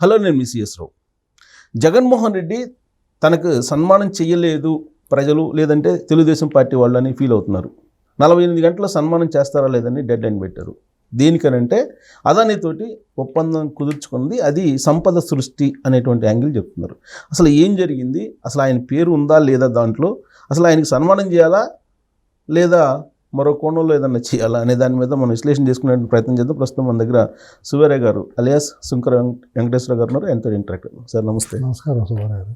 Hello, నేను మీ CS రావు. జగన్మోహన్ రెడ్డి తనకు సన్మానం చేయలేదు ప్రజలు, లేదంటే తెలుగుదేశం పార్టీ వాళ్ళు అని ఫీల్ అవుతున్నారు. 48 గంటల సన్మానం చేస్తారా లేదని డెడ్ లైన్ పెట్టారు. దేనికనంటే అదానితోటి ఒప్పందం కుదుర్చుకుంది, అది సంపద సృష్టి అనేటువంటి యాంగిల్ చెప్తున్నారు. అసలు ఏం జరిగింది, అసలు ఆయన పేరు ఉందా లేదా దాంట్లో, అసలు ఆయనకి సన్మానం చేయాలా లేదా మరో కోణంలో ఏదన్నా చేయాలా అనే దాని మీద మనం విశ్లేషణ చేసుకునే ప్రయత్నం చేద్దాం. ప్రస్తుతం మన దగ్గర సువేరే గారు అలియాస్ సుంకర వెంకటేశ్వర గారు ఉన్నారు. ఎంతో ఇంటరాక్ట్. సార్ నమస్తే. నమస్కారం సువేరే గారు.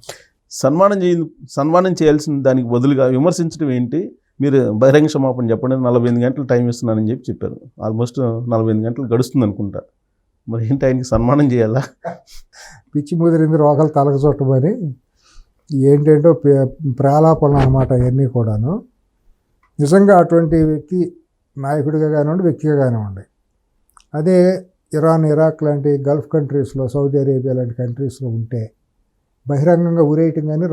సన్మానం చేయాల్సిన దానికి బదులుగా విమర్శించడం ఏంటి, మీరు బహిరంగ క్షమాపణ చెప్పండి, 48 గంటలు టైం ఇస్తున్నానని చెప్పారు. ఆల్మోస్ట్ 48 గంటలు గడుస్తుంది అనుకుంటా. మరి ఏంటి, ఆయనకి సన్మానం చేయాలా? పిచ్చి ముదిరింది రోగాలు తలకు చుట్టమని ఏంటంటో ప్రాలాపనలు అన్నమాట. అవన్నీ కూడాను నిజంగా అటువంటి వ్యక్తి నాయకుడిగా కానివ్వండి, వ్యక్తిగా కానివ్వండి, అదే ఇరాన్, ఇరాక్ లాంటి గల్ఫ్ కంట్రీస్లో, సౌదీ అరేబియా లాంటి కంట్రీస్లో ఉంటే బహిరంగంగా ఉరేయటం కానీ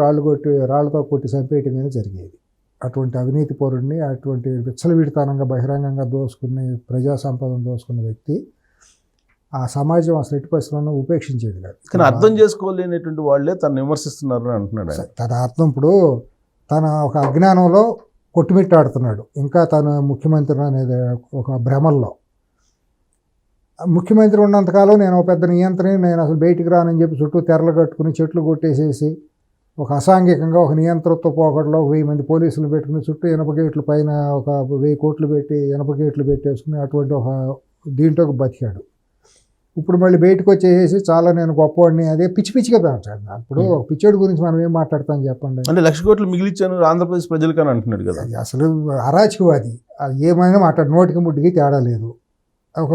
రాళ్ళతో కొట్టి చంపేయటం కానీ జరిగేది. అటువంటి అవినీతి పౌరుడిని, అటువంటి విచ్చలవిడితనంగా బహిరంగంగా దోసుకుని ప్రజా సంపదను దోసుకున్న వ్యక్తి ఆ సమాజం అసలు ఎట్టి పరిస్థితుల్లో ఉపేక్షించేది కాదు. కానీ అర్థం చేసుకోలేనటువంటి వాళ్ళే తను విమర్శిస్తున్నారు అంటున్నాడు. తన అర్థం ఇప్పుడు తన ఒక అజ్ఞానంలో కొట్టుమిట్టాడుతున్నాడు. ఇంకా తను ముఖ్యమంత్రి అనేది ఒక భ్రమల్లో. ముఖ్యమంత్రి ఉన్నంతకాలం నేను ఒక పెద్ద నియంత్రణ, నేను అసలు బయటికి రానని చెప్పి చుట్టూ తెరలు కట్టుకుని చెట్లు కొట్టేసేసి ఒక అసాంఘికంగా ఒక నియంత్రణతో పోకడలో 1000 మంది పోలీసులు పెట్టుకుని చుట్టూ ఇనప గేట్లు పైన ఒక 1000 కోట్లు పెట్టి ఇనప గేట్లు పెట్టేసుకుని అటువంటి ఒక దీంట్లో బతికాడు. ఇప్పుడు మళ్ళీ బయటకు వచ్చేసి చాలా నేను గొప్పవాడిని, అదే పిచ్చి పిచ్చిగా పెంచాడు. ఇప్పుడు ఒక పిచ్చోడి గురించి మనం ఏం మాట్లాడతాం చెప్పండి. అంటే 1,00,000 కోట్లు మిగిలిచ్చాను ఆంధ్రప్రదేశ్ ప్రజలకని అంటున్నాడు కదా. అసలు అరాచకవాది. అది ఏమైనా మాట్లాడు, నోటికి ముడ్డికి తేడా లేదు. ఒక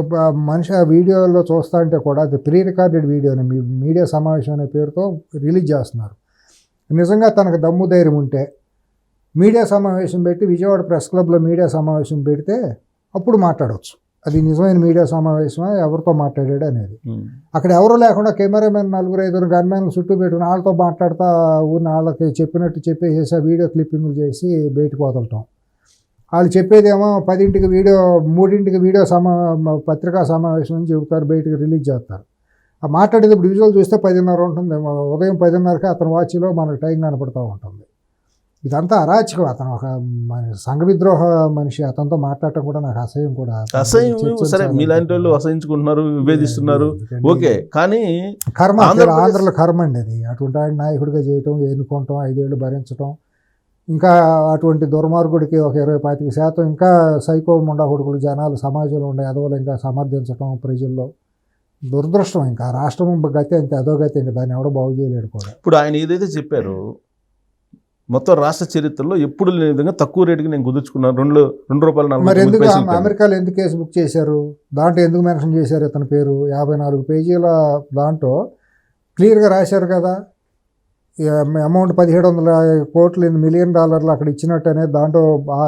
మనిషి ఆ వీడియోలో చూస్తా అంటే కూడా అది ప్రీ రికార్డెడ్ వీడియోని మీడియా సమావేశం అనే పేరుతో రిలీజ్ చేస్తున్నారు. నిజంగా తనకు దమ్ము ధైర్యం ఉంటే మీడియా సమావేశం పెట్టి విజయవాడ ప్రెస్ క్లబ్లో మీడియా సమావేశం పెడితే అప్పుడు మాట్లాడవచ్చు. అది నిజమైన మీడియా సమావేశమా, ఎవరితో మాట్లాడాడు అనేది. అక్కడ ఎవరు లేకుండా కెమెరామెన్ 4-5 గన్మెన్లు చుట్టూ పెట్టుకుని వాళ్ళతో మాట్లాడుతూ ఊరిని వాళ్ళకి చెప్పినట్టు చెప్పేసి వీడియో క్లిప్పింగ్లు చేసి బయటకు వదలటం. వాళ్ళు చెప్పేదేమో 10ంటికి వీడియో, 3ంటికి వీడియో పత్రికా సమావేశం అని చెబుతారు, బయటకు రిలీజ్ చేస్తారు. ఆ మాట్లాడేటప్పుడు విజువల్ చూస్తే 10:30 ఉంటుంది. ఉదయం 10:30కి అతని వాచ్లో మనకు టైం కనపడుతూ ఉంటుంది. ఇదంతా అరాచకం. అతను ఒక సంఘ విద్రోహ మనిషి. అతనితో మాట్లాడటం కూడా నాకు అసహ్యం కూడా. సరే, మీలాంటి వాళ్ళు అసహించుకుంటున్నారు, విభేదిస్తున్నారు, ఓకే. కానీ కర్మ, ఆంధ్రలో కర్మ అండి అది. అటువంటి ఆయన నాయకుడిగా చేయటం, ఎన్నుకోవటం, 5 ఏళ్ళు భరించటం, ఇంకా అటువంటి దుర్మార్గుడికి ఒక 20-25% ఇంకా సైకో ముండా కొడుకులు జనాలు సమాజంలో ఉండే అదవులు ఇంకా సమర్థించడం ప్రజల్లో దురదృష్టం. ఇంకా రాష్ట్రం గతి అంతే, అదో గతి. ఇంకా దాన్ని ఎవడో బాగు చేయలేడు కూడా. ఇప్పుడు ఆయన ఏదైతే చెప్పారో, మొత్తం రాష్ట్ర చరిత్రలో ఎప్పుడు లేని విధంగా తక్కువ రేటుకి నేను కుదుర్చుకున్నాను, ₹2.40. మరి ఎందుకు అమెరికాలో ఎందుకు కేసు బుక్ చేశారు, దాంట్లో ఎందుకు మెన్షన్ చేశారు ఇతని పేరు? 54 పేజీల దాంట్లో క్లియర్గా రాశారు కదా. అమౌంట్ $1,700 మిలియన్ అక్కడ ఇచ్చినట్టు అనేది దాంట్లో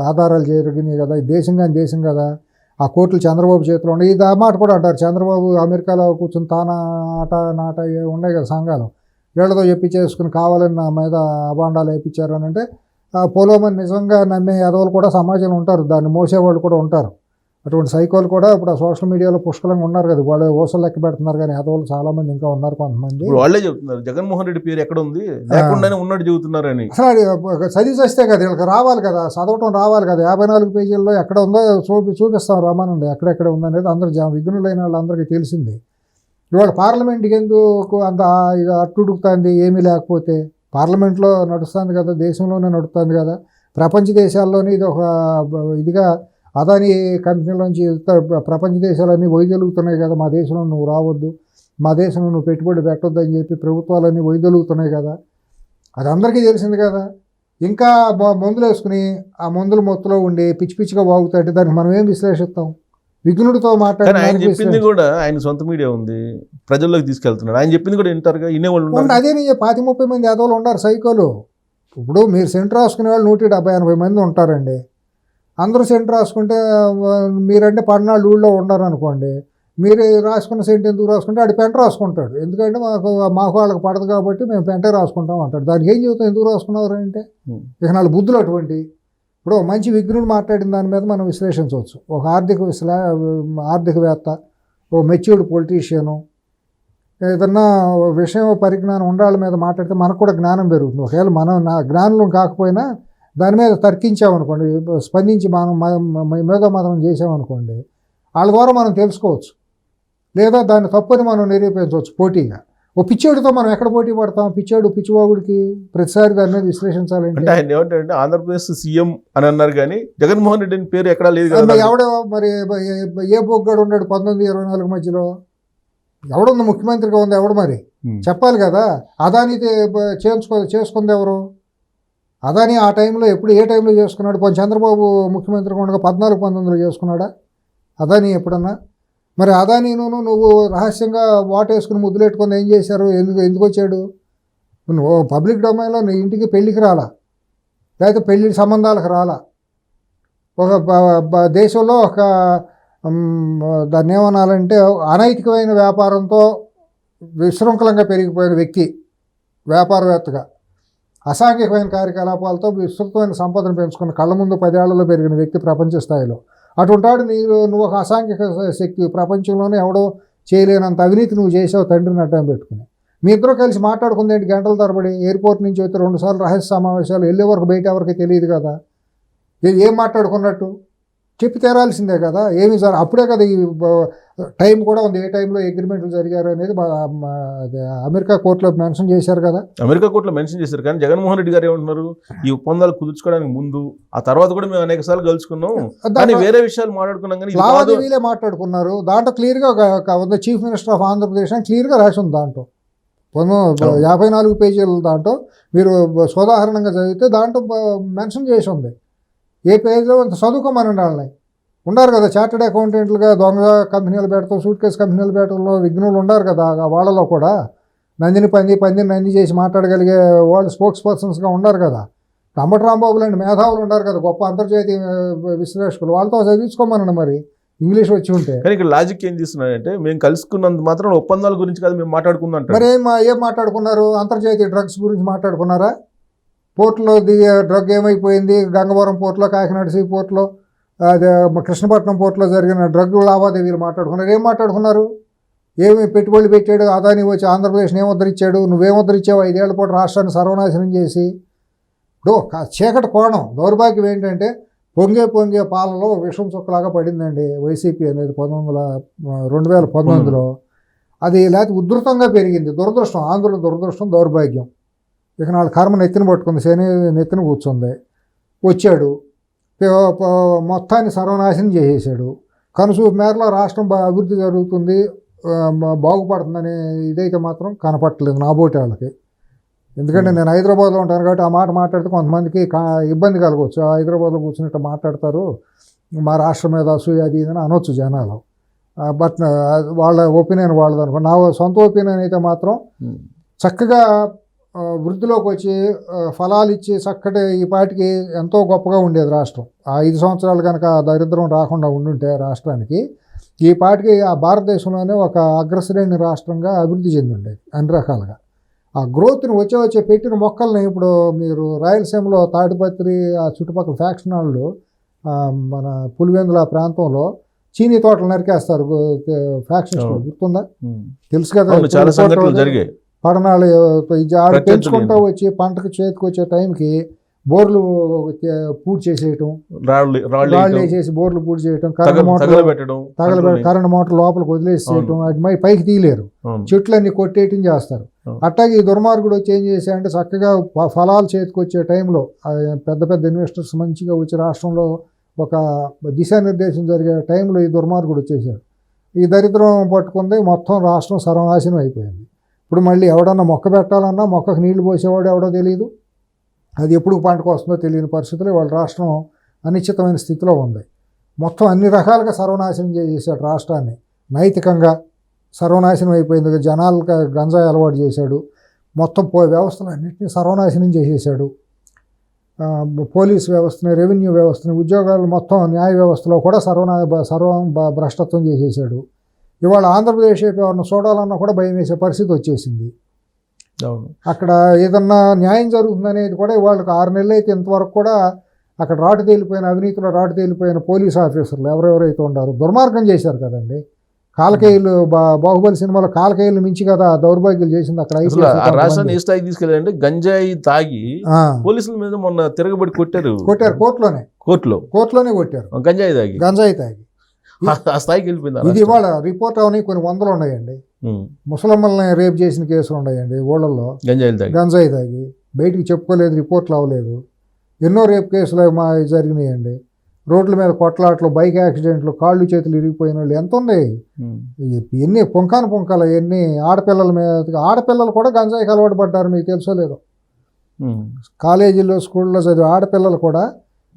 ఆధారాలు జరిగినాయి కదా. దేశం కానీ దేశం కదా. ఆ కోర్టులు చంద్రబాబు చేతిలో ఉన్నాయి. ఇది ఆ మాట కూడా అంటారు. చంద్రబాబు అమెరికాలో కూర్చొని నాట ఉన్నాయి కదా సంఘాలు, వీళ్ళతో చేసుకుని కావాలని నా మీద అబాండాలు వేయించారు అని అంటే పోలోమని నిజంగా నమ్మే ఎదవలు కూడా సమాజంలో ఉంటారు, దాన్ని మోసేవాళ్ళు కూడా ఉంటారు. అటువంటి సైకోలు కూడా ఇప్పుడు ఆ సోషల్ మీడియాలో పుష్కలంగా ఉన్నారు కదా. వాళ్ళు ఓసలు లెక్క పెడుతున్నారు, కానీ ఎదవలు చాలామంది ఇంకా ఉన్నారు. కొంతమంది వాళ్ళే చెబుతున్నారు జగన్మోహన్ రెడ్డి పేరు ఎక్కడ ఉంది, లేకుండానే ఉన్నట్టు చెబుతున్నారని. అసలు చదివి వస్తే కదా వీళ్ళకి రావాలి కదా, చదవటం రావాలి కదా. 54 పేజీల్లో ఎక్కడ ఉందో చూపిస్తాం రమానండి, ఎక్కడెక్కడ ఉందనేది అందరూ విఘ్నులైన వాళ్ళందరికీ తెలిసింది. ఇవాళ పార్లమెంట్కి ఎందుకు అంత అట్టుడుకుతుంది? ఏమీ లేకపోతే పార్లమెంట్లో నడుస్తుంది కదా, దేశంలోనే నడుస్తుంది కదా. ప్రపంచ దేశాల్లోనే ఇది ఒక ఇదిగా అదాని కంపెనీలోంచి ప్రపంచ దేశాలన్నీ వైదొలుగుతున్నాయి కదా. మా దేశంలో నువ్వు రావద్దు, మా దేశంలో నువ్వు పెట్టుబడి పెట్టొద్దు అని చెప్పి ప్రభుత్వాలన్నీ వైదొలుగుతున్నాయి కదా. అది అందరికీ తెలిసింది కదా. ఇంకా మందులు వేసుకుని ఆ మందుల మొత్తులో ఉండి పిచ్చి పిచ్చిగా వాగుతాయంటే దానికి మనం ఏం విశ్లేషిస్తాం? విఘ్నుడితో మాట్లాడి ఆయన చెప్పింది కూడా, ఆయన సొంత మీడియా ఉంది, ప్రజల్లోకి తీసుకెళ్తున్నాడు. ఆయన చెప్పింది కూడా వింటారుగా, వినేవాళ్ళు ఉన్నారు. అదే నేను 25-30 మంది యాదవులు ఉన్నారు సైకోలు. ఇప్పుడు మీరు సెంటర్ రాసుకునే వాళ్ళు 170-80 మంది ఉంటారండి. అందరూ సెంటర్ రాసుకుంటే మీరంటే 14 ఊళ్ళో ఉండరు అనుకోండి. మీరు రాసుకున్న సెంట్ ఎందుకు రాసుకుంటే ఆడు పెంట రాసుకుంటాడు. ఎందుకంటే మాకు వాళ్ళకి పడదు కాబట్టి మేము పెంటే రాసుకుంటాం అంటాడు. దానికి ఏం చెబుతాం, ఎందుకు రాసుకున్నారు అంటే ఇక 4 బుద్ధులు అటువంటి. ఇప్పుడు మంచి విఘ్నుడు మాట్లాడిన దాని మీద మనం విశ్లేషించవచ్చు. ఒక ఆర్థికవేత్త, ఓ మెచ్యూర్డ్ పొలిటీషియను, ఏదన్నా విషయం పరిజ్ఞానం ఉండాళ్ళ మీద మాట్లాడితే మనకు కూడా జ్ఞానం పెరుగుతుంది. ఒకవేళ మనం జ్ఞానం కాకపోయినా దాని మీద తర్కించామనుకోండి, స్పందించి మేధోమథనం చేసామనుకోండి, వాళ్ళ ద్వారా మనం తెలుసుకోవచ్చు, లేదా దాన్ని తప్పని మనం నిరూపించవచ్చు పోటీగా. ఓ పిచ్చోడితో మనం ఎక్కడ పోటీ పడతాం? పిచ్చివాగుడికి ప్రతిసారి దాని మీద విశ్లేషించాలంటే అంటే ఆయన ఏమంటారంటే ఆంధ్రప్రదేశ్ సీఎం అని అన్నారు కానీ జగన్మోహన్ రెడ్డి అని పేరు ఎక్కడా లేదు కదా. ఎవడో మరి ఏ బొగ్గాడు ఉన్నాడు 1924 మధ్యలో? ఎవడుంది ముఖ్యమంత్రిగా ఉంది? ఎవడు మరి చెప్పాలి కదా. అదానితే చేసుకుంది ఎవరు? అదాని ఆ టైంలో ఏ టైంలో చేసుకున్నాడు? చంద్రబాబు ముఖ్యమంత్రిగా ఉండగా 14-19లో చేసుకున్నాడా అదాని ఎప్పుడన్నా? మరి అదాని నువ్వు రహస్యంగా వాటేసుకుని ముద్దులెట్టుకొని ఏం చేశారు? ఎందుకు వచ్చాడు? నువ్వు పబ్లిక్ డొమైన్లో నీ ఇంటికి పెళ్ళికి రాలా, లేకపోతే పెళ్లి సంబంధాలకు రాలా. ఒక దేశంలో ఒక దాన్ని ఏమనాలంటే అనైతికమైన వ్యాపారంతో విశృంఖలంగా పెరిగిపోయిన వ్యక్తి, వ్యాపారవేత్తగా అసాంఘికమైన కార్యకలాపాలతో విస్తృతమైన సంపదను పెంచుకున్న కళ్ళ ముందు 10 ఏళ్లలో పెరిగిన వ్యక్తి ప్రపంచ స్థాయిలో. అటుంటాడు నువ్వు ఒక అసాంఘిక శక్తి, ప్రపంచంలోనే ఎవడో చేయలేనంత అవినీతి నువ్వు చేసావు తండ్రిని అడ్డం పెట్టుకుని. మీ ఇద్దరు కలిసి మాట్లాడుకుంది ఏంటి గంటల తరబడి? ఎయిర్పోర్ట్ నుంచి అయితే 2 సార్లు రహస్య సమావేశాలు, వెళ్ళే వరకు బయట ఎవరికి తెలియదు కదా. ఏం మాట్లాడుకున్నట్టు చెప్పి తీరాల్సిందే కదా. ఏమి సార్ అప్పుడే కదా ఈ టైం కూడా ఉంది, ఏ టైంలో అగ్రిమెంట్లు జరిగారు అనేది అమెరికా కోర్టులో మెన్షన్ చేశారు కదా. అమెరికా కోర్టులో మెన్షన్ చేశారు కానీ జగన్మోహన్ రెడ్డి గారు ఏమంటున్నారు, ఈ ఒప్పందాలు కుదుర్చుకోవడానికి ముందు ఆ తర్వాత కూడా మేము అనేక సార్లు కలుసుకున్నాం కానీ వేరే విషయాలు మాట్లాడుకున్నాం కానీ లావాదేవీలే మాట్లాడుకున్నారు. దాంట్లో క్లియర్గా ఉంది, చీఫ్ మినిస్టర్ ఆఫ్ ఆంధ్రప్రదేశ్ అని క్లియర్గా రాసి ఉంది. దాంట్లో 54 పేజీల దాంట్లో మీరు సోదాహరణంగా చదివితే దాంట్లో మెన్షన్ చేసి ఉంది. ఏ పేజ్లో చదువుకోమనండి వాళ్ళని. ఉన్నారు కదా చార్టెడ్ అకౌంటెంట్లుగా దొంగ కంపెనీలు పెడతాం, సూట్ కేసు కంపెనీలు పెట్టడంలో విఘ్నులు ఉన్నారు కదా. వాళ్ళలో కూడా పందిని చేసి మాట్లాడగలిగే వాళ్ళు స్పోక్స్ పర్సన్స్గా ఉన్నారు కదా. అంబటి రాంబాబు లాంటి మేధావులు ఉన్నారు కదా, గొప్ప అంతర్జాతీయ విశ్లేషకులు. వాళ్ళతో చదివించుకోమనండి మరి, ఇంగ్లీష్ వచ్చి ఉంటే. కానీ ఇక్కడ లాజిక్ ఏం చేస్తున్నారంటే మేము కలుసుకున్నంత మాత్రం ఒప్పందాల గురించి కాదు మేము మాట్లాడుకుందాం. మరి ఏం మాట్లాడుకున్నారు? అంతర్జాతీయ డ్రగ్స్ గురించి మాట్లాడుకున్నారా? పోర్టులో డ్రగ్ ఏమైపోయింది? గంగవరం పోర్టులో, కాకినాడ సీ పోర్టులో, అదే కృష్ణపట్నం పోర్టులో జరిగిన డ్రగ్ లావాదేవీలు మాట్లాడుకున్నారు. ఏం మాట్లాడుకున్నారు? ఏమి పెట్టుబడులు పెట్టాడు అదాని, వచ్చి ఆంధ్రప్రదేశ్ని ఏం ఉద్ధరించాడు? నువ్వేం ఉద్ధరించావు? 5 ఏళ్ల పాటు రాష్ట్రాన్ని సర్వనాశనం చేసి. చీకటి కోణం దౌర్భాగ్యం ఏంటంటే పొంగే పాలలో విషం చుక్కలాగా పడిందండి వైసీపీ అనేది 2019లో. అది లేకపోతే ఉధృతంగా పెరిగింది. దురదృష్టం, ఆంధ్రుల దురదృష్టం, దౌర్భాగ్యం. ఇక నాలుగు కర్మ నెత్తిన పట్టుకుంది, శని నెత్తిన కూర్చుంది. వచ్చాడు, మొత్తాన్ని సర్వనాశనం చేసేసాడు. కనుసూపు మేరలో రాష్ట్రం అభివృద్ధి జరుగుతుంది, బాగుపడుతుందనే ఇదైతే మాత్రం కనపట్టలేదు నాబోటి వాళ్ళకి. ఎందుకంటే నేను హైదరాబాద్లో ఉంటాను కాబట్టి ఆ మాట మాట్లాడితే కొంతమందికి ఇబ్బంది కలగవచ్చు. హైదరాబాద్లో కూర్చున్నట్టు మాట్లాడతారు, మా రాష్ట్రం మీద అసూయ అది ఇదని అనొచ్చు జనాలు. బట్ వాళ్ళ ఒపీనియన్ వాళ్ళది అనుకో. నా సొంత ఒపీనియన్ అయితే మాత్రం చక్కగా వృద్ధిలోకి వచ్చి ఫలాలు ఇచ్చి చక్కటి ఈ పాటికి ఎంతో గొప్పగా ఉండేది రాష్ట్రం. ఆ 5 సంవత్సరాలు కనుక దరిద్రం రాకుండా ఉండుంటే రాష్ట్రానికి ఈ పాటికి ఆ భారతదేశంలోనే ఒక అగ్రశ్రేణి రాష్ట్రంగా అభివృద్ధి చెంది ఉండేది అన్ని రకాలుగా. ఆ గ్రోత్ని వచ్చే పెట్టిన మొక్కల్ని ఇప్పుడు మీరు రాయలసీమలో తాడిపత్రి ఆ చుట్టుపక్కల ఫ్యాక్షన్ వాళ్ళు మన పులివెందుల ప్రాంతంలో చీనీ తోటలు నరికేస్తారు. ఫ్యాక్షన్స్ గుర్తుందా? తెలుసు కదా, చాలా సంఘటనలు జరిగాయి. పడనాలు పెంచుకుంటూ వచ్చి పంటకు చేతికి వచ్చే టైంకి బోర్లు పూర్తి చేసేయటం, రాళ్ళు వేసేసి బోర్లు పూర్తి చేయటం, కరెంట్ మోటార్ లోపలికి వదిలేసేయటం, అది పైకి తీయలేరు, చెట్లన్నీ కొట్టేయటం చేస్తారు. అట్లాగే ఈ దుర్మార్గుడు వచ్చి ఏం చేశాడంటే చక్కగా ఫలాలు చేతికి వచ్చే టైంలో పెద్ద పెద్ద ఇన్వెస్టర్స్ మంచిగా వచ్చి రాష్ట్రంలో ఒక దిశానిర్దేశం జరిగే టైంలో ఈ దుర్మార్గుడు వచ్చేసాడు. ఈ దరిద్రం పట్టుకుంది, మొత్తం రాష్ట్రం సర్వనాశనం అయిపోయింది. ఇప్పుడు మళ్ళీ ఎవడన్నా మొక్క పెట్టాలన్నా మొక్కకు నీళ్లు పోసేవాడు ఎవడో తెలియదు, అది ఎప్పుడు పంటకు వస్తుందో తెలియని పరిస్థితులు వాళ్ళ రాష్ట్రం అనిశ్చితమైన స్థితిలో ఉంది. మొత్తం అన్ని రకాలుగా సర్వనాశనం చేసేసాడు రాష్ట్రాన్ని. నైతికంగా సర్వనాశనం అయిపోయింది. జనాలకు గంజాయి అలవాటు చేశాడు, మొత్తం వ్యవస్థలు అన్నింటినీ సర్వనాశనం చేసేసాడు. పోలీస్ వ్యవస్థని, రెవెన్యూ వ్యవస్థని, ఉద్యోగాలు మొత్తం న్యాయ వ్యవస్థలో కూడా సర్వం భ్రష్టత్వం చేసేసాడు. ఇవాళ ఆంధ్రప్రదేశ్ ఎవరిని చూడాలన్నా కూడా భయం వేసే పరిస్థితి వచ్చేసింది. అక్కడ ఏదన్నా న్యాయం జరుగుతుందనేది కూడా వాళ్ళకి 6 నెలలు అయితే ఇంతవరకు కూడా అక్కడ అవినీతిలో రాటు తేలిపోయిన పోలీస్ ఆఫీసర్లు ఎవరెవరైతే ఉండారో దుర్మార్గం చేశారు కదండి. కాలకేయులు బాహుబలి సినిమాలో కాలకేయులు మించి కదా దౌర్భాగ్యాలు చేసింది అక్కడ అసలు IPS ఆ రాష్ట్రాన్ని ఏ స్థాయికి తీసుకెళ్ళారంటే గంజాయి తాగి ఆ, పోలీసుల మీద మొన్న తిరగబడి కొట్టారు కొట్టారు కోర్టులోనే కొట్టారు గంజాయి తాగి గంజాయి తాగి. ఆ స్థాయికి వెళ్ళిపోయింది ఆ ఇది రాష్ట్రం. ఇవాళ రిపోర్ట్ అవని కొన్ని వందలు ఉన్నాయండి. ఉమ్. ముసలమ్మల్ని రేప్ చేసిన కేసులు ఉన్నాయండి ఊళ్ళల్లో, గంజాయిలు తాగి గంజాయి తాగి బయటికి చెప్పుకోలేదు, రిపోర్ట్లు అవ్వలేదు. ఎన్నో రేప్ కేసులు జరిగినాయండి. రోడ్ల మీద కొట్లాట్లు, బైక్ యాక్సిడెంట్లు, కాళ్ళు చేతులు ఇరిగిపోయిన వాళ్ళు ఎంత ఉన్నాయి. ఉమ్. ఎన్ని పుంకాలు ఎన్ని ఆడపిల్లల మీద, ఆడపిల్లలు కూడా గంజాయికి అలవాటు పడ్డారు, మీకు తెలుసో లేదో. ఉమ్. కాలేజీల్లో స్కూల్లో చదివే ఆడపిల్లలు కూడా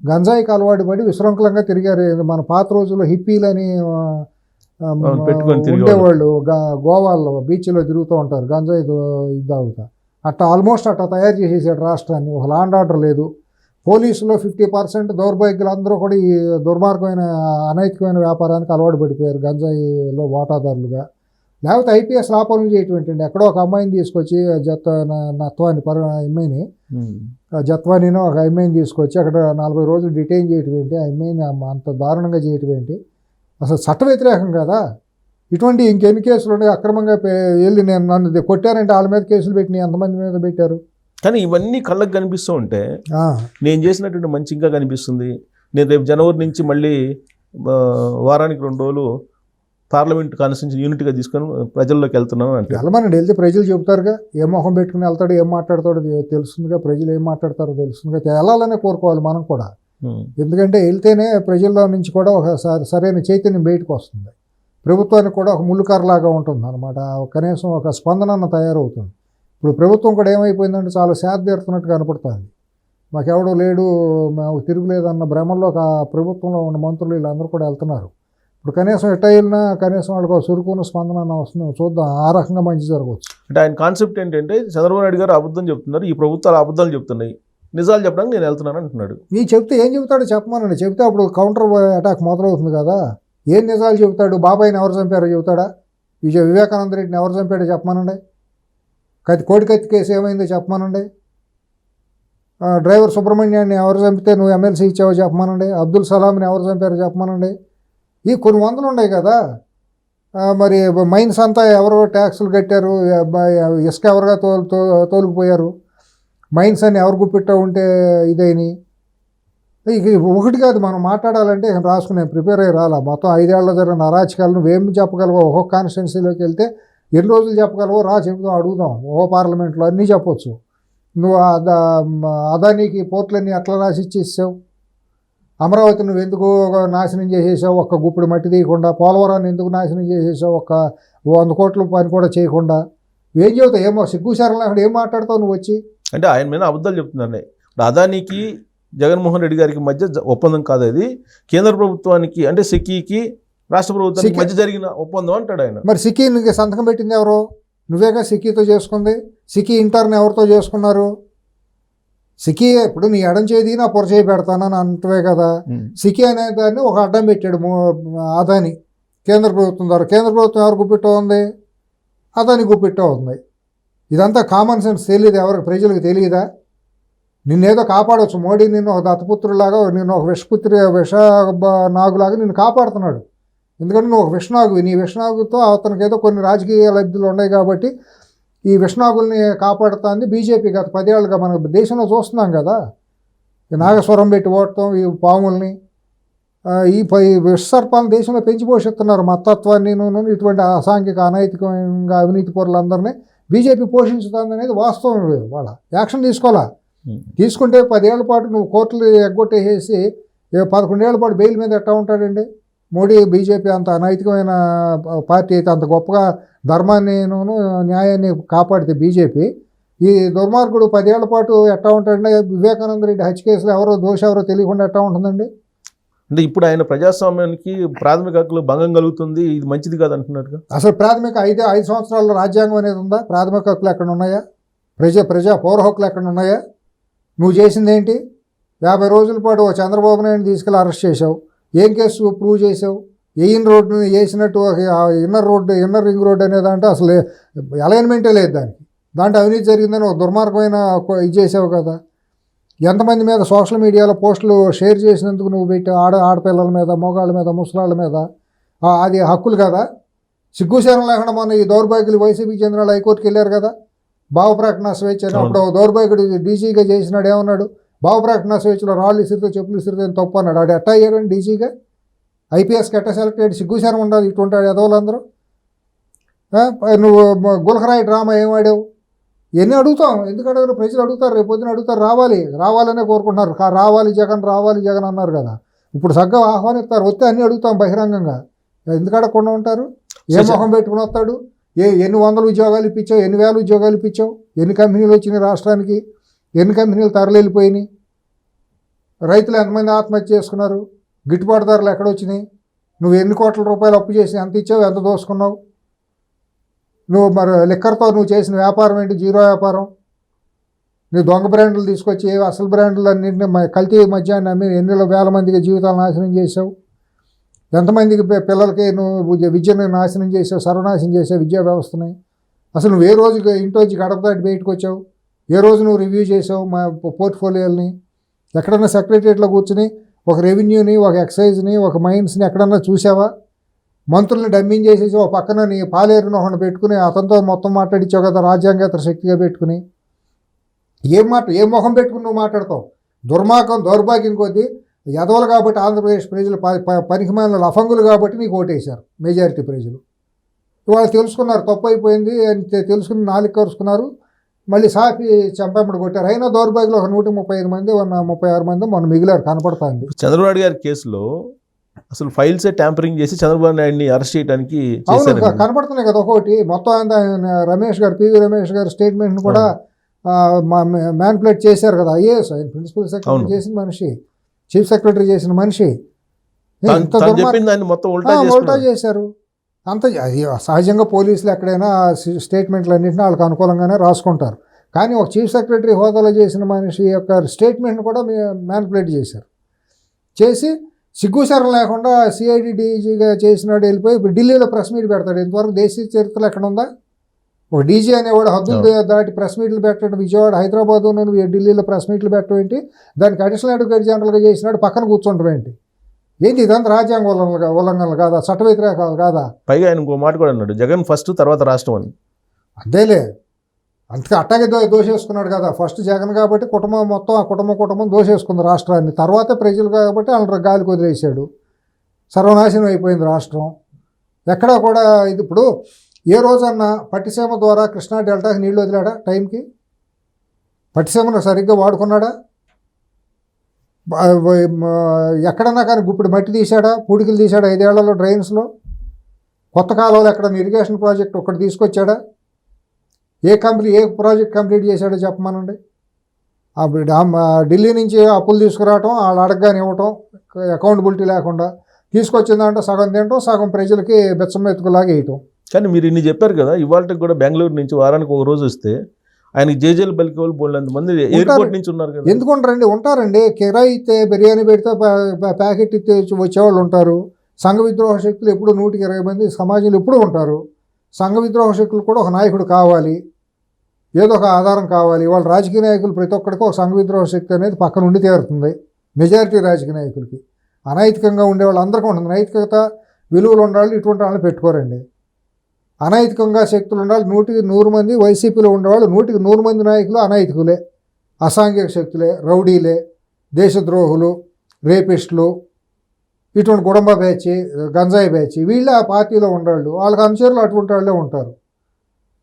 గంజాయికి అలవాటు పడి విశృంఖలంగా తిరిగారు. మన పాత రోజుల్లో హిప్పీలని పెట్టుకొని తిరిగేవాళ్ళు. ఉండేవాళ్ళు, గోవాల్లో బీచ్లో తిరుగుతూ ఉంటారు గంజాయి ఇది తాగుతా. అట్లా ఆల్మోస్ట్ అట్లా తయారు చేసేసాడు రాష్ట్రాన్ని. ఒక లాండ్ ఆర్డర్ లేదు. పోలీసులో 50% దౌర్భాగ్యులు అందరూ కూడా ఈ దుర్మార్గమైన అనైతికమైన వ్యాపారానికి అలవాటు పడిపోయారు, గంజాయిలో వాటాదారులుగా. లేకపోతే IPS లాపనులు చేయటం. ఎక్కడో ఒక అమ్మాయిని తీసుకొచ్చి నత్వాని అమ్మాయిని ఉమ్. జత్వానీనో ఒక అమ్మాయిని తీసుకొచ్చి అక్కడ 40 రోజులు డిటైన్ చేయటం ఏంటి, ఆ అమ్మాయిని అంత దారుణంగా చేయటం ఏంటి? అసలు చట్ట వ్యతిరేకం కదా. ఇటువంటి ఇంకెన్ని కేసులు ఉన్నాయి అక్రమంగా వెళ్ళి నన్ను కొట్టారంటే వాళ్ళ మీద కేసులు పెట్టి ఎంతమంది మీద పెట్టారు. కానీ ఇవన్నీ కళ్ళకు కనిపిస్తూ ఉంటే ఆ, నేను చేసినటువంటి మంచి ఇంకా కనిపిస్తుంది. నేను రేపు జనవరి నుంచి మళ్ళీ వారానికి 2 రోజులు పార్లమెంట్ కాన్స్టిట్యూన్సీ యూనిట్గా తీసుకొని ప్రజల్లోకి వెళ్తున్నాను అంటే వెళ్ళమనండి, వెళ్తే ప్రజలు చెబుతారుగా. ఏ మొహం పెట్టుకుని వెళ్తాడు, ఏం మాట్లాడతాడో తెలుస్తుందిగా, ప్రజలు ఏం మాట్లాడతారో తెలుస్తుందిగా. వెళ్ళాలనే కోరుకోవాలి మనం కూడా. ఎందుకంటే వెళ్తేనే ప్రజల్లో నుంచి కూడా ఒక సరైన చైతన్యం బయటకు వస్తుంది. ప్రభుత్వానికి కూడా ఒక ముళ్ళుకర్రలాగా ఉంటుంది అనమాట. కనీసం ఒక స్పందన తయారవుతుంది. ఇప్పుడు ప్రభుత్వం కూడా ఏమైపోయిందంటే చాలా సేద తీరుతున్నట్టు కనపడుతుంది. మాకెవడో లేడు, మాకు తిరుగులేదన్న భ్రమంలో ప్రభుత్వంలో ఉన్న మంత్రులు వీళ్ళందరూ కూడా వెళ్తున్నారు. ఇప్పుడు కనీసం ఎట్ట వెళ్ళినా కనీసం వాళ్ళకి ఒక చురుకున్న స్పందన వస్తుంది. చూద్దాం, ఆ రకంగా మంచి జరగవచ్చు. అంటే ఆయన కాన్సెప్ట్ ఏంటంటే చంద్రబాబు నాయుడు గారు అబద్ధం చెప్తున్నారు, ఈ ప్రభుత్వాలు అబద్ధాలు చెప్తున్నాయి, నిజాలు చెప్పడానికి నేను వెళ్తున్నాను అంటున్నాడు. ఈ చెప్తే ఏం చెబుతాడో చెప్పమనండి. చెప్తే అప్పుడు కౌంటర్ అటాక్ మొదలవుతుంది కదా. ఏం నిజాలు చెబుతాడు? బాబాయిని ఎవరు చంపారో చెబుతాడా? వివేకానంద రెడ్డిని ఎవరు చంపాడో చెప్పమనండి. కోడికత్తి కేసు ఏమైందో చెప్పమనండి. డ్రైవర్ సుబ్రహ్మణ్యాన్ని ఎవరు చంపితే నువ్వు ఎమ్మెల్సీ ఇచ్చావో చెప్పమనండి. అబ్దుల్ సలాంని ఎవరు చంపారో చెప్పమనండి. ఈ కొన్ని వందలు ఉన్నాయి కదా. మరి మైన్స్ అంతా ఎవరు ట్యాక్సులు కట్టారు, ఇసుక ఎవరుగా తోలుకుపోయారు, మైన్స్ అని ఎవరు గుప్పిట్టా ఉంటే ఇదైని. ఇక ఒకటి కాదు, మనం మాట్లాడాలంటే రాసుకునే ప్రిపేర్ అయ్యి రాలా. మొత్తం 5 ఏళ్ల జరిగిన అరాచకాలు నువ్వేం చెప్పగలవో, ఒక్కొక్క కాన్స్టిట్యున్సీలోకి వెళ్తే ఎన్ని రోజులు చెప్పగలవో చెబుదాం, అడుగుదాం. పార్లమెంట్లో అన్నీ చెప్పొచ్చు. నువ్వు అదానికి పోర్టులన్నీ ఎట్లా రాసి ఇచ్చేసావు? అమరావతి నువ్వు ఎందుకు నాశనం చేసేసావు ఒక్క గుప్పుడు మట్టి తీయకుండా? పోలవరాన్ని ఎందుకు నాశనం చేసేసావు ఒక్క 100 కోట్ల పని కూడా చేయకుండా? ఏం చెబుతావు? ఏమో సిగ్గుశారం లేకుండా ఏం మాట్లాడతావు నువ్వు వచ్చి? అంటే ఆయన మీద అబద్ధాలు చెప్తున్నాను. అదానికి జగన్మోహన్ రెడ్డి గారికి మధ్య ఒప్పందం కాదు అది, కేంద్ర ప్రభుత్వానికి అంటే సిక్కీకి రాష్ట్ర ప్రభుత్వానికి మధ్య జరిగిన ఒప్పందం అంటాడు ఆయన. మరి సిక్కీకి సంతకం పెట్టింది ఎవరు? నువ్వేగా సిక్కీతో చేసుకుంది. సిక్కీ ఇంటర్ని ఎవరితో చేసుకున్నారు? సిక్కీ ఇప్పుడు నీ ఎడం చేది నా పొర చేయి పెడతానని అంటవే కదా. సిక్కీ అనే దాన్ని ఒక అడ్డం పెట్టాడు అదాని కేంద్ర ప్రభుత్వం ద్వారా. కేంద్ర ప్రభుత్వం ఎవరు గుప్పిట్టో ఉంది? అదాని గుప్పిట్టో ఉంది. ఇదంతా కామన్ సెన్స్ తెలియదు ఎవరికి, ప్రజలకు తెలియదా? నిన్నేదో కాపాడవచ్చు. మోడీ నిన్ను ఒక దత్తపుత్రులాగా, నిన్ను ఒక విష నాగులాగా నిన్ను కాపాడుతున్నాడు. ఎందుకంటే నువ్వు ఒక విషనాగు. నీ విషనాగుతో అతనికి ఏదో కొన్ని రాజకీయ లబ్ధులు ఉన్నాయి కాబట్టి ఈ విషనాగుల్ని కాపాడుతుంది బీజేపీ. గత 10 ఏళ్ళుగా మన దేశంలో చూస్తున్నాం కదా. ఈ నాగస్వరం పెట్టి ఓడటం, ఈ పాముల్ని, ఈ విషసర్పాలను దేశంలో పెంచి పోషిస్తున్నారు. మతత్వాన్ని ఇటువంటి అసాంఘిక అనైతికంగా అవినీతి పరులందరినీ బీజేపీ పోషించుతుంది అనేది వాస్తవం. వాళ్ళ యాక్షన్ తీసుకోవాలా. తీసుకుంటే 10 ఏళ్ల పాటు నువ్వు కోర్టులు ఎగ్గొట్టేసేసి 11 ఏళ్ల పాటు బెయిల్ మీద ఎట్టా ఉంటాడండి మోడీ? బీజేపీ అంత అనైతికమైన పార్టీ అయితే, అంత గొప్పగా ధర్మాన్ని న్యాయాన్ని కాపాడితే బీజేపీ, ఈ దుర్మార్గుడు 10 ఏళ్ల పాటు ఎట్టా ఉంటాడండి? వివేకానంద రెడ్డి హత్య కేసులో ఎవరో ఎవరో తెలియకుండా ఎట్టా ఉంటుందండి? అంటే ఇప్పుడు ఆయన ప్రజాస్వామ్యానికి ప్రాథమిక హక్కులు భంగం కలుగుతుంది, ఇది మంచిది కాదు అంటున్నట్టుగా. అసలు ప్రాథమిక 5 సంవత్సరాల్లో రాజ్యాంగం అనేది ఉందా? ప్రాథమిక హక్కులు ఎక్కడ ఉన్నాయా? పౌర హక్కులు ఎక్కడ ఉన్నాయా? నువ్వు చేసింది ఏంటి? 50 రోజుల పాటు చంద్రబాబు నాయుడు తీసుకెళ్ళి అరెస్ట్ చేసావు. ఏం కేసు ప్రూవ్ చేసావు? ఎయిన్ రోడ్డుని వేసినట్టు ఇన్నర్ రింగ్ రోడ్ అనేదంటే అసలు అలైన్మెంటే లేదు దానికి. దాంట్లో అవినీతి జరిగిందని ఒక దుర్మార్గమైన ఇది చేసావు కదా. ఎంతమంది మీద సోషల్ మీడియాలో పోస్టులు షేర్ చేసినందుకు నువ్వు పెట్టి ఆడపిల్లల మీద, మగవాళ్ళ మీద, ముసలాళ్ళ మీద, అది హక్కులు కదా. సిగ్గుశరం లేకుండా మొన్న ఈ దౌర్భాగ్యులు వైసీపీకి చెందిన వాళ్ళు హైకోర్టుకి వెళ్ళారు కదా, భావప్రకటన స్వేచ్ఛ అని. అప్పుడు దౌర్భాగ్యుడు డీజీగా చేసినాడు, ఏమన్నాడు, భావప్రకటన స్వేచ్ఛలో రాళ్ళు ఇసిరితో చెప్పులు ఇసిరితో అని తప్పు అన్నాడు. ఆడు ఎట్టా అయ్యాడని డీజీగా, ఐపీఎస్కి ఎట్టా సెలెక్ట్ అయ్యాడు? సిగ్గుశరం ఉండాలి ఇటువంటి ఎదవలందరూ. నువ్వు గులకరాయి డ్రామా ఏం ఆడావు? ఎన్ని అడుగుతాం, ఎందుకు అడగరు? ప్రజలు అడుగుతారు, రేపు పొద్దున అడుగుతారు, రావాలనే కోరుకుంటున్నారు. రావాలి జగన్ అన్నారు కదా, ఇప్పుడు సగ్గా ఆహ్వానిస్తారు, వస్తే అన్నీ అడుగుతాం బహిరంగంగా. ఎందుకు అడగకుండా ఉంటారు? ఏ మొహం పెట్టుకుని వస్తాడు? ఎన్ని వందల ఉద్యోగాలు ఇప్పించావు, ఎన్ని వేల ఉద్యోగాలు ఇప్పించావు, ఎన్ని కంపెనీలు వచ్చినాయి రాష్ట్రానికి, ఎన్ని కంపెనీలు తరలిపోయినాయి, రైతులు ఎంతమంది ఆత్మహత్య చేసుకున్నారు, గిట్టుబాటు ధరలు ఎక్కడొచ్చినాయి, నువ్వు ఎన్ని కోట్ల రూపాయలు అప్పు చేసి ఎంత ఇచ్చావు, ఎంత దోసుకున్నావు, నువ్వు మరి లిక్కర్తో నువ్వు చేసిన వ్యాపారం ఏంటి? జీరో వ్యాపారం. నువ్వు దొంగ బ్రాండ్లు తీసుకొచ్చి అసలు బ్రాండ్లు అన్నింటినీ కల్తీ మద్యాన్ని అమ్మి ఎన్ని వేల మందికి జీవితాలు నాశనం చేసావు, ఎంతమందికి పిల్లలకి నువ్వు విద్యను నాశనం చేసావు, సర్వనాశనం చేసావు విద్యా వ్యవస్థని. అసలు నువ్వు ఏ రోజు ఇంట్లోంచి గడప దాటి బయటకు వచ్చావు, ఏ రోజు నువ్వు రివ్యూ చేసావు మా పోర్ట్ఫోలియోని? ఎక్కడన్నా సెక్రటరియట్లో కూర్చుని ఒక రెవెన్యూని, ఒక ఎక్సైజ్ని, ఒక మైన్స్ని ఎక్కడన్నా చూసావా? మంత్రుల్ని డమ్మింగ్ చేసేసి ఒక పక్కన నీ పాలేరుని ఒకటి పెట్టుకుని అతనితో మొత్తం మాట్లాడించావు కదా, రాజ్యాంగేతర శక్తిగా పెట్టుకుని. ఏ మొహం పెట్టుకుని నువ్వు మాట్లాడతావు? దౌర్భాగ్యం కొద్దీ ఎదవలు కాబట్టి ఆంధ్రప్రదేశ్ ప్రజలు పనికిమాలిన లఫంగులు కాబట్టి నీకు ఓటేశారు మెజారిటీ ప్రజలు. వాళ్ళు తెలుసుకున్నారు తప్పు అయిపోయింది అని తెలుసుకుని నాలుగు కరుచుకున్నారు, మళ్ళీ సాపి చెంపమ్మడి కొట్టారు. అయినా దౌర్భాగ్యులు ఒక 135 మంది 36 మంది మొన్న మిగిలారు కనపడుతుంది. చంద్రబాబు గారి కేసులో అసలు ఫైల్సే ట్యాంపరింగ్ చేసి చంద్రబాబు నాయుడిని అరెస్ట్ చేయడానికి కనపడుతున్నాయి కదా. ఒకటి మొత్తం రమేష్ గారు, పివి రమేష్ గారు స్టేట్మెంట్ని కూడా మ్యానిపులేట్ చేశారు కదా. ఐఏఎస్ ఆయన ప్రిన్సిపల్ సెక్రటరీ చేసిన మనిషి, చీఫ్ సెక్రటరీ చేసిన మనిషి, ఉల్టా చేశారు. అంత సహజంగా పోలీసులు ఎక్కడైనా స్టేట్మెంట్లు అన్నింటినీ వాళ్ళకి అనుకూలంగానే రాసుకుంటారు. కానీ ఒక చీఫ్ సెక్రటరీ హోదాలో చేసిన మనిషి యొక్క స్టేట్మెంట్ని కూడా మ్యానిపులేట్ చేసి సిగ్గుశరం లేకుండా సిఐడి డీజీగా చేసినాడు వెళ్ళిపోయి ఇప్పుడు ఢిల్లీలో ప్రెస్ మీట్ పెడతాడు. ఇంతవరకు దేశీయ చరిత్రలో ఎక్కడ ఉందా? ఒక డీజీ అనేవాడు హద్దులు దాటి ప్రెస్ మీట్లు పెట్టడం, విజయవాడ హైదరాబాద్ నువ్వు ఢిల్లీలో ప్రెస్ మీట్లు పెట్టడం ఏంటి? దానికి అడిషనల్ అడ్వకేట్ జనరల్గా చేసినాడు, పక్కన కూర్చుంటాం ఏంటి? ఇదంతా రాజ్యాంగ ఉల్లంఘనలు కాదా, చట్ట వ్యతిరేకాలు కాదా? పైగా ఆయన ఇంకో మాట కూడా అన్నాడు, జగన్ ఫస్ట్ తర్వాత రాష్ట్రం అని. అంతేలే, అంతగా అట్టాగే దోషేసుకున్నాడు కదా. ఫస్ట్ జగన్ కాబట్టి కుటుంబం మొత్తం ఆ కుటుంబం దోషేసుకుంది రాష్ట్రాన్ని. తర్వాతే ప్రజలు కాబట్టి వాళ్ళ గాలికి వదిలేశాడు. సర్వనాశనం అయిపోయింది రాష్ట్రం. ఎక్కడా కూడా ఇది ఇప్పుడు ఏ రోజన్నా పట్టిసీమ ద్వారా కృష్ణా డెల్టాకి నీళ్ళు వదిలాడా టైంకి? పట్టిసీమను సరిగ్గా వాడుకున్నాడా? ఎక్కడన్నా కానీ గుప్పుడు మట్టి తీశాడా, పూడికలు తీశాడా 5 ఏళ్లలో డ్రైన్స్లో? కొత్త కాలంలో ఎక్కడన్నా ఇరిగేషన్ ప్రాజెక్ట్ ఒకటి తీసుకొచ్చాడా? ఏ ప్రాజెక్ట్ కంప్లీట్ చేశాడో చెప్పమనండి. ఢిల్లీ నుంచి అప్పులు తీసుకురావటం, వాళ్ళు అడగగానే ఇవ్వటం, అకౌంటబిలిటీ లేకుండా తీసుకొచ్చిందంటే సగం తినటం, సగం ప్రజలకి బెచ్చమెత్తుకులాగా వేయటం. కానీ మీరు ఇన్ని చెప్పారు కదా, ఇవాళకి కూడా బెంగళూరు నుంచి వారానికి ఒక రోజు వస్తే ఆయనకి జేజేలు బలికి వాళ్ళు బోల్డంత మంది ఎయిర్పోర్ట్ నుంచి ఉన్నారు కదా. ఎందుకుంటారండి? ఉంటారండి. కిరాయి ఇస్తే బిర్యానీ పెడితే ప్యాకెట్ ఇస్తే వచ్చేవాళ్ళు ఉంటారు. సంఘ విద్రోహ శక్తులు ఎప్పుడు 120 మంది సమాజంలో ఎప్పుడు ఉంటారు. సంఘ విద్రోహ శక్తులు కూడా ఒక నాయకుడు కావాలి, ఏదో ఒక ఆధారం కావాలి. వాళ్ళ రాజకీయ నాయకులు ప్రతి ఒక్కరికి ఒక సంఘ విద్రోహ శక్తి అనేది పక్కన ఉండి తీరుతుంది. మెజారిటీ రాజకీయ నాయకులకి అనైతికంగా ఉండేవాళ్ళు అందరికీ ఉంటుంది. నైతికత విలువలు ఉండాలి, ఇటువంటి వాళ్ళని పెట్టుకోరండి. అనైతికంగా శక్తులు ఉండాలి. 100కి 100 మంది వైసీపీలో ఉండేవాళ్ళు 100కి 100 మంది నాయకులు అనైతికులే, అసాంఘిక శక్తులే, రౌడీలే, దేశద్రోహులు, రేపిస్టులు, ఇటువంటి కుటుంబ బ్యాచ్, గంజాయి బ్యాచ్, వీళ్ళే ఆ పార్టీలో ఉండేవాళ్ళు. వాళ్ళకి అనుచరులు అటువంటి వాళ్ళే ఉంటారు.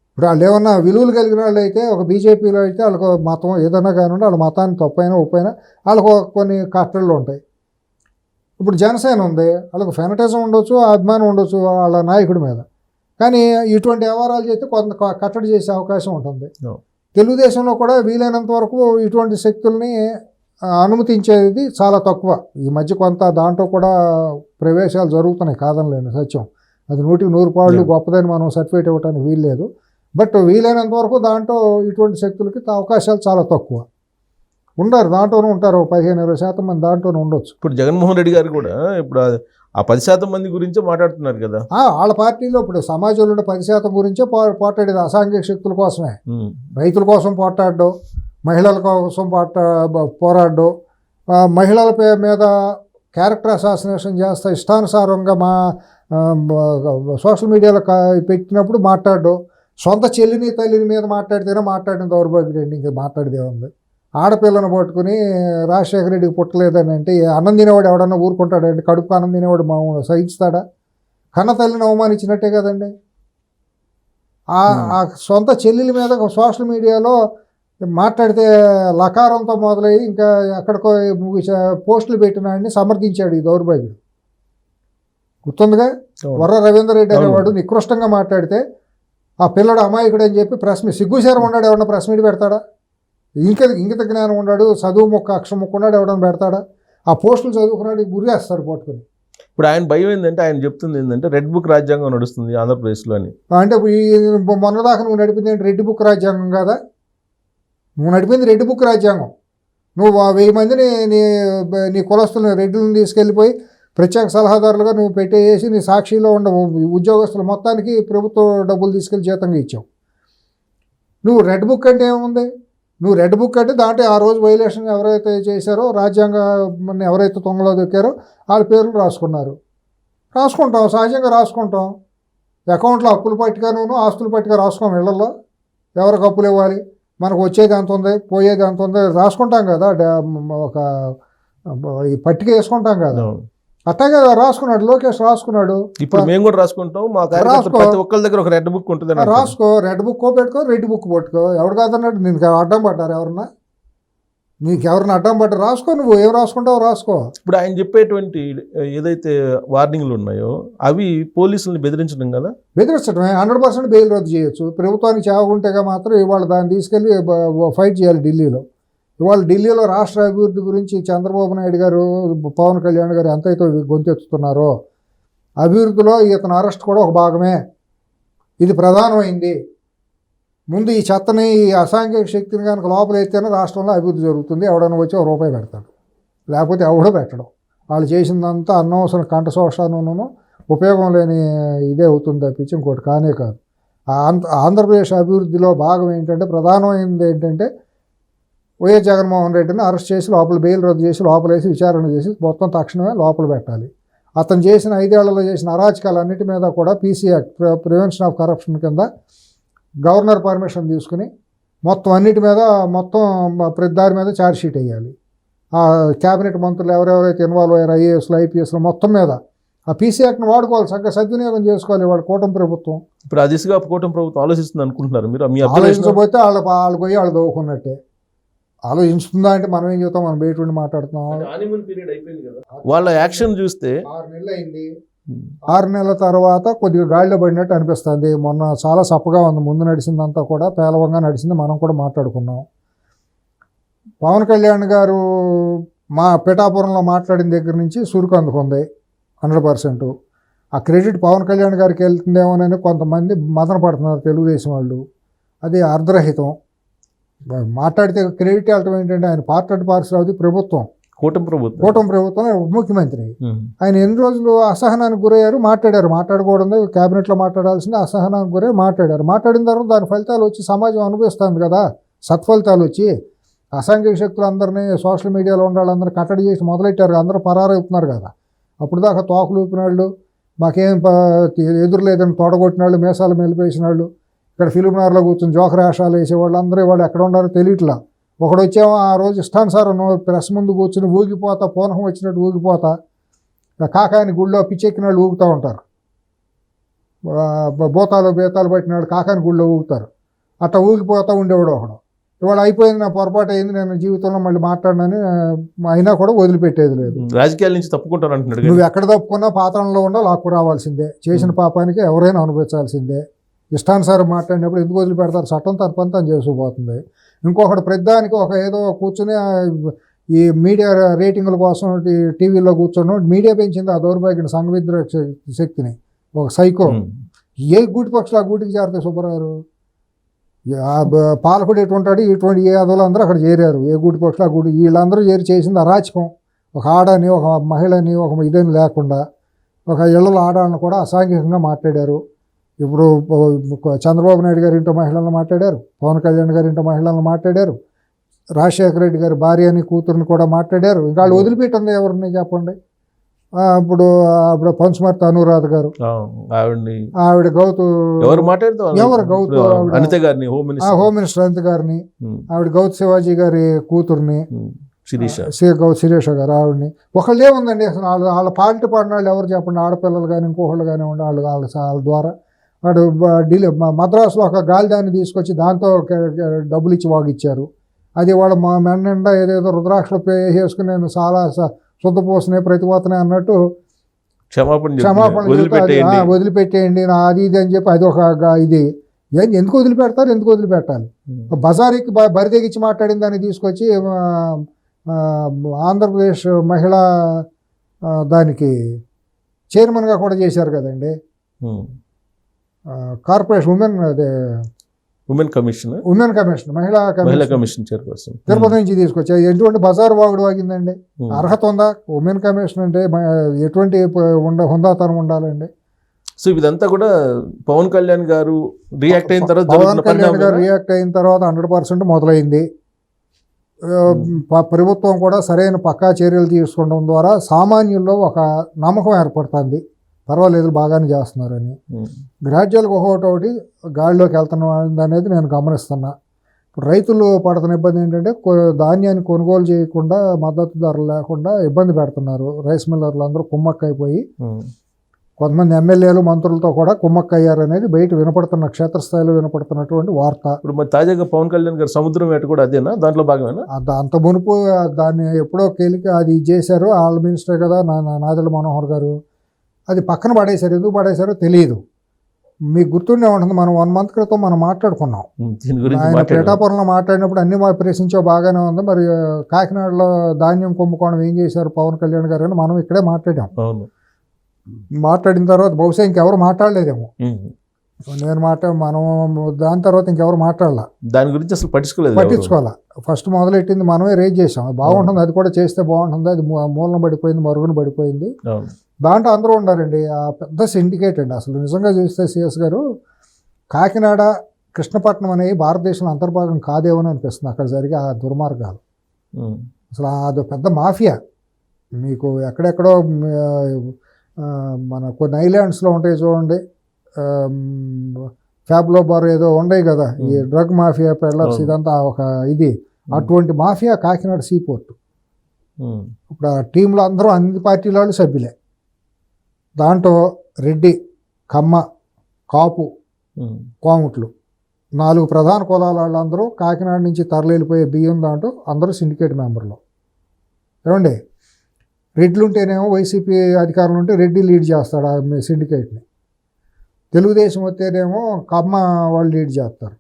ఇప్పుడు వాళ్ళు ఏమన్నా విలువలు కలిగిన వాళ్ళు అయితే, ఒక బీజేపీలో అయితే వాళ్ళకు మతం ఏదైనా కానివ్వండి, వాళ్ళ మతాన్ని తప్పైనా ఒప్పైనా వాళ్ళకు కొన్ని కట్టళ్ళు ఉంటాయి. ఇప్పుడు జనసేన ఉంది, వాళ్ళకు ఫెనటిజం ఉండొచ్చు, అభిమానం ఉండొచ్చు వాళ్ళ నాయకుడి మీద. కానీ ఇటువంటి వ్యవహారాలు చేస్తే కొంత కట్టడి చేసే అవకాశం ఉంటుంది. తెలుగుదేశంలో కూడా వీలైనంత వరకు ఇటువంటి శక్తుల్ని అనుమతించేది చాలా తక్కువ. ఈ మధ్య కొంత దాంట్లో కూడా ప్రవేశాలు జరుగుతున్నాయి, కాదనలేని సత్యం. అది 100కి 100 పాళ్ళు గొప్పదని మనం సర్టిఫికేట్ ఇవ్వడానికి వీల్లేదు. బట్ వీలైనంత వరకు దాంట్లో ఇటువంటి శక్తులకి అవకాశాలు చాలా తక్కువ. ఉండరు, దాంట్లోనే ఉంటారు. 15-20% మంది దాంట్లోనే ఉండొచ్చు. ఇప్పుడు జగన్మోహన్ రెడ్డి గారు కూడా ఇప్పుడు ఆ 10% మంది గురించే మాట్లాడుతున్నారు కదా. వాళ్ళ పార్టీలో ఇప్పుడు సమాజంలో ఉండే 10% గురించే పోట్లాడేది అసాంఘిక శక్తుల కోసమే. రైతుల కోసం పోట్లాడడం, మహిళల కోసం పోరాడడం, మహిళల మీద క్యారెక్టర్ అసాసినేషన్ చేస్తా ఇష్టానుసారంగా సోషల్ మీడియాలో పెట్టినప్పుడు మాట్లాడు, సొంత చెల్లిని తల్లిని మీద మాట్లాడితేనే మాట్లాడిన దౌర్భాగ్యం అండి. ఇంకా మాట్లాడితే ఉంది. ఆడపిల్లను పట్టుకుని రాజశేఖర రెడ్డికి పుట్టలేదని అంటే అన్నం తినేవాడు ఎవడన్నా ఊరుకుంటాడండి? కడుపు అన్నం తినేవాడు మామూలు సహిస్తాడా? కన్న తల్లిని అవమానించినట్టే కదండి. ఆ సొంత చెల్లెల మీద సోషల్ మీడియాలో మాట్లాడితే లకారంతో మొదలయ్యి ఇంకా ఎక్కడికో పోస్టులు పెట్టినాడిని సమర్థించాడు ఈ దౌర్భాగ్యుడు. గుర్తుందిగా? వర్ర రవీందర్ రెడ్డి అనేవాడు నికృష్టంగా మాట్లాడితే ఆ పిల్లడు అమాయకుడు అని చెప్పి ప్రెస్ మీట్, సిగ్గుసేరం ఉన్నాడు ఎవడన్నా ప్రెస్ మీట్ పెడతాడా? ఇంగిత జ్ఞానం ఉన్నాడు, చదువు మొక్క అక్షరం మొక్క ఉన్నాడు ఎవడన్నా పెడతాడా? ఆ పోస్టులు చదువుకున్నాడు గురివేస్తారు పట్టుకుని. ఇప్పుడు ఆయన భయం ఏంటంటే, ఆయన చెప్తుంది ఏంటంటే రెడ్ బుక్ రాజ్యాంగం నడుస్తుంది ఆంధ్రప్రదేశ్లో అని. అంటే మొన్నదాకా నువ్వు నడిపింది ఏంటి? రెడ్ బుక్ రాజ్యాంగం కాదా? నువ్వు నడిపింది రెడ్ బుక్ రాజ్యాంగం. నువ్వు 1000 మందిని నీ కులస్తులను రెడ్లను తీసుకెళ్ళిపోయి ప్రత్యేక సలహాదారులుగా నువ్వు పెట్టేసి నీ సాక్షిలో ఉన్న ఉద్యోగస్తులు మొత్తానికి ప్రభుత్వ డబ్బులు తీసుకెళ్ళి జీతంగా ఇచ్చావు. నువ్వు రెడ్ బుక్ అంటే ఏముంది? నువ్వు రెడ్ బుక్ అంటే దాంట్లో ఆ రోజు వైలేషన్ ఎవరైతే చేశారో, రాజ్యాంగాన్ని ఎవరైతే తొంగలో దొక్కారో వాళ్ళ పేర్లు రాసుకుంటాం, సహజంగా రాసుకుంటాం. అకౌంట్లో అప్పులు పట్టిగాను ఆస్తులు పట్టిగా రాసుకోం. ఇళ్లలో ఎవరికి అప్పులు ఇవ్వాలి, మనకు వచ్చేది ఎంత ఉంది, పోయేది ఎంత ఉంది రాసుకుంటాం కదా. ఒక ఈ పట్టిక వేసుకుంటాం కదా. అట్లాగే రాసుకున్నాడు లోకేష్, రాసుకున్నాడు. ఇప్పుడు మేము కూడా రాసుకుంటాం. మా ప్రతి ఒక్కరి దగ్గర ఒక రెడ్ బుక్ ఉంటుంది. రాసుకో, రెడ్ బుక్ పెట్టుకో, రెడ్ బుక్ పట్టుకో. ఎవడు కాదన్నాడు? నీకు అడ్డం పడ్డారు ఎవరన్నా? నీకు ఎవరన్నా అడ్డం పడ్డారు? రాసుకో, నువ్వు ఏం రాసుకుంటావు రాసుకో. ఇప్పుడు ఆయన చెప్పేటువంటి ఏదైతే వార్నింగ్లు ఉన్నాయో అవి పోలీసులను బెదిరించడం కదా. బెదిరించడమే. 100% బెయిల్ రద్దు చేయొచ్చు. ప్రభుత్వానికి చావుంటేగా మాత్రం ఇవాళ దాన్ని తీసుకెళ్ళి ఫైట్ చేయాలి ఢిల్లీలో. ఇవాళ ఢిల్లీలో రాష్ట్ర అభివృద్ధి గురించి చంద్రబాబు నాయుడు గారు, పవన్ కళ్యాణ్ గారు ఎంతైతే గొంతెత్తుతున్నారో, అభివృద్ధిలో ఇతను అరెస్ట్ కూడా ఒక భాగమే. ఇది ప్రధానమైంది. ముందు ఈ చెత్తని, ఈ అసాంఘిక శక్తిని కనుక లోపలైతేనే రాష్ట్రంలో అభివృద్ధి జరుగుతుంది. ఎవడన్నా వచ్చి ₹1 పెడతాడు, లేకపోతే ఎవడో పెట్టడం. వాళ్ళు చేసిందంతా అనవసరం కంఠశోషాను ఉపయోగం లేని ఇదే అవుతుంది తప్పించి ఇంకోటి కానే కాదు. ఆంధ్రప్రదేశ్ అభివృద్ధిలో భాగం ఏంటంటే, ప్రధానమైనది ఏంటంటే వైఎస్ జగన్మోహన్ రెడ్డిని అరెస్ట్ చేసి లోపల బెయిల్ రద్దు చేసి లోపలేసి విచారణ చేసి మొత్తం తక్షణమే లోపల పెట్టాలి. అతను చేసిన 5 ఏళ్లలో చేసిన అరాచకాలన్నిటి మీద కూడా PC act, prevention of corruption కింద గవర్నర్ పర్మిషన్ తీసుకుని మొత్తం అన్నిటి మీద, మొత్తం ప్రతి దారి మీద ఛార్జ్ షీట్ వేయాలి. ఆ క్యాబినెట్ మంత్రులు ఎవరెవరైతే ఇన్వాల్వ్ అయ్యారు, IASలు IPSలు మొత్తం మీద ఆ PC యాక్ట్ని వాడుకోవాలి, చక్కగా సద్వినియోగం చేసుకోవాలి. వాడు కూటమి ప్రభుత్వం. ఇప్పుడు ఆ దిశగా కూటమి ప్రభుత్వం ఆలోచిస్తుంది అనుకుంటున్నారు మీరు? ఆలోచించకపోతే వాళ్ళు పోయి వాళ్ళు దోవుకున్నట్టే. ఆలోచిస్తుందా అంటే మనం ఏం చెప్తాం? మనం బయట ఉండి మాట్లాడుతున్నాం. వాళ్ళ యాక్షన్ చూస్తే 6 నెలలు అయింది. 6 నెలల తర్వాత కొద్దిగా గాడిలో పడినట్టు అనిపిస్తుంది. మొన్న చాలా సప్పగా ఉంది. ముందు నడిచిందంతా కూడా పేలవంగా నడిచింది. మనం కూడా మాట్లాడుకున్నాం. పవన్ కళ్యాణ్ గారు మా పిఠాపురంలో మాట్లాడిన దగ్గర నుంచి సురుకు అందుకుంది 100%. ఆ క్రెడిట్ పవన్ కళ్యాణ్ గారికి వెళ్తుందేమోనని కొంతమంది మదన పడుతున్నారు తెలుగుదేశం వాళ్ళు. అది అర్ధరహితం. మాట్లాడితే క్రెడిట్ వెళ్ళటం ఏంటంటే, ఆయన పార్ట్ అండ్ పార్సల్ అవుతుంది ప్రభుత్వం, కూటమి ప్రభుత్వం, ముఖ్యమంత్రి. ఆయన ఎన్ని రోజులు అసహనానికి గురయ్యారు, మాట్లాడకూడదు, క్యాబినెట్లో మాట్లాడాల్సింది, అసహనానికి గురయ్యారు, మాట్లాడిన తర్వాత దాని ఫలితాలు వచ్చి సమాజం అనుభవిస్తుంది కదా, సత్ఫలితాలు వచ్చి. అసాంఘిక శక్తులు అందరినీ సోషల్ మీడియాలో ఉండే వాళ్ళందరూ కట్టడి చేసి మొదలెట్టారు. అందరూ పరారవుతున్నారు కదా. అప్పుడు దాకా తోకలు ఊపిన వాళ్ళు, మాకేం ఎదురు లేదని తోడగొట్టిన వాళ్ళు, మీసాలు మెలిపేసిన వాళ్ళు, ఇక్కడ ఫిలింనగర్లో కూర్చొని జోకరేషాలు వేసేవాళ్ళు అందరూ వాళ్ళు ఎక్కడ ఉన్నారో తెలియట్లా. ఒకడు వచ్చేమో ఆ రోజు ఇష్టానుసారం ప్రెస్ ముందు కూర్చొని ఊగిపోతా, పూనకం వచ్చినట్టు ఊగిపోతా, కాకాని గుళ్ళో పిచ్చెక్కిన వాళ్ళు ఊగుతూ ఉంటారు. బేతాలు పట్టిన వాళ్ళు కాకాని గుళ్ళో ఊగుతారు. అట్లా ఊగిపోతూ ఉండేవాడు ఒకడు. ఇవాళ అయిపోయింది, నా పొరపాటు అయింది, నేను జీవితంలో మళ్ళీ మాట్లాడినని అయినా కూడా వదిలిపెట్టేది లేదు. రాజకీయాల నుంచి తప్పుకుంటారు అంటున్నాడు. నువ్వు ఎక్కడ తప్పుకున్నా పాత్రలో ఉండా లాక్కు రావాల్సిందే. చేసిన పాపానికి ఎవరైనా అనుభవించాల్సిందే. ఇష్టానుసారం మాట్లాడినప్పుడు ఎందుకు వదిలిపెడతారు? చట్టం తన పని తను చేసుకుపోతుంది. ఇంకొకటి ప్రతిదానికి ఏదో కూర్చొని ఈ మీడియా రేటింగుల కోసం టీవీలో కూర్చొని మీడియా పెంచింది ఆ దౌర్భాగ్యం సంఘవిద్రోహ శక్తిని. ఒక సైకో ఏ గూటి పక్షులు ఆ గూటికి చేరతాయి సుబ్బారావు. పాలకుడు ఎటుంటాడు, ఇటువంటి ఏ అదవులు అందరూ అక్కడ చేరారు. ఏ గూటి పక్షులు ఆ గూటి, వీళ్ళందరూ చేసింది అరాచకం. ఒక ఆడని, ఒక మహిళని, ఒక ఇదని లేకుండా ఒక ఇళ్లలో ఆడాలను కూడా అసాంఘికంగా మాట్లాడారు. ఇప్పుడు చంద్రబాబు నాయుడు గారు ఇంటో మహిళలను మాట్లాడారు, పవన్ కళ్యాణ్ గారు ఇంటో మహిళలను మాట్లాడారు, రాజశేఖర రెడ్డి గారి భార్యని కూతురుని కూడా మాట్లాడారు. ఇంకా వాళ్ళు వదిలిపెట్టింది ఎవరిని చెప్పండి? ఇప్పుడు అప్పుడు పంచుమర్తి అనురాధ గారు, ఆవిడ్ని ఆవిడ గౌతు ఎవరు మాట్లాడుతారు, ఎవరు గౌతు అనిత గారిని హోమ్ హోమ్ మినిస్టర్ అనిత గారిని, ఆవిడ గౌతు శివాజీ గారి కూతుర్ని శిరీష గారు, ఆవిడని. ఒకళ్ళే ఉందండి అసలు వాళ్ళ పాలిటీ పాడిన వాళ్ళు ఎవరు చెప్పండి, ఆడపిల్లలు కానీ ఇంకోళ్ళు కానీ ఉండి వాళ్ళ ద్వారా వాడు ఢిల్లీ మద్రాసులో ఒక గాలిదాన్ని తీసుకొచ్చి దాంతో డబ్బులు ఇచ్చి వాగిచ్చారు. అది వాళ్ళు మా మెండా ఏదేదో రుద్రాక్షలు వేసుకుని నేను చాలా శుద్ధపోసనే ప్రతిపోతనే అన్నట్టు క్షమాపణ వదిలిపెట్టేయండి అది ఇది అని చెప్పి అది ఒక ఇది. ఎందుకు వదిలిపెడతారు, ఎందుకు వదిలిపెట్టాలి? బజారీకి బరి తెగించి మాట్లాడిన దాన్ని తీసుకొచ్చి ఆంధ్రప్రదేశ్ మహిళా దానికి చైర్మన్గా కూడా చేశారు కదండి. కార్పొరేషన్ ఉమెన్ కమిషన్ మహిళా కమిషన్ చైర్పర్సన్ తిరుపతి నుంచి తీసుకొచ్చారు. ఎటువంటి బజారు వాగుడు వాగిందండి? అర్హత ఉందా? ఉమెన్ కమిషన్ అంటే ఎటువంటి హుందాతనం ఉండాలండి? సో ఇదంతా కూడా పవన్ కళ్యాణ్ గారు రియాక్ట్ అయిన తర్వాత 100% మొదలైంది. ప్రభుత్వం కూడా సరైన పక్కా చర్యలు తీసుకోవడం ద్వారా సామాన్యుల్లో ఒక నమ్మకం ఏర్పడుతుంది, పర్వాలేదు బాగానే చేస్తున్నారని. గ్రాడ్యువల్గా ఒకటి గాడిలోకి వెళ్తున్నది అనేది నేను గమనిస్తున్నా. ఇప్పుడు రైతులు పడుతున్న ఇబ్బంది ఏంటంటే ధాన్యాన్ని కొనుగోలు చేయకుండా మద్దతు ధరలు లేకుండా ఇబ్బంది పెడుతున్నారు. రైస్ మిల్లర్లు అందరూ కుమ్మక్కైపోయి కొంతమంది ఎమ్మెల్యేలు మంత్రులతో కూడా కుమ్మక్కయ్యారనేది బయట వినపడుతున్న, క్షేత్రస్థాయిలో వినపడుతున్నటువంటి వార్త. ఇప్పుడు మరి తాజాగా పవన్ కళ్యాణ్ గారు సముద్రం వేట కూడా అదేనా, దాంట్లో భాగమేనా? అంత మునుపు దాన్ని ఎప్పుడో కెలికి అది చేశారు, వాళ్ళ మినిస్టర్ కదా నాదెళ్ల మనోహర్ గారు, అది పక్కన పడేశారు. ఎందుకు పడేశారో తెలియదు. మీకు గుర్తుండే ఉంటుంది, మనం 1 month క్రితం మనం మాట్లాడుకున్నాం. ఆయన పేటాపురంలో మాట్లాడినప్పుడు అన్ని ప్రశ్నించో బాగానే ఉంది, మరి కాకినాడలో ధాన్యం కుంభకోణం ఏం చేశారు పవన్ కళ్యాణ్ గారు అని మనం ఇక్కడే మాట్లాడాం. మాట్లాడిన తర్వాత బహుశా ఇంకెవరు మాట్లాడలేదేమో, నేను మనం దాని తర్వాత ఇంకెవరు మాట్లాడాల, దాని గురించి అసలు పట్టించుకోవాలా. ఫస్ట్ మొదలెట్టింది మనమే రేజ్ చేసాం, అది బాగుంటుంది, అది కూడా చేస్తే బాగుంటుంది, అది మూలన పడిపోయింది, మరుగున పడిపోయింది. దాంట్లో అందరూ ఉండాలండి. ఆ పెద్ద సిండికేట్ అండి అసలు నిజంగా చూస్తే సిఎస్ గారు. కాకినాడ కృష్ణపట్నం అనేవి భారతదేశంలో అంతర్భాగం కాదేమని అనిపిస్తుంది అక్కడ జరిగే ఆ దుర్మార్గాలు. అసలు అది పెద్ద మాఫియా. మీకు ఎక్కడెక్కడో మన కొన్ని ఐలాండ్స్లో ఉంటాయి చూడండి, ఫ్యాబ్లో బార్ ఏదో ఉండయి కదా, ఈ డ్రగ్ మాఫియా పెడ్లర్స్, ఇదంతా ఒక ఇది. అటువంటి మాఫియా కాకినాడ సీపోర్ట్. ఇప్పుడు ఆ టీంలో అందరూ అన్ని పార్టీల వాళ్ళు సభ్యులే. దాంట్లో రెడ్డి, కమ్మ, కాపు, కోముట్లు 4 ప్రధాన కులాల వాళ్ళందరూ కాకినాడ నుంచి తరలిపోయే బియ్యం దాంట్లో అందరూ సిండికేట్ మెంబర్లు. ఏమండి, రెడ్లు ఉంటేనేమో వైసీపీ అధికారులు ఉంటే రెడ్డి లీడ్ చేస్తాడు ఆ సిండికేట్ని. తెలుగుదేశం వస్తేనేమో కమ్మ వాళ్ళు లీడ్ చేస్తారు.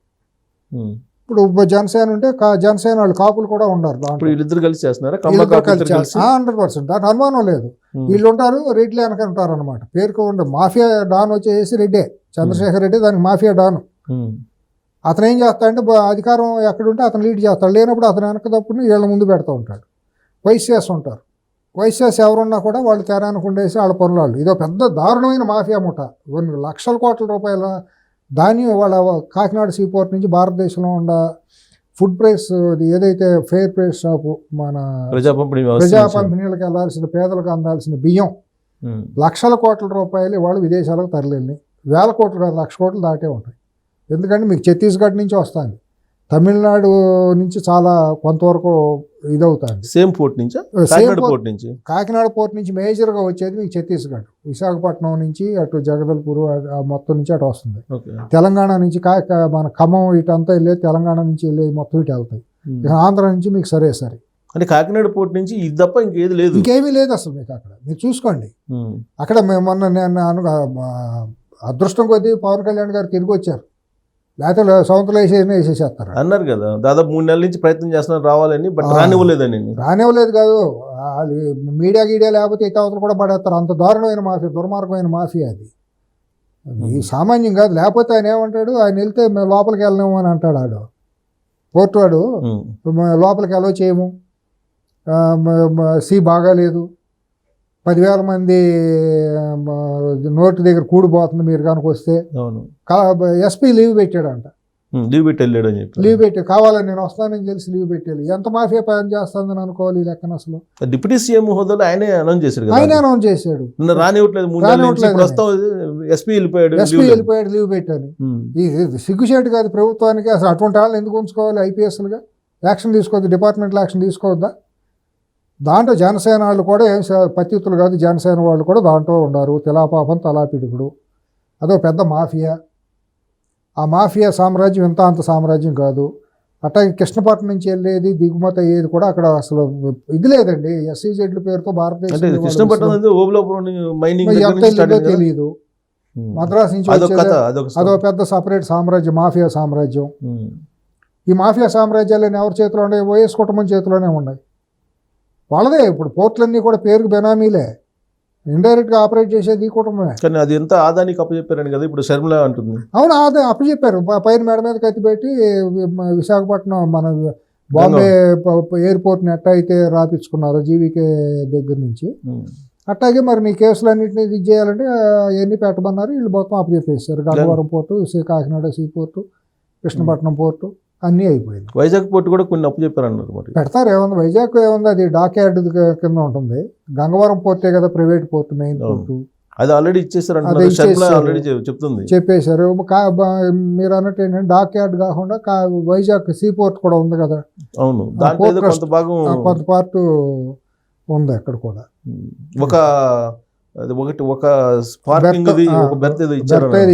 ఇప్పుడు జనసేన ఉంటే జనసేన వాళ్ళు కాపులు కూడా ఉన్నారు దాంట్లో. వీళ్ళిద్దరు కలిసి చేస్తున్నారా? 100%. దాంట్లో అనుమానం లేదు. వీళ్ళు ఉంటారు, రెడ్లు వెనక ఉంటారు అనమాట. పేరుకు ఉండే మాఫియా డాన్ వచ్చేసి రెడ్డే, చంద్రశేఖర్ రెడ్డి దానికి మాఫియా డాను. అతను ఏం చేస్తాడంటే అధికారం ఎక్కడుంటే అతను లీడ్ చేస్తాడు, లేనప్పుడు అతను వెనక తప్పుడు వీళ్ళ ముందు పెడతా ఉంటాడు. వైశ్యాస్ ఉంటారు, వైశ్యాస్ ఎవరున్నా కూడా వాళ్ళు తెరానికి ఉండేసి వాళ్ళ పనులు. ఇదో పెద్ద దారుణమైన మాఫియా ముఠ. కొన్ని లక్షల కోట్ల రూపాయల ధాన్యం వాళ్ళ కాకినాడ సీపోర్ట్ నుంచి భారతదేశంలో ఉన్న ఫుడ్ ప్రైస్ ఏదైతే ఫెయిర్ ప్రైస్ షాపు మన ప్రజా పంపిణీలకు వెళ్ళాల్సిన, పేదలకు అందాల్సిన బియ్యం లక్షల కోట్ల రూపాయలు వాళ్ళు విదేశాలకు తరలింది. 1000 కోట్లు కాదు, 1,00,000 కోట్లు దాటే ఉంటాయి. ఎందుకంటే మీకు ఛత్తీస్గఢ్ నుంచి వస్తుంది, తమిళనాడు నుంచి చాలా కొంతవరకు ఇదవుతుంది. సేమ్ పోర్ట్ నుంచి, కాకినాడ పోర్ట్ నుంచి మేజర్గా వచ్చేది మీకు ఛత్తీస్గఢ్, విశాఖపట్నం నుంచి అటు జగదల్పూర్ మొత్తం నుంచి అటు వస్తుంది. తెలంగాణ నుంచి మన ఖమ్మం ఇటంతా వెళ్ళేది, తెలంగాణ నుంచి వెళ్ళేది మొత్తం ఇటు వెళ్తాయి. ఆంధ్ర నుంచి మీకు సరే అంటే కాకినాడ పోర్ట్ నుంచి ఇది తప్ప ఇంకేది లేదు, ఇంకేమీ లేదు అసలు మీకు అక్కడ. మీరు చూసుకోండి, అక్కడ మొన్న నేను అదృష్టం కొద్దీ పవన్ కళ్యాణ్ గారు తిరిగి వచ్చారు, లేకపోతే సంవత్సరాలు వేసేసేస్తారు అన్నారు కదా. దాదాపు 3 నెలల నుంచి ప్రయత్నం చేస్తున్నారు రావాలని, బట్ రానివ్వలేదు కాదు. మీడియా లేకపోతే ఇతవతలు కూడా పడేస్తారు. అంత దారుణమైన మాఫియా, దుర్మార్గమైన మాఫియా అది. ఈ సామాన్యం కాదు. లేకపోతే ఆయన ఏమంటాడు, ఆయన వెళ్తే మేము లోపలికి వెళ్ళలేము అని అంటాడు. ఆడు పోర్టు వాడు, లోపలికి ఎలా చేయము, సీ బాగాలేదు, 10,000 మంది నోటి దగ్గర కూడిపోతుంది మీరు కనుక వస్తే. SP leave పెట్టాడంట. లీవ్ పెట్టి వెళ్ళాడు అని చెప్పి లీవ్ పెట్టి కావాలని నేను వస్తానని తెలిసి లీవ్ పెట్టాలి. ఎంత మాఫియా పని చేస్తుందని అనుకోవాలి ఈ లెక్కన అసలు. డిప్యూటీ సీఎం హోదాలో ఆయనే అనౌన్స్ చేశాడు కదా, ఆయన అనౌన్స్ చేశాడు రానివ్వట్లేదు 3 నెలల నుంచి, ఇప్పుడు వస్తావు ఎస్పీ వెళ్ళిపోయాడు లీవ్ పెట్టాను. ఇది సిగ్గుచేటు కాదు ప్రభుత్వానికి. అసలు అటువంటి వాళ్ళని ఎందుకు ఉంచుకోవాలి ఐపీఎస్లుగా? యాక్షన్ తీసుకోవద్దు, డిపార్ట్మెంట్లో యాక్షన్ తీసుకోవద్దా? దాంట్లో జనసేన వాళ్ళు కూడా ఏం పత్తితులు కాదు, జనసేన వాళ్ళు కూడా దాంట్లో ఉన్నారు. తెలాపాపం తలాపిడుగుడు, అదో పెద్ద మాఫియా. ఆ మాఫియా సామ్రాజ్యం ఇంత అంత సామ్రాజ్యం కాదు. అట్లాగే కృష్ణపట్నం నుంచి వెళ్ళేది దిగుమతి అయ్యేది కూడా అక్కడ అసలు ఇది లేదండి. ఎస్సీజెడ్ల పేరుతో భారతదేశం తెలియదు. మద్రాసు నుంచి అదో పెద్ద సపరేట్ సామ్రాజ్యం, మాఫియా సామ్రాజ్యం. ఈ మాఫియా సామ్రాజ్యాలన్నీ ఎవరి చేతిలో ఉన్నాయి? వైఎస్ కుటుంబం చేతిలోనే ఉన్నాయి. వాళ్ళదే ఇప్పుడు పోర్ట్లన్నీ కూడా పేరుకు బెనామీలే, ఇండైరెక్ట్గా ఆపరేట్ చేసేది ఈ కుటుంబమే. కానీ అది ఎంత ఆదానికి అప్పచెప్పారని కదా ఇప్పుడు శర్మిల అంటుంది. అవును, అదే అప్పచెప్పారు. పైన మేడ మీద కత్తి పెట్టి విశాఖపట్నం మన బాంబే ఎయిర్పోర్ట్ని ఎట్ట అయితే రాపించుకున్నారో జీవీకే దగ్గర నుంచి, అట్టాగే మరి నీ కేసులన్నింటినీ ఇది చేయాలంటే అవన్నీ పెట్టమన్నారు. వీళ్ళు మొత్తం అప్పచెప్పేశారు. Gangavaram port, Kakinada sea port, Krishnapatnam port అన్నీ అయిపోయింది. వైజాగ్ పోర్టు కూడా కొన్ని అప్పు చెప్పారన్నారు. మరి పెడతారు, ఏముంది వైజాగ్ ఏముంది, అది డాక్యార్డ్ కింద ఉంటుంది. గంగవరం పోర్టే కదా ప్రైవేట్ పోర్టు, మెయిన్ పోర్టు. అది ఆల్రెడీ ఇచ్చేసారు, చెప్తుంది, చెప్పేశారు. మీరు అన్నట్టు ఏంటంటే డాక్యార్డ్ కాకుండా వైజాగ్ సీ పోర్ట్ కూడా ఉంది కదా. అవును, కొంత పార్ట్ ఉంది అక్కడ కూడా. ఒక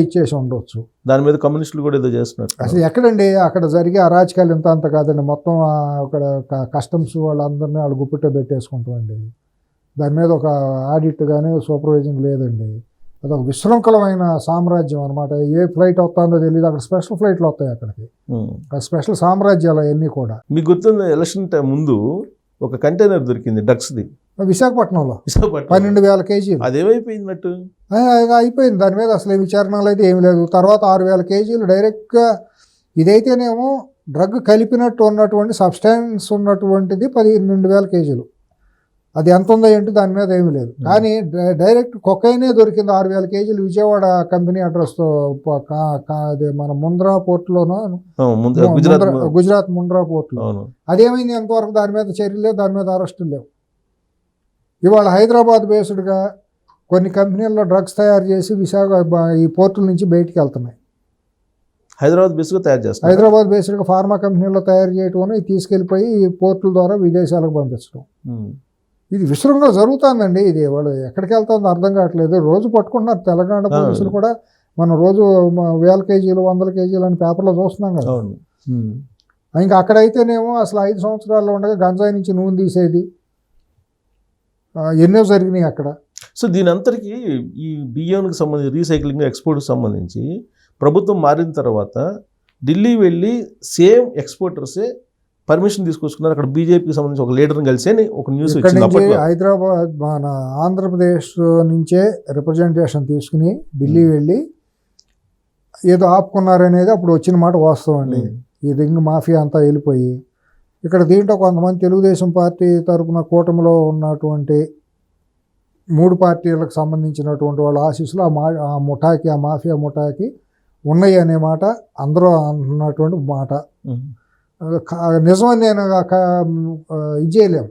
ఇచ్చేసి ఉండొచ్చు. దాని మీద కమ్యూనిస్టులు కూడా ఏదో చేస్తున్నారు. అసలు ఎక్కడండి అక్కడ జరిగే అరాచకాలు ఇంత అంత కాదండి. మొత్తం అక్కడ కస్టమ్స్ వాళ్ళందరినీ వాళ్ళు గుప్పిట్లో పెట్టేసుకుంటామండి. దాని మీద ఒక ఆడిట్ కానీ సూపర్వైజింగ్ లేదండి. అదొక విశృంఖలమైన సామ్రాజ్యం అనమాట. ఏ ఫ్లైట్ వస్తుందో తెలియదు. అక్కడ స్పెషల్ ఫ్లైట్లు వస్తాయి అక్కడికి, స్పెషల్ సామ్రాజ్యాలు అవన్నీ కూడా. మీకు గుర్తుంది, ఎలక్షన్ టైం ముందు ఒక కంటైనర్ దొరికింది డ్రగ్స్ది విశాఖపట్నంలో 12,000 కేజీలు. అదేమైపోయిందట్టు అయిపోయింది. దాని మీద అసలు విచారణలు అయితే ఏమి లేదు. తర్వాత 6,000 కేజీలు డైరెక్ట్గా ఇదైతేనేమో డ్రగ్ కలిపినట్టు ఉన్నటువంటి సబ్స్టాన్స్ ఉన్నటువంటిది 12,000 కేజీలు. అది ఎంత ఉందో ఏంటి దాని మీద ఏమీ లేదు. కానీ డైరెక్ట్ కొకైనే దొరికింది 6,000 కేజీలు విజయవాడ కంపెనీ అడ్రస్తో. అది మన ముంద్రా పోర్టులోనూ, గుజరాత్ ముంద్రా పోర్టులో. అదేమైంది ఎంతవరకు దాని మీద చర్యలు లేవు, దాని మీద అరెస్టులు లేవు. ఇవాళ హైదరాబాద్ బేస్డ్గా కొన్ని కంపెనీల్లో డ్రగ్స్ తయారు చేసి ఈ పోర్టుల నుంచి బయటికి వెళ్తున్నాయి. హైదరాబాద్ బేస్డ్గా తయారు చేస్తారు. హైదరాబాద్ బేస్డ్గా ఫార్మా కంపెనీల్లో తయారు చేయటం, తీసుకెళ్ళిపోయి ఈ పోర్టుల ద్వారా విదేశాలకు పంపించడం. ఇది విస్తృతంగా జరుగుతుందండి. ఇది వాళ్ళు ఎక్కడికి వెళ్తుందో అర్థం కావట్లేదు. రోజు పట్టుకుంటున్నారు తెలంగాణ పోలీసులు కూడా. మనం రోజు 1000 కేజీలు 100 కేజీలు అని పేపర్లో చూస్తున్నాం కదా. ఇంకా అక్కడైతేనేమో అసలు 5 సంవత్సరాల్లో ఉండగా గంజాయి నుంచి నూనె తీసేది ఎన్నో జరిగినాయి అక్కడ. సో దీని అంతటికీ ఈ బియ్యానికి సంబంధించి రీసైక్లింగ్ ఎక్స్పోర్ట్కి సంబంధించి ప్రభుత్వం మారిన తర్వాత ఢిల్లీ వెళ్ళి సేమ్ ఎక్స్పోర్టర్సే పర్మిషన్ తీసుకొచ్చుకున్నారు. అక్కడ బీజేపీకి సంబంధించి ఒక లీడర్ని కలిసి అని ఒక న్యూస్ వచ్చింది. హైదరాబాద్ మన ఆంధ్రప్రదేశ్ నుంచే రిప్రజెంటేషన్ తీసుకుని ఢిల్లీ వెళ్ళి ఏదో ఆపుకున్నారనేది అప్పుడు వచ్చిన మాట వాస్తవం అండి. ఈ రింగ్ మాఫియా అంతా వెళ్ళిపోయి ఇక్కడ దీంట్లో కొంతమంది తెలుగుదేశం పార్టీ తరఫున కూటమిలో ఉన్నటువంటి 3 పార్టీలకు సంబంధించినటువంటి వాళ్ళ ఆశీస్సులు ఆ ముఠాకి, ఆ మాఫియా ముఠాకి ఉన్నాయి అనే మాట అందరూ అంటున్నటువంటి మాట. నిజమని నేను ఇది చేయలేం,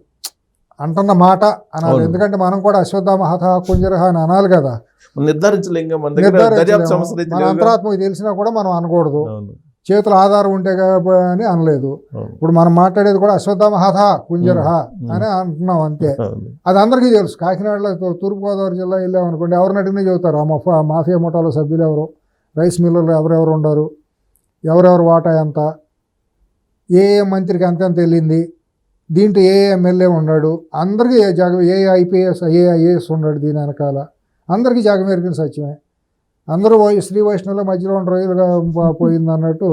అంటున్న మాట అనాలి. ఎందుకంటే మనం కూడా అశ్వత్థామ హత కుంజరహ అని అనాలి కదా. నిర్ధారించలేం. మన అంతరాత్మకు తెలిసినా కూడా మనం అనకూడదు. చేతుల ఆధారం ఉంటే అని అనలేదు. ఇప్పుడు మనం మాట్లాడేది కూడా అశ్వత్థామ హత కుంజరహ అని అంటున్నాం అంతే. అది అందరికీ తెలుసు. కాకినాడలో తూర్పుగోదావరి జిల్లా వెళ్ళామనుకోండి, ఎవరిని అడిగినా చెబుతారు ఆ మాఫియా ముఠాలో సభ్యులు ఎవరు, రైస్ మిల్లులు ఎవరెవరు ఉండరు, ఎవరెవరు వాటా ఎంత, ఏ మంత్రికి ఎంతెంత వెళ్ళింది, దీంట్లో ఏ ఎమ్మెల్యే ఉన్నాడు, అందరికీ ఐపీఎస్ ఐఏఎస్ ఉన్నాడు దీని వెనకాల, అందరికీ జగమెరిగిన సత్యమే. అందరూ శ్రీ వైష్ణవుల మధ్యలో 2 రోజులుగా పోయింది అన్నట్టు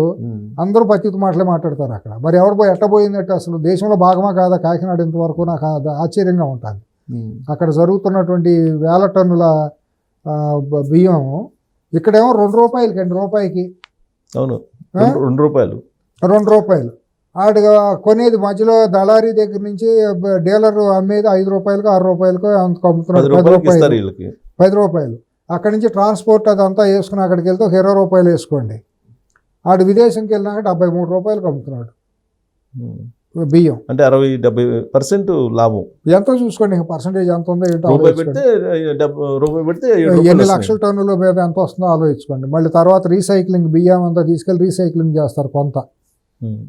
అందరూ పత్తితో మాటలే మాట్లాడతారు అక్కడ. మరి ఎవరు పోయి ఎట్ట పోయిందంటే అసలు దేశంలో భాగమా కాదా కాకినాడ ఇంతవరకు? నాకు ఆశ్చర్యంగా ఉంటుంది. అక్కడ జరుగుతున్నటువంటి 1000 టన్నుల బియ్యం ఇక్కడేమో 2 రూపాయలకి, 2 రూపాయలకి. అవును, 2 రూపాయలు. ఆడుగా కొనేది మధ్యలో దళారీ దగ్గర నుంచి డీలర్ అమ్మేది 5 రూపాయలకు 6 రూపాయలకు అంత అమ్ముతున్నాడు. 10 రూపాయలు. అక్కడి నుంచి ట్రాన్స్పోర్ట్ అదంతా వేసుకుని అక్కడికి వెళ్తే 20 రూపాయలు వేసుకోండి. ఆడు విదేశంకి వెళ్ళినాక 73 రూపాయలకు అమ్ముతున్నాడు ఉమ్. బియ్యం. అంటే 60-70% లాభం. ఎంతో చూసుకోండి, ఇంకా పర్సంటేజ్ ఎంత ఉందో ఏంటో రూపాయి ఆలోచించుకోండి. పెడితే రూపాయి పెడితే 7 ఎన్ని రూపాయలు లక్షల టన్నుల మీద ఎంత వస్తుందో ఆలోచించుకోండి. మళ్ళీ తర్వాత రీసైక్లింగ్ బియ్యం అంతా తీసుకెళ్ళి రీసైక్లింగ్ చేస్తారు కొంత, ఉమ్.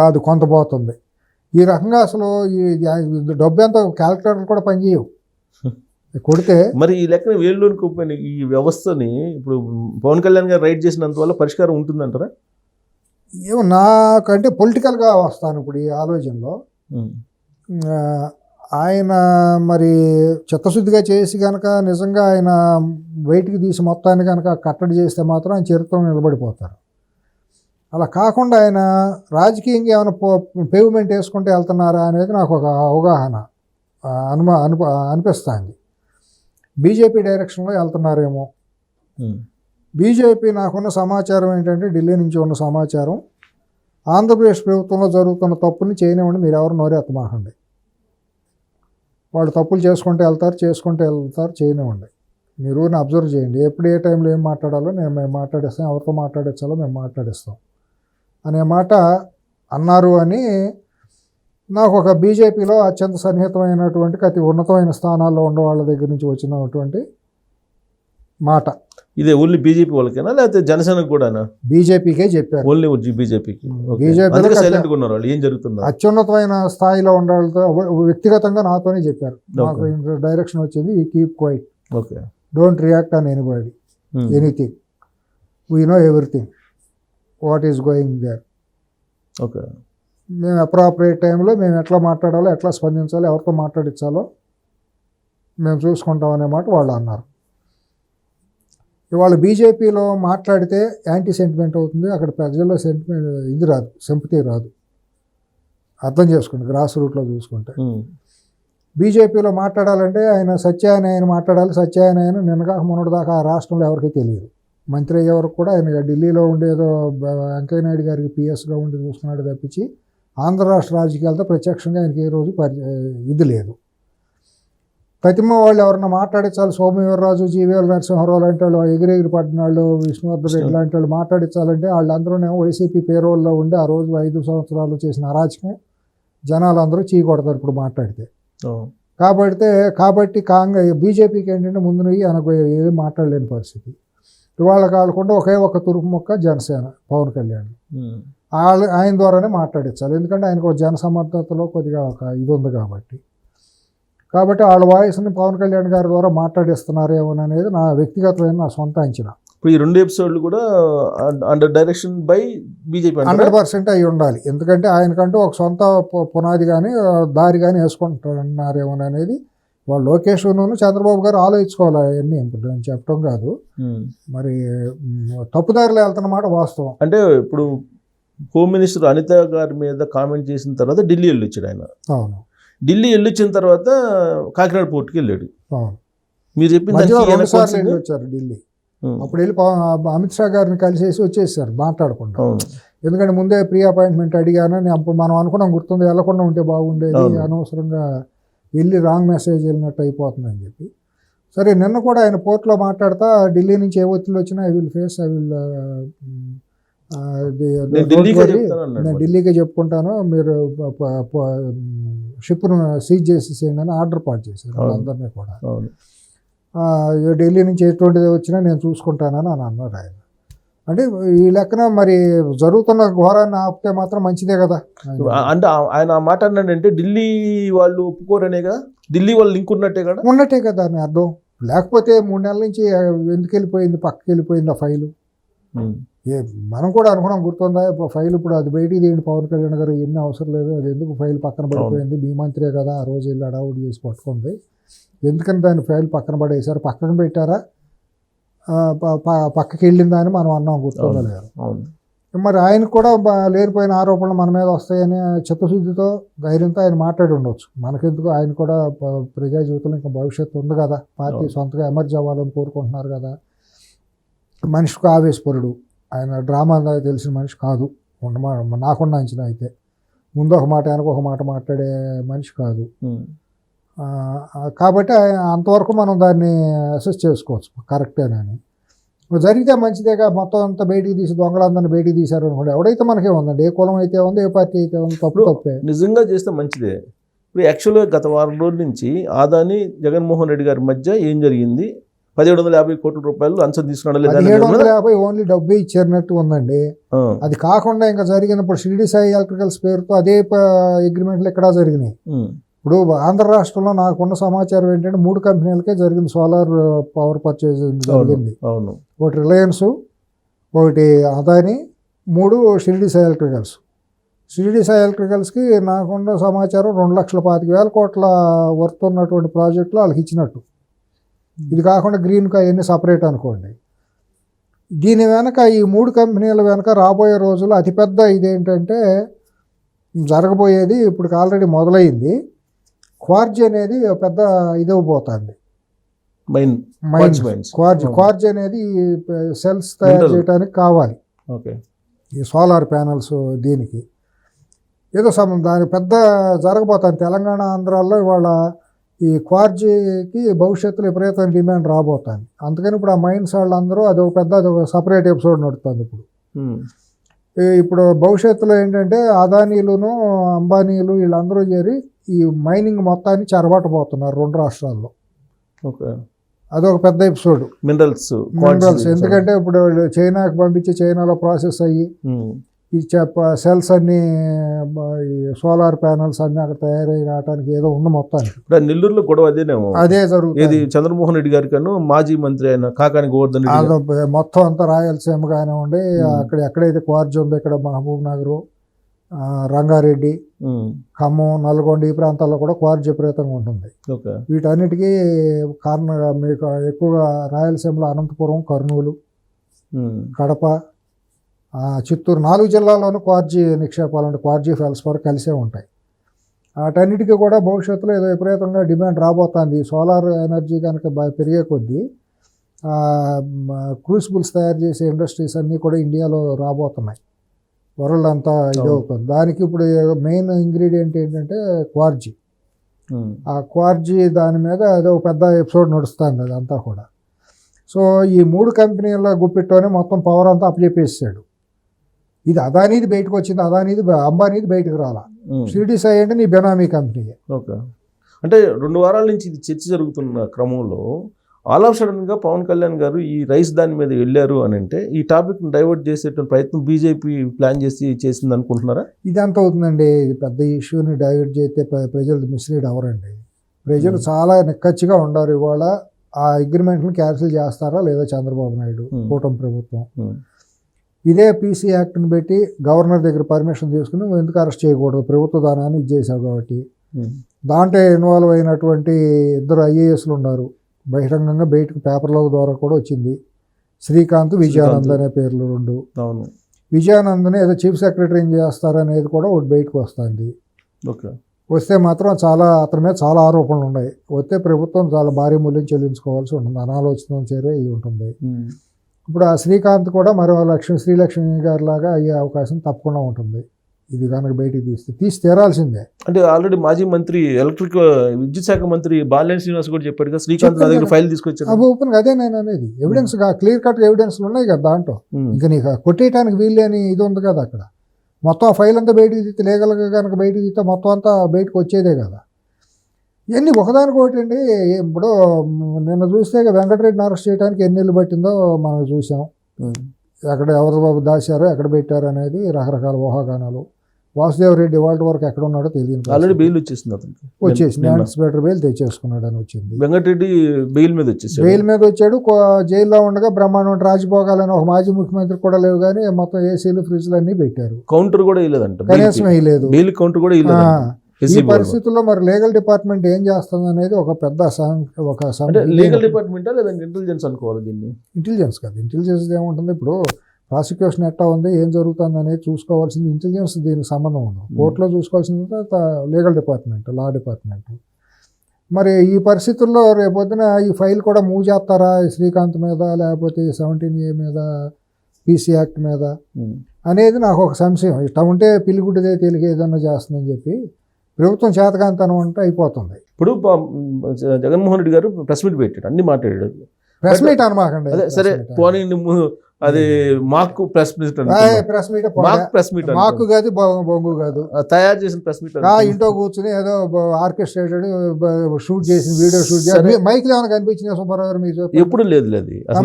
అది కొంత పోతుంది. ఈ రకంగా అసలు ఈ డబ్బు ఎంత క్యాలిక్యులేటర్ కూడా పనిచేయవు కొడితే. మరి ఈ లెక్కన వేళ్ళలోని కూపోయిన ఈ వ్యవస్థని ఇప్పుడు పవన్ కళ్యాణ్ గారు రైట్ చేసినందువల్ల పరిష్కారం ఉంటుందంటారా? ఏమో నాకంటే పొలిటికల్గా వస్తాను ఇప్పుడు ఈ ఆలోచనలో. ఉమ్. ఆ, ఆయన మరి చిత్తశుద్ధిగా చేసి కనుక నిజంగా ఆయన బయటికి తీసి మొత్తాన్ని కనుక కట్టడి చేస్తే మాత్రం ఆయన చరిత్రలో నిలబడిపోతారు. అలా కాకుండా ఆయన రాజకీయంగా ఏమైనా పేవ్మెంట్ వేసుకుంటూ వెళ్తున్నారా అనేది నాకు ఒక అవగాహన అనిపిస్తుంది. బీజేపీ డైరెక్షన్లో వెళ్తున్నారేమో. ఉమ్. బీజేపీ నాకున్న సమాచారం ఏంటంటే, ఢిల్లీ నుంచి ఉన్న సమాచారం, ఆంధ్రప్రదేశ్ ప్రభుత్వంలో జరుగుతున్న తప్పుని చేయనివ్వండి, మీరు ఎవరు నోరెత్తమాకండి. వాళ్ళు తప్పులు చేసుకుంటూ వెళ్తారు చేయనివ్వండి. మీరు అబ్జర్వ్ చేయండి, ఎప్పుడు ఏ టైంలో ఏం మాట్లాడాలో మేము మాట్లాడిస్తాం, ఎవరితో మాట్లాడించాలో మేము మాట్లాడిస్తాం అనే మాట అన్నారు అని నాకు ఒక బీజేపీలో అత్యంత సన్నిహితమైనటువంటి అతి ఉన్నతమైన స్థానాల్లో ఉన్న వాళ్ళ దగ్గర నుంచి వచ్చినటువంటి మాట. ఇదే ఓన్లీ బీజేపీ వాళ్ళకేనా లేకపోతే జనసేనకు కూడానా? బీజేపీకే చెప్పారు. ఓన్లీ బీజేపీకి. బీజేపీలో సైలెంట్గా ఉన్నారు వాళ్ళు, ఏం జరుగుతుందో. అత్యున్నతమైన స్థాయిలో ఉన్న వాళ్ళతో వ్యక్తిగతంగా నాతోనే చెప్పారు. నాకు డైరెక్షన్ వచ్చింది, you keep quiet, okay, don't react on anybody, anything, we know everything what is going there. Okay, మేము అప్రాపరేట్ టైంలో మేము ఎట్లా మాట్లాడాలో, ఎట్లా స్పందించాలో, ఎవరితో మాట్లాడించాలో మేము చూసుకుంటాం అనే మాట వాళ్ళు అన్నారు. ఇవాళ బీజేపీలో మాట్లాడితే యాంటీ సెంటిమెంట్ అవుతుంది, అక్కడ ప్రజల్లో సెంటిమెంట్ ఇది రాదు, సింపతి రాదు. అర్థం చేసుకోండి, గ్రాస్ రూట్లో చూసుకుంటే. బీజేపీలో మాట్లాడాలంటే ఆయన సత్యానారాయణ మాట్లాడాలి. సత్యానారాయణ నిన్నగా మొన్నటి దాకా ఆ రాష్ట్రంలో ఎవరికీ తెలియదు. మంత్రి అయ్యే వరకు కూడా ఆయన ఢిల్లీలో ఉండేదో వెంకయ్య నాయుడు గారికి పిఎస్గా ఉండి చూసుకున్నాడు తప్పించి ఆంధ్ర రాష్ట్ర రాజకీయాలతో ప్రత్యక్షంగా ఆయనకి ఏ రోజు ఇది లేదు. ప్రతిమ వాళ్ళు ఎవరన్నా మాట్లాడించాలి, సోమవీర్రాజు, జీవీఎల్ నరసింహారావు లాంటి వాళ్ళు, ఎగిరెగిరి పట్టినాళ్ళు, విష్ణువర్ధన్ రెడ్డి లాంటి వాళ్ళు మాట్లాడించాలంటే వాళ్ళందరూనేమో వైసీపీ పేరోల్లో ఉండి ఆ రోజు 5 సంవత్సరాలు చేసిన అరాచకం జనాలందరూ చీకొడతారు ఇప్పుడు మాట్లాడితే. కాబట్టి బీజేపీకి ఏంటంటే ముందు నువ్వు అనకు ఏం మాట్లాడలేని పరిస్థితి. ఇవాళ కాకుండా ఒకే ఒక తురుపు మొక్క జనసేన, పవన్ కళ్యాణ్, ఆయన ద్వారానే మాట్లాడించాలి. ఎందుకంటే ఆయనకు జన సమర్థతలో కొద్దిగా ఒక ఇది ఉంది కాబట్టి వాళ్ళ వాయిస్ని పవన్ కళ్యాణ్ గారి ద్వారా మాట్లాడిస్తున్నారేమో అనేది నా వ్యక్తిగతమైన నా సొంత అంచనా. ఇప్పుడు ఈ 2 ఎపిసోడ్లు కూడా అండర్ డైరెక్షన్ బై బీజేపీ 100% అయి ఉండాలి. ఎందుకంటే ఆయనకంటూ ఒక సొంత పునాది కానీ దారి కానీ వేసుకుంటున్నారేమో అనేది వాళ్ళు లోకేష్ను చంద్రబాబు గారు ఆలోచించుకోవాలి. అవన్నీ ఇప్పుడు నేను చెప్పడం కాదు, మరి తప్పుదారిలో వెళ్తున్నమాట వాస్తవం. అంటే ఇప్పుడు హోమ్ మినిస్టర్ అనిత గారి మీద కామెంట్ చేసిన తర్వాత ఢిల్లీ వెళ్ళొచ్చాడు ఆయన. అవును, ఢిల్లీ వెళ్ళొచ్చిన తర్వాత కాకినాడ పోర్టుకి వెళ్ళాడు. అవును, మీరు చెప్పింది వచ్చారు ఢిల్లీ. అప్పుడు వెళ్ళి అమిత్ షా గారిని కలిసేసి వచ్చేసారు మాట్లాడకుండా. ఎందుకంటే ముందే ప్రీ అపాయింట్మెంట్ అడిగాను, అప్పుడు మనం అనుకున్నాం గుర్తుంది, వెళ్ళకుండా ఉంటే బాగుండేది, అనవసరంగా వెళ్ళి రాంగ్ మెసేజ్ వెళ్ళినట్టు అయిపోతుందని చెప్పి. సరే, నిన్న కూడా ఆయన పోర్ట్లో మాట్లాడతా ఢిల్లీ నుంచి ఏ ఒత్తిళ్ళు వచ్చినా ఐ విల్ ఫేస్, నేను ఢిల్లీకే చెప్పుకుంటాను, మీరు షిప్ను సీజ్ చేసేసేయండి అని ఆర్డర్ పాస్ చేశారు వాళ్ళందరినీ కూడా. ఢిల్లీ నుంచి ఎటువంటిది వచ్చినా నేను చూసుకుంటానని అని అన్నారు ఆయన. అంటే ఈ లెక్కన మరి జరుగుతున్న ఘోరాన్ని ఆపితే మాత్రం మంచిదే కదా. అంటే ఆయన ఆ మాట అన్నాడంటే ఢిల్లీ వాళ్ళు ఒప్పుకోరనేగా, ఢిల్లీ వాళ్ళు లింక్ ఉన్నట్టే కదా అని అర్థం. లేకపోతే 3 నెలల నుంచి ఎందుకు వెళ్ళిపోయింది, పక్కకి వెళ్ళిపోయింది ఆ ఫైలు. మనం కూడా అనుకున్నాం గుర్తుందా, ఫైల్ ఇప్పుడు అది బయటికి తీయండి పవన్ కళ్యాణ్ గారు, ఎన్ని అవసరం లేదు, అది ఎందుకు ఫైల్ పక్కన పడిపోయింది, మీ మంత్రే కదా ఆ రోజు వెళ్ళి అడావుడి చేసి పట్టుకుంది, ఎందుకని దాని ఫైల్ పక్కన పడేసారు, పక్కన పెట్టారా, పక్కకి వెళ్ళిందా అని మనం అన్నాం గుర్తుందా లేదు. మరి ఆయన కూడా లేనిపోయిన ఆరోపణలు మన మీద వస్తాయని చిత్తశుద్ధితో ధైర్యంతో ఆయన మాట్లాడి ఉండొచ్చు. మనకెందుకు, ఆయన కూడా ప్రజా జీవితంలో ఇంకా భవిష్యత్తు ఉంది కదా, పార్టీ సొంతగా ఎమర్జ్ అవ్వాలని కోరుకుంటున్నారు కదా. మనిషికి ఆవేశపరుడు, ఆయన డ్రామా తెలిసిన మనిషి కాదు, నాకున్న అంచనా అయితే. ముందు ఒక మాట వెనక ఒక మాట మాట్లాడే మనిషి కాదు. కాబట్టి అంతవరకు మనం దాన్ని అసెస్ చేసుకోవచ్చు కరెక్టేనని. జరిగితే మంచిదేగా, మొత్తం అంతా బయటికి తీసి దొంగలందరినీ బయటికి తీశారు అనుకోండి, ఎవడైతే మనకే ఉందండి, ఏ కులం అయితే ఉంది, ఏ పార్టీ అయితే ఉంది, తప్పు తప్పే. నిజంగా చేస్తే మంచిదే. ఇప్పుడు యాక్చువల్గా గత వారం రోజుల నుంచి ఆదాని జగన్మోహన్ రెడ్డి గారి మధ్య ఏం జరిగింది, 1750 కోట్ల రూపాయలు లంచం తీసుకున్నాడు లేదా 1750 ఓన్లీ డబ్బే ఇచ్చేరినట్టు ఉందండి. అది కాకుండా ఇంకా జరిగినప్పుడు షిరిడి సాయి ఎలక్ట్రికల్స్ పేరుతో అదే అగ్రిమెంట్లు ఇక్కడ జరిగినాయి. ఇప్పుడు ఆంధ్ర రాష్ట్రంలో నాకున్న సమాచారం ఏంటంటే 3 కంపెనీలకే జరిగింది సోలార్ పవర్ పర్చేజ్ జరిగింది. ఒకటి రిలయన్స్, ఒకటి అదాని, 3 షిరిడి సాయి ఎలక్ట్రికల్స్. షిరిడి సాయి ఎలక్ట్రికల్స్కి నాకున్న సమాచారం 2,25,000 కోట్ల వర్త్ ఉన్నటువంటి ప్రాజెక్టులు వాళ్ళకి ఇచ్చినట్టు. ఇది కాకుండా గ్రీన్ అవన్నీ సపరేట్ అనుకోండి. దీని వెనక ఈ 3 కంపెనీల వెనక రాబోయే రోజుల్లో అతిపెద్ద ఇదేంటంటే జరగబోయేది, ఇప్పుడు ఆల్రెడీ మొదలైంది. క్వార్జ్ అనేది పెద్ద ఇదవబోతుంది. క్వార్జ్ అనేది సెల్స్ తయారు చేయడానికి కావాలి, ఈ సోలార్ ప్యానల్స్. దీనికి ఏదో దాని పెద్ద జరగబోతుంది. తెలంగాణ ఆంధ్రాల్లో ఇవాళ ఈ క్వార్జీకి భవిష్యత్తులో విపరీతమైన డిమాండ్ రాబోతుంది. అందుకని ఇప్పుడు ఆ మైన్స్ వాళ్ళందరూ అదొక సపరేట్ ఎపిసోడ్ నడుస్తుంది ఇప్పుడు. ఇప్పుడు భవిష్యత్తులో ఏంటంటే అదానీలును అంబానీలు వీళ్ళందరూ చేరి ఈ మైనింగ్ మొత్తాన్ని చెరబట్టబోతున్నారు 2 రాష్ట్రాల్లో. అదొక పెద్ద ఎపిసోడ్. మినరల్స్ ఎందుకంటే ఇప్పుడు చైనాకి పంపించి చైనాలో ప్రాసెస్ అయ్యి ఈ సెల్స్ అన్ని, ఈ సోలార్ ప్యానల్స్ అన్ని అక్కడ తయారై రావడానికి ఏదో ఉంది మొత్తానికి. నెల్లూరులో గొడవ అదే జరుగుతుంది. చంద్రమోహన్ రెడ్డి గారి కన్నా మాజీ మంత్రి అయిన కాకాని గోవర్ధన్ మొత్తం అంతా రాయలసీమ కానివ్వండి, అక్కడ ఎక్కడైతే క్వార్జ్ ఉందో ఇక్కడ మహబూబ్ నగర్, రంగారెడ్డి, ఖమ్మం, నల్గొండ ఈ ప్రాంతాల్లో కూడా క్వార్జ్ విపరీతంగా ఉంటుంది. వీటన్నిటికీ కారణంగా మీకు ఎక్కువగా రాయలసీమలో అనంతపురం, కర్నూలు, కడప, చిత్తూరు 4 జిల్లాల్లోనూ క్వార్జీ నిక్షేపాలు అంటే క్వార్జీ ఫెల్స్పర్ కలిసే ఉంటాయి. వాటన్నిటికీ కూడా భవిష్యత్తులో ఏదో విపరీతంగా డిమాండ్ రాబోతుంది. సోలార్ ఎనర్జీ కనుక పెరిగే కొద్దీ క్రూసిబుల్స్ తయారు చేసే ఇండస్ట్రీస్ అన్నీ కూడా ఇండియాలో రాబోతున్నాయి. వరల్డ్ అంతా ఇదవుతుంది. దానికి ఇప్పుడు మెయిన్ ఇంగ్రీడియంట్ ఏంటంటే క్వార్జీ. ఆ క్వార్జీ దాని మీద ఏదో పెద్ద ఎపిసోడ్ నడుస్తుంది అదంతా కూడా. సో ఈ 3 కంపెనీల గుప్పిట్లోనే మొత్తం పవర్ అంతా అప్పచెప్పేసాడు. ఇది అదానీది బయటకు వచ్చింది, అంబానీది బయటకు రాలా. షిరిడి సాయి అంటే నీ బెనామీ కంపెనీ. అంటే 2 వారాల నుంచి ఇది చర్చ జరుగుతున్న క్రమంలో ఆల్ ఆఫ్ సడన్గా పవన్ కళ్యాణ్ గారు ఈ రైస్ దాని మీద వెళ్ళారు అని అంటే ఈ టాపిక్ని డైవర్ట్ చేసేటువంటి ప్రయత్నం బీజేపీ ప్లాన్ చేసింది అనుకుంటున్నారా? ఇదంతా అవుతుందండి. ఇది పెద్ద ఇష్యూని డైవర్ట్ చేస్తే ప్రజలు మిస్లీడ్ అవ్వరండి. ప్రజలు చాలా నిక్కచ్చిగా ఉండారు. ఇవాళ ఆ అగ్రిమెంట్ని క్యాన్సిల్ చేస్తారా లేదా చంద్రబాబు నాయుడు కూటమి ప్రభుత్వం. ఇదే పీసీ యాక్ట్ని పెట్టి గవర్నర్ దగ్గర పర్మిషన్ తీసుకుని ఎందుకు అరెస్ట్ చేయకూడదు, ప్రభుత్వ దానాన్ని ఇచ్చేసావు కాబట్టి. దాంట్లో ఇన్వాల్వ్ అయినటువంటి 2 IASలు ఉన్నారు. బహిరంగంగా బయటకు పేపర్ల ద్వారా కూడా వచ్చింది. శ్రీకాంత్, విజయానంద్ అనే పేర్లు 2. విజయానంద్ని ఏదో చీఫ్ సెక్రటరీ చేస్తారనేది కూడా ఒకటి బయటకు వస్తుంది. వస్తే మాత్రం అతని మీద చాలా ఆరోపణలు ఉన్నాయి. వస్తే ప్రభుత్వం చాలా భారీ మూల్యం చెల్లించుకోవాల్సి ఉంటుంది. అనాలోచితం చేరే ఇవి ఉంటుంది. ఇప్పుడు ఆ శ్రీకాంత్ కూడా మరో శ్రీలక్ష్మి గారి లాగా అయ్యే అవకాశం తప్పకుండా ఉంటుంది. ఇది కనుక బయటికి తీసి తీరాల్సిందే. అంటే ఆల్రెడీ మాజీ మంత్రి విద్యుత్ శాఖ మంత్రి బాలినేని శ్రీనివాస్ కూడా చెప్పాడు కదా, శ్రీకాంత్ దగ్గర ఫైల్ తీసుకొచ్చారు. అవి ఓపెన్ అదే నేను అనేది ఎవిడెన్స్ క్లియర్ కట్ ఎవిడెన్స్లు ఉన్నాయి కదా దాంట్లో. ఇంకా నీకు కొట్టేయడానికి వీళ్ళని ఇది ఉంది కదా అక్కడ. మొత్తం ఆ ఫైల్ అంతా బయటికి తీస్తే లీగల్గా కనుక బయటికి తీస్తే మొత్తం అంతా బయటకు వచ్చేదే కదా. ఇవన్నీ ఒకదానికొకటి అండి. ఇప్పుడు నిన్న చూస్తే వెంకటరెడ్డిని అరెస్ట్ చేయడానికి ఎన్ని నెలలు పట్టిందో మనం చూసాం. ఎక్కడ ఎవరు దాచారో ఎక్కడ పెట్టారో అనేది రకరకాల ఊహాగానాలు. వాసుదేవ్ రెడ్డి వాళ్ళ వరకు ఎక్కడ ఉన్నాడో తెలియదు. ఆల్రెడీ బెయిల్ వచ్చేసింది, యాంటిసిపేటరీ బెయిల్ తెచ్చేసుకున్నాడు అని వచ్చింది. వెంకటరెడ్డి బెయిల్ మీద వచ్చాడు. జైల్లో ఉండగా బ్రహ్మాండం రాజభోగాలని ఒక మాజీ ముఖ్యమంత్రి కూడా లేవు, కానీ మొత్తం ఏసీలు ఫ్రిడ్జ్లు అన్ని పెట్టారు. కౌంటర్ కూడా వేయలేదంట, కనీసం వేయలేదు. బెయిల్ కౌంటర్ కూడా ఈ పరిస్థితుల్లో మరి లీగల్ డిపార్ట్మెంట్ ఏం చేస్తుంది అనేది ఒక పెద్ద లీగల్ డిపార్ట్మెంట్ లేదంటే ఇంటెలిజెన్స్ అనుకోవాలి దీన్ని. ఇంటెలిజెన్స్ కాదు, ఇంటెలిజెన్స్ ఏముంటుంది, ఇప్పుడు ప్రాసిక్యూషన్ ఎట్టా ఉంది, ఏం జరుగుతుంది అనేది చూసుకోవాల్సింది ఇంటెలిజెన్స్. దీనికి సంబంధం ఉంది. కోర్టులో చూసుకోవాల్సింది లీగల్ డిపార్ట్మెంట్, లా డిపార్ట్మెంట్. మరి ఈ పరిస్థితుల్లో రేపొద్దున ఈ ఫైల్ కూడా మూవ్ చేస్తారా శ్రీకాంత్ మీద, లేకపోతే 17A మీద, పీసీ యాక్ట్ మీద అనేది నాకు ఒక సంశయం. ఇట్లా ఉంటే పిల్లిగుడ్డిదే తేలిక ఏదన్నా చేస్తుందని చెప్పి ప్రభుత్వం చేతకాంతనం అంటే అయిపోతుంది. ఇప్పుడు జగన్మోహన్ రెడ్డి గారు ప్రెస్ మీట్ పెట్టాడు, అన్ని మాట్లాడాడు. ప్రెస్ మీట్ అనమాకండి. అదే సరే పోనీ అది మాకు ప్రెస్ మీట్ ప్రెస్ మీట్ మాకు ప్రెస్ మీట్ మాకు కాదు బొంగు కాదు, తయారు చేసిన ప్రెస్ మీట్ ఇంట్లో కూర్చుని ఏదో ఆర్కెస్ట్రేటెడ్ షూట్ చేసిన వీడియో షూట్ చేసి మైక్లు ఏమైనా కనిపించినాయి సుబ్బారావు గారు మీకు? ఎప్పుడు లేదు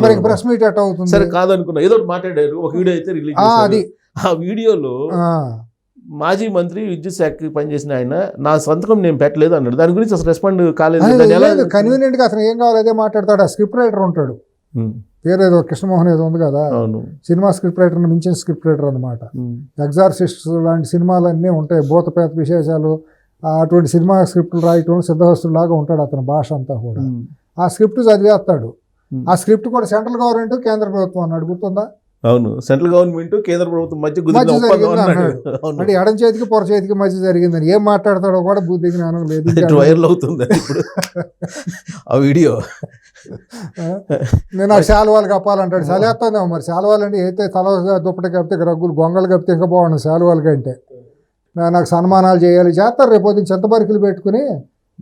మరి ప్రెస్ మీట్ ఎట్ అవుతుంది? సరే కాదనుకున్నా, ఏదో మాట్లాడారు, ఒక వీడియో అయితే రిలీజ్ అది ఆ వీడియోలో మాజీ మంత్రి విద్యుత్ శాఖకి పనిచేసిన ఆయన నా సంతకం నేను పెట్టలేదు అన్నాడు. దాని గురించి అసలు రెస్పాండ్ కాలేదు. కన్వీనియంట్ గా అతను ఏం కావాలి అదే మాట్లాడతాడు. ఆ స్క్రిప్ట్ రైటర్ ఉంటాడు, పేరు ఏదో కృష్ణమోహన్ ఏదో ఉంది కదా, సినిమా స్క్రిప్ట్ రైటర్ మించిన స్క్రిప్ట్ రైటర్ అనమాట. ఎగ్జార్సిస్ట్ లాంటి సినిమాలన్నీ ఉంటాయి, భూతపేత విశేషాలు, అటువంటి సినిమా స్క్రిప్ట్లు రాయటం సిద్ధహస్తుడు లాగా ఉంటాడు అతని భాష అంతా కూడా. ఆ స్క్రిప్ట్ చదివేస్తాడు. ఆ స్క్రిప్ట్ కూడా సెంట్రల్ గవర్నమెంట్ కేంద్ర ప్రభుత్వం అన్నాడు, గుర్తుందా? అవును, సెంట్రల్ గవర్నమెంట్ కేంద్ర ప్రభుత్వం మధ్య అంటే ఎడం చేతికి పొర చేతికి మధ్య జరిగిందని ఏం మాట్లాడతాడో కూడా బుద్ధి జ్ఞానం లేదు. వైరల్ అవుతుంది ఇప్పుడు ఆ వీడియో. నేను ఆ శాలువాలు కప్పాలంటాడు, చలేస్తానేమో మరి. శాలువాలు అంటే అయితే తల దుప్పటి కప్పితే రగ్గులు గొంగలు కప్పితే ఇంకా బాగుండు శాలువాల కంటే. నాకు సన్మానాలు చేయాలి చేస్తారు. రేపు పొద్దున్న చింతబరికలు పెట్టుకుని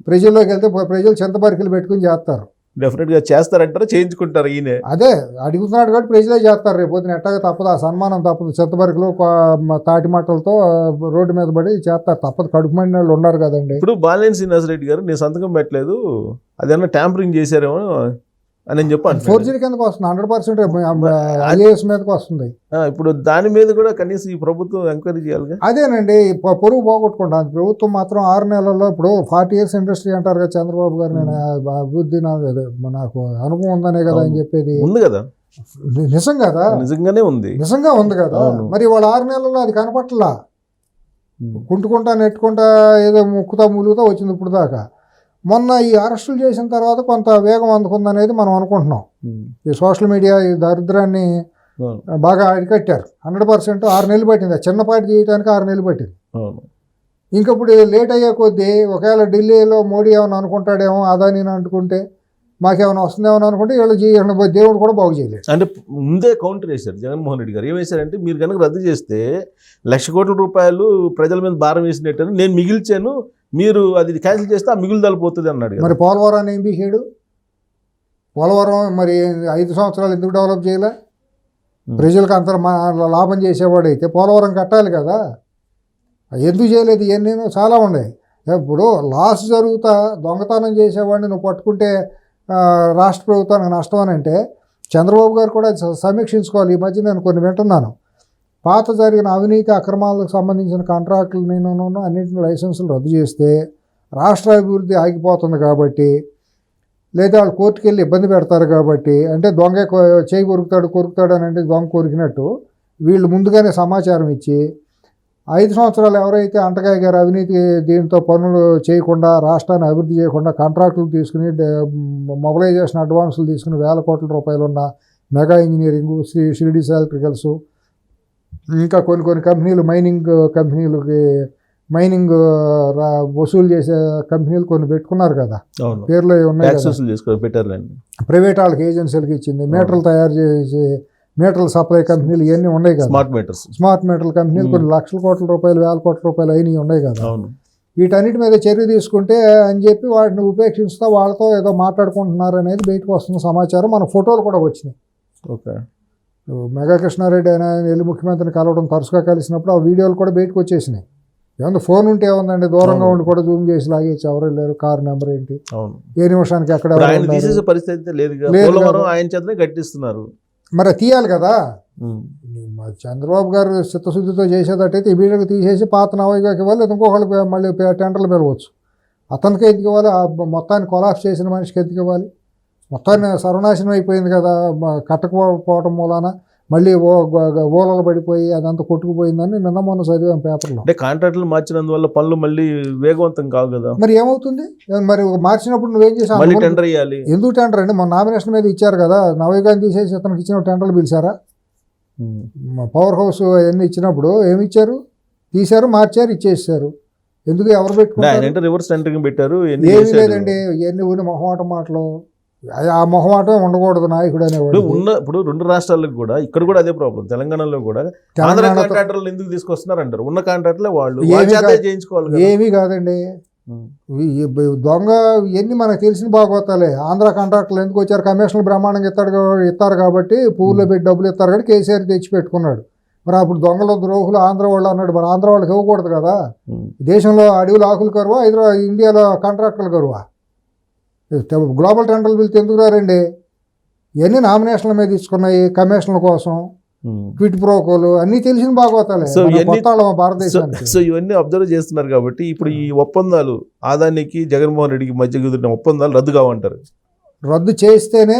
ప్రజల్లోకి వెళ్తే ప్రజలు చింతబరికలు పెట్టుకుని చేస్తారు. డెఫినెట్ గా చేస్తారంటారా, చేయించుకుంటారు ఈయన? అదే అడుగుతున్నాడు కాబట్టి ప్రజలే చేస్తారు. రేపు పొద్దున ఎట్టగా తప్పదు, ఆ సన్మానం తప్పదు. చింతబరికలు తాటి మట్టలతో రోడ్డు మీద పడి చేస్తారు, తప్పదు. కడుపు మండిన వాళ్ళు ఉన్నారు కదండి. ఇప్పుడు బాలినేని శ్రీనివాసరెడ్డి గారు నేను సంతకం పెట్టలేదు, అదేమన్నా ట్యాంపరింగ్ చేశారేమో అని చెప్పాను. ఫోర్జరీ కిందకు వస్తుంది, 100% ఐఏఎస్ మీదకి వస్తుంది. ఇప్పుడు దాని మీద కూడా కనీసం ఈ ప్రభుత్వం ఎంక్వైరీ చేయాలి. అదేనండి, పొరుగు పోగొట్టుకుంటాను. ప్రభుత్వం మాత్రం 6 నెలల్లో ఇప్పుడు 40 years ఇండస్ట్రీ అంటారు కదా చంద్రబాబు గారు. నేను అభివృద్ధి నాకు అనుభవం ఉందనే కదా అని చెప్పేది. ఉంది కదా, నిజం కదా, నిజంగానే ఉంది, నిజంగా ఉంది కదా. మరి వాళ్ళు 6 నెలల్లో అది కనపట్లా, కుంటుకుంటా నెట్టుకుంటా ఏదో ముక్కుతా ములుగుతా వచ్చింది ఇప్పుడు దాకా. మొన్న ఈ అరెస్టులు చేసిన తర్వాత కొంత వేగం అందుకుందనేది మనం అనుకుంటున్నాం. ఈ సోషల్ మీడియా ఈ దరిద్రాన్ని బాగా అరికట్టారు. 100%. 6 నెలలు పట్టింది, చిన్నపాటి చేయడానికి 6 నెలలు పట్టింది. ఇంకప్పుడు లేట్ అయ్యే కొద్దీ ఒకవేళ ఢిల్లీలో మోడీ ఏమైనా అనుకుంటాడేమో, అదాని అనుకుంటే మాకేమైనా వస్తుందేమో అనుకుంటే వీళ్ళు దేవుడు కూడా బాగు చేయలేదు. అంటే ముందే కౌంటర్ వేశారు జగన్మోహన్ రెడ్డి గారు. ఏం వేశారంటే, మీరు కనుక రద్దు చేస్తే 1,00,000 కోట్ల రూపాయలు ప్రజల మీద భారం వేసినట్టు నేను మిగిల్చాను, మీరు అది క్యాన్సిల్ చేస్తే ఆ మిగులుదల పోతుంది అన్నాడు. మరి పోలవరాన్ని ఏం బీసాడు? పోలవరం మరి 5 సంవత్సరాలు ఎందుకు డెవలప్ చేయలే? ప్రజలకు అంత లాభం చేసేవాడు అయితే పోలవరం కట్టాలి కదా, ఎందుకు చేయలేదు? ఇవన్నీ చాలా ఉన్నాయి. ఇప్పుడు లాస్ జరుగుతా దొంగతనం చేసేవాడిని నువ్వు పట్టుకుంటే రాష్ట్ర ప్రభుత్వానికి నష్టం అని అంటే చంద్రబాబు గారు కూడా సమీక్షించుకోవాలి. ఈ మధ్య నేను కొన్ని వింటున్నాను, పాత జరిగిన అవినీతి అక్రమాలకు సంబంధించిన కాంట్రాక్టులు నేను అన్నింటిని లైసెన్సులు రద్దు చేస్తే రాష్ట్ర అభివృద్ధి ఆగిపోతుంది కాబట్టి, లేదా వాళ్ళు కోర్టుకు వెళ్ళి ఇబ్బంది పెడతారు కాబట్టి, అంటే దొంగ చేయి కొరుకుతాడు అని అంటే దొంగ కొరికినట్టు వీళ్ళు ముందుగానే సమాచారం ఇచ్చి 5 సంవత్సరాలు ఎవరైతే అంటగాగారు అవినీతి దీంతో పనులు చేయకుండా రాష్ట్రాన్ని అభివృద్ధి చేయకుండా కాంట్రాక్టులు తీసుకుని మొబిలైజేషన్ అడ్వాన్సులు తీసుకుని 1,000 కోట్ల రూపాయలు ఉన్న మెగా ఇంజనీరింగు, షిరిడీస్ ఎలక్ట్రికల్స్, ఇంకా కొన్ని కంపెనీలు మైనింగ్ వసూలు చేసే కంపెనీలు కొన్ని పెట్టుకున్నారు కదా, పేర్లు ఉన్నాయి. ప్రైవేట్ వాళ్ళకి ఏజెన్సీలకు ఇచ్చింది. మీటర్లు తయారు చేసి మీటర్ల సప్లై కంపెనీలు ఇవన్నీ ఉన్నాయి కదా, స్మార్ట్ మీటర్ల కంపెనీలు కొన్ని 1,00,000 కోట్ల రూపాయలు 1,000 కోట్ల రూపాయలు అయినవి ఉన్నాయి కదా. వీటన్నిటి మీద చర్య తీసుకుంటే అని చెప్పి వాటిని ఉపేక్షిస్తూ వాళ్ళతో ఏదో మాట్లాడుకుంటున్నారు అనేది బయటకు వస్తున్న సమాచారం. మన ఫోటోలు కూడా వచ్చినాయి. మెగా కృష్ణారెడ్డి ఆయన వెళ్ళి ముఖ్యమంత్రిని కలవడం, తరచుగా కలిసినప్పుడు ఆ వీడియోలు కూడా బయటకు వచ్చేసినాయి. ఏమన్నా ఫోన్ ఉంటే ఏముందండి, దూరంగా ఉండి కూడా జూమ్ చేసి లాగేసి ఎవరు వెళ్ళారు, కారు నెంబర్ ఏంటి, ఏ నిమిషానికి ఎక్కడ గట్టిస్తున్నారు, మరి తీయాలి కదా. చంద్రబాబు గారు చిత్తశుద్ధితో చేసేటట్టయితే ఇమీడియట్గా తీసేసి పాత నవయుగాకి ఇవ్వాలి, ఇంకొకళ్ళకి మళ్ళీ టెండర్లు పెరగవచ్చు. అతనికి ఎందుకు ఇవ్వాలి? మొత్తాన్ని కొలాప్స్ చేసిన మనిషికి ఎందుకు ఇవ్వాలి? మొత్తాన్ని సర్వనాశనం అయిపోయింది కదా, కట్టకపోవటం మూలాన మళ్ళీ ఓలలు పడిపోయి అదంతా కొట్టుకుపోయిందని నిన్న మొన్న చదివాం పేపర్లో. అంటే కాంట్రాక్టులు మార్చినందువల్ల పనులు మళ్ళీ వేగవంతం కావు కదా. మరి ఏమవుతుంది? మరి మార్చినప్పుడు నువ్వేం చేసావు? టెండర్ ఇవ్వాలి. ఎందుకు టెండర్ అండి? మన నామినేషన్ మీద ఇచ్చారు కదా, నవయుగాన్ని తీసేసి ఇతనికి ఇచ్చిన టెండర్లు పిలిచారా? పవర్ హౌస్ అవన్నీ ఇచ్చినప్పుడు ఏమి ఇచ్చారు? తీశారు, మార్చారు, ఇచ్చేసారు. ఎందుకు? ఎవరు పెట్టుకున్నారు? రివర్స్ టెండరింగ్ పెట్టారు. ఏమీ లేదండి, ఇవన్నీ ఊరి మొహమాటం మాటలు. ఆ మొహమాటం ఉండకూడదు నాయకుడు అనేవాడు. ఇప్పుడు 2 రాష్ట్రాలకు కూడా ఇక్కడ కూడా అదే ప్రాబ్లం. తెలంగాణలో కూడా ఆంధ్ర కాంట్రాక్టర్లు ఎందుకు తీసుకొస్తున్నారు అంటారు. ఉన్న కాంట్రాక్టర్లే వాళ్ళు చేయించుకోవాలి. ఏమీ కాదండి, దొంగ ఇవన్నీ మనకు తెలిసిన బాగోతాలే. ఆంధ్ర కాంట్రాక్టర్లు ఎందుకు వచ్చారు? కమిషన్లు బ్రహ్మాండంగా ఇస్తారు కాబట్టి, పువ్వులో పెట్టి డబ్బులు ఇస్తారు కాబట్టి కేసీఆర్ తెచ్చి పెట్టుకున్నాడు. మరి అప్పుడు దొంగల ద్రోహులు ఆంధ్ర వాళ్ళు అన్నాడు. మరి ఆంధ్ర వాళ్ళకి ఇవ్వకూడదు కదా. దేశంలో అడవులు ఆకులు కరువా, ఇండియాలో కాంట్రాక్టర్లు కరువా? గ్లోబల్ టెండర్లు పిలిచి ఎందుకు రారండి? ఇవన్నీ నామినేషన్ల మీద తీసుకున్నాయి కమిషన్ల కోసం, క్విట్ ప్రోకోలు అన్నీ తెలిసిన బాగోతాలే భారతదేశానికి. సో ఇవన్నీ అబ్జర్వ్ చేస్తున్నారు కాబట్టి ఇప్పుడు ఈ ఒప్పందాలు అదానికి జగన్మోహన్ రెడ్డికి మధ్య కుదిరిన ఒప్పందాలు రద్దు కావంటారు. రద్దు చేస్తేనే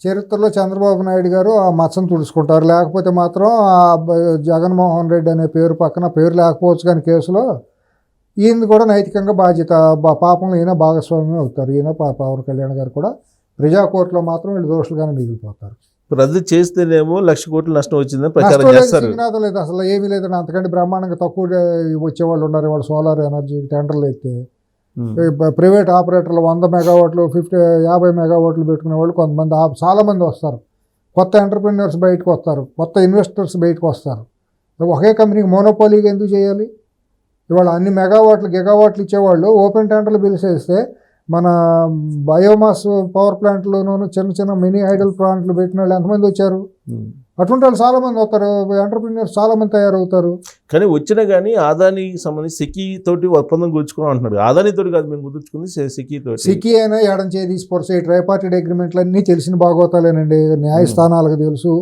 చరిత్రలో చంద్రబాబు నాయుడు గారు ఆ మచ్చను తుడుచుకుంటారు. లేకపోతే మాత్రం జగన్మోహన్ రెడ్డి అనే పేరు పక్కన పేరు లేకపోవచ్చు కానీ కేసులో ఈయన కూడా నైతికంగా బాధ్యత పాపంలో ఈయన భాగస్వామ్యం అవుతారు. ఈయన పవన్ కళ్యాణ్ గారు కూడా ప్రజా కోర్టులో మాత్రం వీళ్ళు దోషులుగానే మిగిలిపోతారు. రద్దు చేస్తేనేమో 1,00,000 కోట్ల నష్టం వచ్చిందని ప్రచారం చేస్తారు. లేదు, అసలు ఏమీ లేదండి. అంతకంటే బ్రహ్మాండంగా తక్కువ వచ్చేవాళ్ళు ఉన్నారు. వాళ్ళు సోలార్ ఎనర్జీ టెండర్లు అయితే ప్రైవేట్ ఆపరేటర్లు 100 మెగావాట్లు 50 మెగావాట్లు పెట్టుకునే వాళ్ళు కొంతమంది చాలామంది వస్తారు. కొత్త ఎంటర్ప్రెన్యూర్స్ బయటకు వస్తారు, కొత్త ఇన్వెస్టర్స్ బయటకు వస్తారు. ఒకే కంపెనీకి మోనోపాలీగా ఎందుకు చేయాలి? ఇవాళ అన్ని మెగావాట్లు గిగావాట్లు ఇచ్చేవాళ్ళు ఓపెన్ టెండర్లు పిలిచేస్తే మన బయోమాస్ పవర్ ప్లాంట్లోనూ చిన్న చిన్న మినీ ఐడల్ ప్లాంట్లు పెట్టిన వాళ్ళు ఎంతమంది వచ్చారు? అటువంటి వాళ్ళు చాలామంది వస్తారు, ఎంటర్ప్రీనియర్స్ చాలామంది తయారవుతారు. కానీ వచ్చినా కానీ ఆదానికి సంబంధించి సెకీ తోటి ఒప్పందం కుదుర్చుకున్నాం అంటున్నారు. ఆదాని తోటి కాదు మేము కుదుర్చుకుంది సెకీ తోటి. సెకీ అయినా ఎడం చేసి పొరసే ట్రైపార్టెడ్ అగ్రిమెంట్లు అన్నీ తెలిసిన బాగోతాలేనండి. న్యాయస్థానాలకు తెలుసు,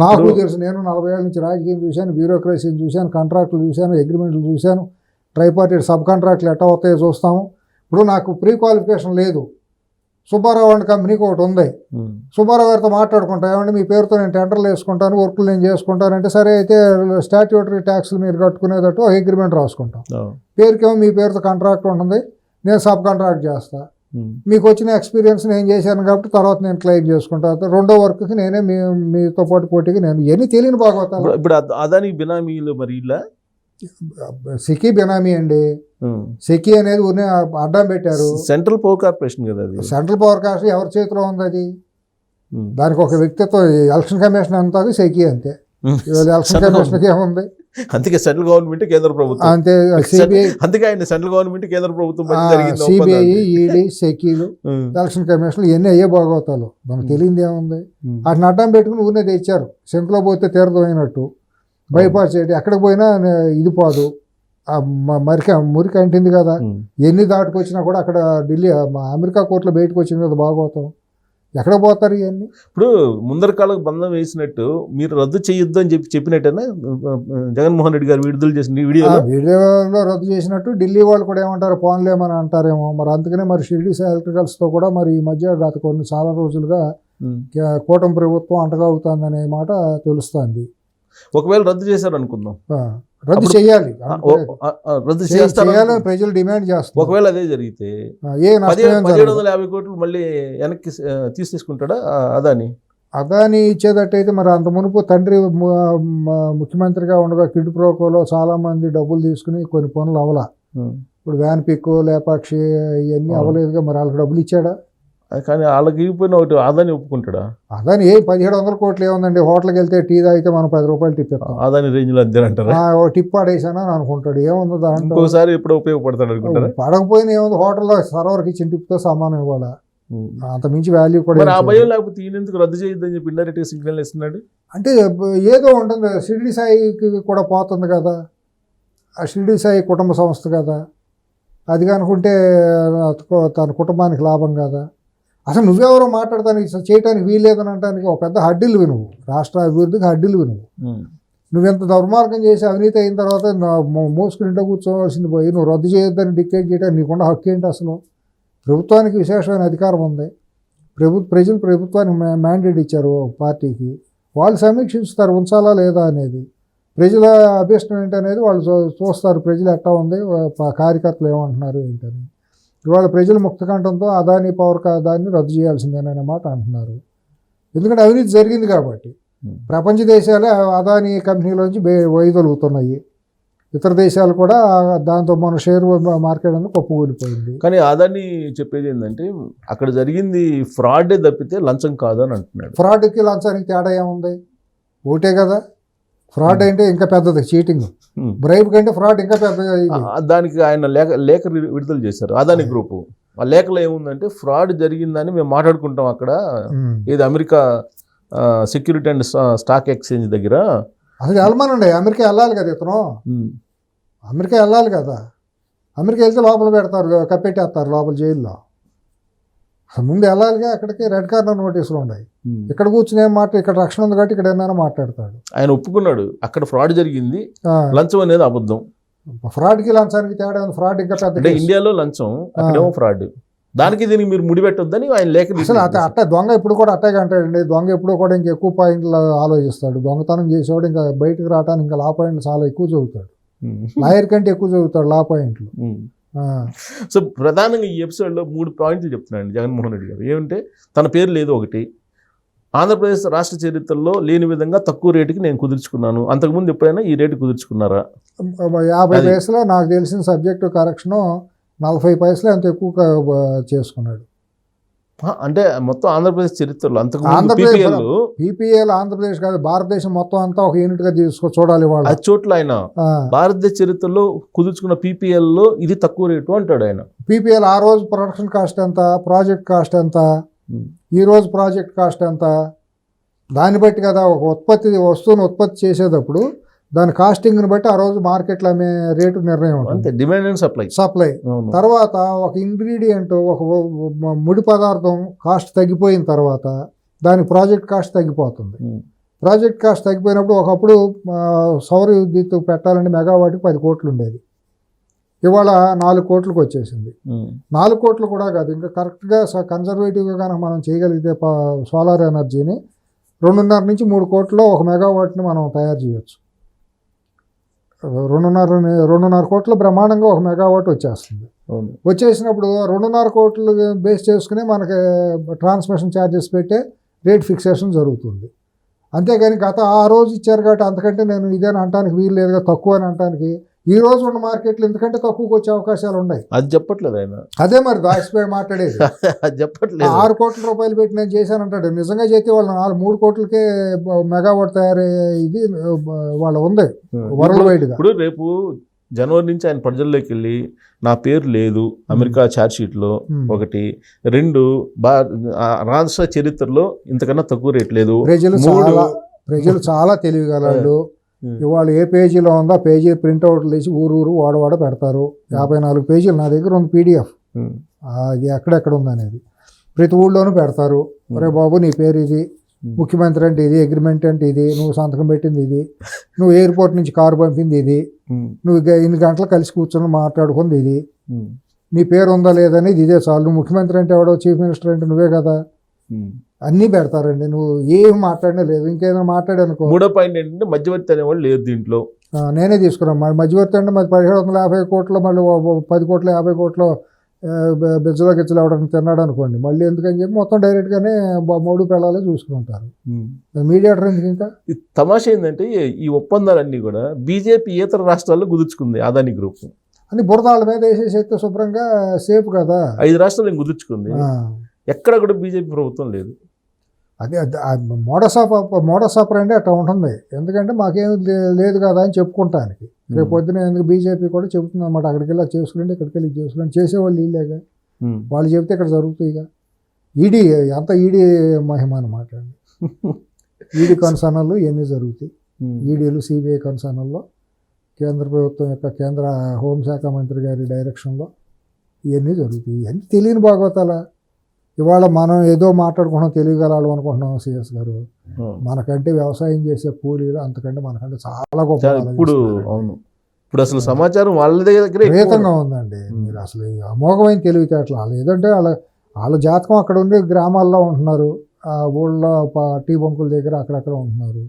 నాకు తెలుసు. నేను 40 ఏళ్ళ నుంచి రాజకీయం చూశాను, బ్యూరోక్రసీని చూశాను, కాంట్రాక్టులు చూశాను, అగ్రిమెంట్లు చూశాను, ట్రైపార్టెడ్ సబ్ కాంట్రాక్ట్లు ఎట్లా వస్తాయో చూస్తాము. ఇప్పుడు నాకు ప్రీ క్వాలిఫికేషన్ లేదు. సుబ్బారావు అండ్ కంపెనీకి ఒకటి ఉంది. సుబ్బారావు గారితో మాట్లాడుకుంటా, ఏమంటే మీ పేరుతో నేను టెండర్లు వేసుకుంటాను, వర్కులు నేను చేసుకుంటానంటే సరే అయితే స్టాట్యూటరీ ట్యాక్స్లు మీరు కట్టుకునేటట్టు అగ్రిమెంట్ రాసుకుంటాం. పేరుకేమో మీ పేరుతో కాంట్రాక్ట్ ఉంటుంది, నేను సబ్ కాంట్రాక్ట్ చేస్తా. మీకు వచ్చిన ఎక్స్పీరియన్స్ నేను చేశాను కాబట్టి తర్వాత నేను క్లెయిమ్ చేసుకుంటాను. రెండో వర్క్కి నేనే మీతో పాటు పోటీకి నేను ఎన్ని తెలియని బాగోతాను. ఇప్పుడు అదానికి బినామీలు మరి ఇలా సెకీ బినామీ అండి. సెకీ అనేది ఊరినే అడ్డం పెట్టారు. సెంట్రల్ పవర్ కార్పొరేషన్ కదా అది. సెంట్రల్ పవర్ కార్పొరేషన్ ఎవరి చేతిలో ఉంది? అది దానికి ఒక వ్యక్తిత్వం. ఎలక్షన్ కమిషన్ అంతా సెకీ అంతే. ఎలక్షన్ కమిషన్కి ఏముంది? అందుకే సెంట్రల్ గవర్నమెంట్ కేంద్ర ప్రభుత్వం అంతే. సిబిఐ అందుకే ఆయన సెంట్రల్ గవర్నమెంట్ కేంద్ర ప్రభుత్వం సిబిఐ ఈడీ సెకీలు ఎలక్షన్ కమిషన్లు ఇవన్నీ అయ్యే బాగోతాలు. మనకు తెలియదు ఏముంది? వాటిని అడ్డం పెట్టుకుని ఊరినే తెచ్చారు. శంకులో పోతే తీర్థమైనట్టు బైపాస్ చేయడం. ఎక్కడికి పోయినా ఇది పోదు, మురికి అంటింది కదా. ఎన్ని దాటుకొచ్చినా కూడా అక్కడ ఢిల్లీ అమెరికా కోర్టులో బయటకు వచ్చింది కదా బాగోతాం. ఎక్కడ పోతారు ఇవన్నీ? ఇప్పుడు ముందర కాళ్ళకు బంధం వేసినట్టు మీరు రద్దు చేయొద్దు అని చెప్పినట్టేనా జగన్మోహన్ రెడ్డి గారు విడుదల చేసిన వీడియోలో రద్దు చేసినట్టు ఢిల్లీ వాళ్ళు కూడా ఏమంటారు, పోన్లేమని అంటారేమో. మరి అందుకనే మరి షిర్డీ ఎలక్ట్రికల్స్తో కూడా మరి ఈ మధ్య గత చాలా రోజులుగా కూటమి ప్రభుత్వం అంటగా అవుతుందనే మాట తెలుస్తుంది. ఒకవేళ రద్దు చేశారు అనుకుందాం, రద్దు చేయాలి, రద్దు చేయాలని ప్రజలు డిమాండ్ చేస్తారు. ఒకవేళ అదే జరిగితే 1750 కోట్లు మళ్ళీ వెనక్కి తీసుకుంటాడా అదాని ఇచ్చేటట్టయితే? మరి అంత మునుపు తండ్రి ముఖ్యమంత్రిగా ఉండగా కిడ్ ప్రోకోలో చాలా మంది డబ్బులు తీసుకుని కొన్ని పనులు అవలా. ఇప్పుడు వ్యాన్ పిక్ లేపాక్షి ఇవన్నీ అవ్వలేదుగా. మరి వాళ్ళకి డబ్బులు ఇచ్చాడా? కానీ వాళ్ళకి ఇవ్వకపోయినా ఒకటి అదాని ఒప్పుకుంటాడా? అదాని 1700 కోట్లు ఏముందండి? హోటల్కి వెళ్తే టీ తాగితే మనం 10 రూపాయలు టిప్ ఇస్తాం. అదాని రేంజ్లో అంతేనంటారా? టిప్ ఆడేసాను అని అనుకుంటాడు. ఏముంది దాంట్లో? ఒకసారి ఎప్పుడు ఉపయోగపడతాడు అనుకుంటారా? పడకపోయినా ఏముంది, హోటల్లో సర్వర్కి ఇచ్చిన టిప్తో సమానం ఇవ్వాలా. అంత మించి వాల్యూ కూడా. ఆ భయం లేకపోతే ఈయన ఎందుకు రద్దు చేయొద్దని చెప్పి ఇండైరెక్ట్గా సిగ్నల్ ఇస్తున్నాడు? అంటే ఏదో ఉంటుంది. షిరిడి సాయికి కూడా పోతుంది కదా, ఆ షిరిడి సాయి కుటుంబ సంస్థ కదా. అది కనుకుంటే తన కుటుంబానికి లాభం కదా. అసలు నువ్వెవరో మాట్లాడటానికి చేయడానికి వీల్లేదని అనడానికి ఒక పెద్ద హడ్డీలు నువ్వు. రాష్ట్ర అభివృద్ధికి హడ్డీలు నువ్వెంత దుర్మార్గం చేసి అవినీతి అయిన తర్వాత మోసుకుని ఇంట్లో కూర్చోవలసింది పోయి నువ్వు రద్దు చేయొద్దని డిక్టేట్ చేయడానికి నీకున్న హక్కు ఏంటి? అసలు ప్రభుత్వానికి విశేషమైన అధికారం ఉంది. ప్రజలు ప్రభుత్వానికి మ్యాండేట్ ఇచ్చారు పార్టీకి. వాళ్ళు సమీక్షిస్తారు ఉంచాలా లేదా అనేది. ప్రజల అభిష్టం ఏంటనేది వాళ్ళు చూస్తారు. ప్రజలు ఎట్టా ఉంది, కార్యకర్తలు ఏమంటున్నారు ఏంటని. ఇవాళ ప్రజలు ముక్తకంఠంతో అదాని పవర్ దాన్ని రద్దు చేయాల్సిందేననే మాట అంటున్నారు. ఎందుకంటే అవినీతి జరిగింది కాబట్టి. ప్రపంచ దేశాలే అదాని కంపెనీలోంచి వైదొలుగుతున్నాయి. ఇతర దేశాలు కూడా దాంతో మన షేర్ మార్కెట్ అంతా కుప్పకూలిపోయింది. కానీ అదాని చెప్పేది ఏంటంటే అక్కడ జరిగింది ఫ్రాడే తప్పితే లంచం కాదు అని అంటున్నాడు. ఫ్రాడ్కి లంచానికి తేడా ఏముంది? ఒకటే కదా. ఫ్రాడ్ అంటే ఇంకా పెద్దది చీటింగ్, బ్రైబ్ కంటే ఫ్రాడ్ ఇంకా పెద్దగా ఇది. దానికి ఆయన లేఖ విడుదల చేశారు అదాని గ్రూపు. ఆ లేఖలో ఏముందంటే ఫ్రాడ్ జరిగిందని మేము మాట్లాడుకుంటాం అక్కడ ఇది America security and stock exchange దగ్గర. అసలు వెళ్ళమనండి, అమెరికా వెళ్ళాలి కదా ఇతను, అమెరికా వెళ్ళాలి కదా. అమెరికా వెళ్తే లోపల పెడతారు, కప్పెట్టేస్తారు లోపల జైల్లో. అసలు ముందు వెళ్ళాలిగా అక్కడికి. రెడ్ కార్నర్ నోటీసులు ఉన్నాయి. ఇక్కడ కూర్చుని ఏం ఇక్కడ రక్షణ ఉంది కాబట్టి ఇక్కడ ఏమైనా మాట్లాడతాడు. ఆయన ఒప్పుకున్నాడు అక్కడ ఫ్రాడ్ జరిగింది, లంచం అనేది అబద్ధం. ఫ్రాడ్కి లంచానికి తేడా ఉంది. ఫ్రాడ్ ఇంకా పెద్ద అంటే ఇండియాలో లంచం, అక్కడేమో ఫ్రాడ్. దానికి దీనికి మీరు ముడిపెట్టొద్దని ఆయన లేఖ. అసలు అట్ట దొంగ ఇప్పుడు కూడా అట్టాగే అంటాడండి. దొంగ ఎప్పుడు కూడా ఇంకా ఎక్కువ పాయింట్లు ఆలోచిస్తాడు. దొంగతనం చేసేవాడు ఇంకా బయటకు రావడానికి ఇంకా లా పాయింట్లు చాలా ఎక్కువ చదువుతాడు. లాయర్ కంటే ఎక్కువ చదువుతాడు లా పాయింట్లు. సో ప్రధానంగా ఈ ఎపిసోడ్లో 3 పాయింట్లు చెప్తున్నాడు జగన్మోహన్ రెడ్డి గారు. ఏమంటే తన పేరు లేదు ఒకటి, ఆంధ్రప్రదేశ్ రాష్ట్ర చరిత్రలో లేని విధంగా తక్కువ రేటుకి నేను కుదుర్చుకున్నాను. అంతకుముందు ఎప్పుడైనా ఈ రేటు కుదుర్చుకున్నారా? 50 పైసలు నాకు తెలిసిన సబ్జెక్టు కరెక్షను 40 పైసలు అంత ఎక్కువ చేసుకున్నాడు. అంటే మొత్తం ఆంధ్రప్రదేశ్ చరిత్రలో పీపీఎల్ ఆంధ్రప్రదేశ్ కాదు భారతదేశం మొత్తం అంతా ఒక యూనిట్ గా చూడాలి వాళ్ళు. అది చోట్ల ఆయన భారతదేశ చరిత్రలో కుదుర్చుకున్న పీపీఎల్ లో ఇది తక్కువ రేటు అంటాడు ఆయన. పీపీఎల్ ఆ రోజు ప్రొడక్షన్ కాస్ట్ ఎంత, ప్రాజెక్ట్ కాస్ట్ ఎంత, ఈ రోజు ప్రాజెక్ట్ కాస్ట్ ఎంత, దాన్ని బట్టి కదా ఒక వస్తువుని ఉత్పత్తి చేసేటప్పుడు దాని కాస్టింగ్ని బట్టి ఆ రోజు మార్కెట్లో అమ్మే రేటు నిర్ణయం ఉంటుంది. Demand and supply. తర్వాత ఒక ఇంగ్రీడియంట్, ఒక ముడి పదార్థం కాస్ట్ తగ్గిపోయిన తర్వాత దాని ప్రాజెక్ట్ కాస్ట్ తగ్గిపోతుంది. ప్రాజెక్ట్ కాస్ట్ తగ్గిపోయినప్పుడు ఒకప్పుడు సౌర విద్యుత్ పెట్టాలంటే మెగావాట్కి 10 కోట్లు ఉండేది, ఇవాళ 4 కోట్లకు వచ్చేసింది. 4 కోట్లు కూడా కాదు, ఇంకా కరెక్ట్గా కన్జర్వేటివ్గా కనుక మనం చేయగలిగితే సోలార్ ఎనర్జీని 2.5 నుంచి 3 కోట్లలో 1 మెగావాట్ని మనం తయారు చేయొచ్చు. 2.5 కోట్ల బ్రహ్మాండంగా 1 మెగావాట్ వచ్చేస్తుంది. వచ్చేసినప్పుడు 2.5 కోట్లు బేస్ చేసుకుని మనకి ట్రాన్స్మిషన్ ఛార్జెస్ పెట్టే రేట్ ఫిక్సేషన్ జరుగుతుంది. అంతేగాని ఆ రోజు ఇచ్చారు కాబట్టి అంతకంటే నేను ఇదేని అనడానికి వీలు లేదుగా, తక్కువ అని అనడానికి. ఈ రోజు ఉన్న మార్కెట్లు ఎందుకంటే తక్కువకి వచ్చే అవకాశాలు ఉన్నాయి. అది చెప్పట్లేదు ఆయన. అదే మరి దాచిపోయి మాట్లాడేది. అది చెప్పట్లేదు. 6 కోట్ల రూపాయలు పెట్టి నేను చేశానంటాడు. నిజంగా చేస్తే వాళ్ళు 3 కోట్లకే మెగావాట్ తయారయ్యే ఇది వాళ్ళ ఉంది వరల్డ్ వైడ్ గా. ఇప్పుడు రేపు జనవరి నుంచి ఆయన ప్రజల్లోకి వెళ్ళి నా పేరు లేదు అమెరికా ఛార్జ్ షీట్ లో, 1, 2 రాష్ట్ర చరిత్రలో ఇంతకన్నా తక్కువ రేట్ లేదు. ప్రజలు చాలా తెలివిగలవాళ్ళు. ఇవాళ ఏ పేజీలో ఉందో ఆ పేజీ ప్రింట్అవుట్లు తీసి ఊరు వాడ పెడతారు. 54 పేజీలు నా దగ్గర ఉంది PDF, అది ఎక్కడెక్కడ ఉందనేది ప్రతి ఊళ్ళోనూ పెడతారు. ఒరే బాబు నీ పేరు ఇది, ముఖ్యమంత్రి అంటే ఇది, అగ్రిమెంట్ అంటే ఇది, నువ్వు సంతకం పెట్టింది ఇది, నువ్వు ఎయిర్పోర్ట్ నుంచి కారు పంపింది ఇది, నువ్వు ఇన్ని గంటలు కలిసి కూర్చొని మాట్లాడుకుంది ఇది, నీ పేరు ఉందా లేదనేది ఇదే చాలు. నువ్వు ముఖ్యమంత్రి అంటే ఎవడో, చీఫ్ మినిస్టర్ అంటే నువ్వే కదా, అన్నీ పెడతారండి. నువ్వు ఏం మాట్లాడినా లేదు. ఇంకేదైనా మాట్లాడానుకో. 3వ పాయింట్ ఏంటంటే మధ్యవర్తి అనేవాళ్ళు లేదు దీంట్లో. నేనే తీసుకున్నాను. మరి మధ్యవర్తి అంటే మరి 1750 కోట్లు, మళ్ళీ 10 కోట్లు 50 కోట్లు బెజ్జలో గిజ్జలు ఎవడని తిన్నాడు అనుకోండి, మళ్ళీ ఎందుకని చెప్పి మొత్తం డైరెక్ట్గానే 3 పిల్లలే చూసుకుంటారు. మీడియేటర్ ఎందుకు? ఇంకా తమాషా ఏంటంటే ఈ ఒప్పందాలన్నీ కూడా బీజేపీ ఇతర రాష్ట్రాల్లో కుదుర్చుకుంది అదాని గ్రూప్ అని. బురదాళ్ళ మీద వేసేసేస్తే శుభ్రంగా సేఫ్ కదా. 5 రాష్ట్రాలు కుదుర్చుకుంది, ఎక్కడ కూడా బీజేపీ ప్రభుత్వం లేదు. అది మోడస్ ఆపరండి అట్లా ఉంటుంది. ఎందుకంటే మాకేం లేదు కదా అని చెప్పుకుంటానికి. రేపు పొద్దున ఎందుకు బీజేపీ కూడా చెబుతుంది అన్నమాట, అక్కడికి వెళ్ళి చేసుకురండి, ఇక్కడికి వెళ్ళి చేసుకురండి. చేసేవాళ్ళు వీళ్ళేగా, వాళ్ళు చెబితే ఇక్కడ జరుగుతాయిగా. ఈడీ అంత ఈడీ మహిమ అనమాట అండి. ఈడీ కన్సర్న్లు ఇవన్నీ జరుగుతాయి. ఈడీలు సిబిఐ కన్సర్న్లో కేంద్ర ప్రభుత్వం యొక్క కేంద్ర హోంశాఖ మంత్రి గారి డైరెక్షన్లో ఇవన్నీ జరుగుతాయి. ఇవన్నీ తెలియని భాగవతాల. ఇవాళ మనం ఏదో మాట్లాడుకుంటున్నాం, తెలియగలాలి అనుకుంటున్నాం. సిఎస్ గారు మనకంటే వ్యవసాయం చేసే కూలీలు అంతకంటే మనకంటే చాలా గొప్ప. ఇప్పుడు అసలు సమాచారం వాళ్ళ దగ్గర విపరీతంగా ఉందండి. మీరు అసలు అమోఘమైన తెలివితేటలు. వాళ్ళు ఏదంటే వాళ్ళ జాతకం అక్కడ ఉండి గ్రామాల్లో ఉంటున్నారు, ఆ ఊళ్ళో టీ బంకుల దగ్గర అక్కడక్కడ ఉంటున్నారు.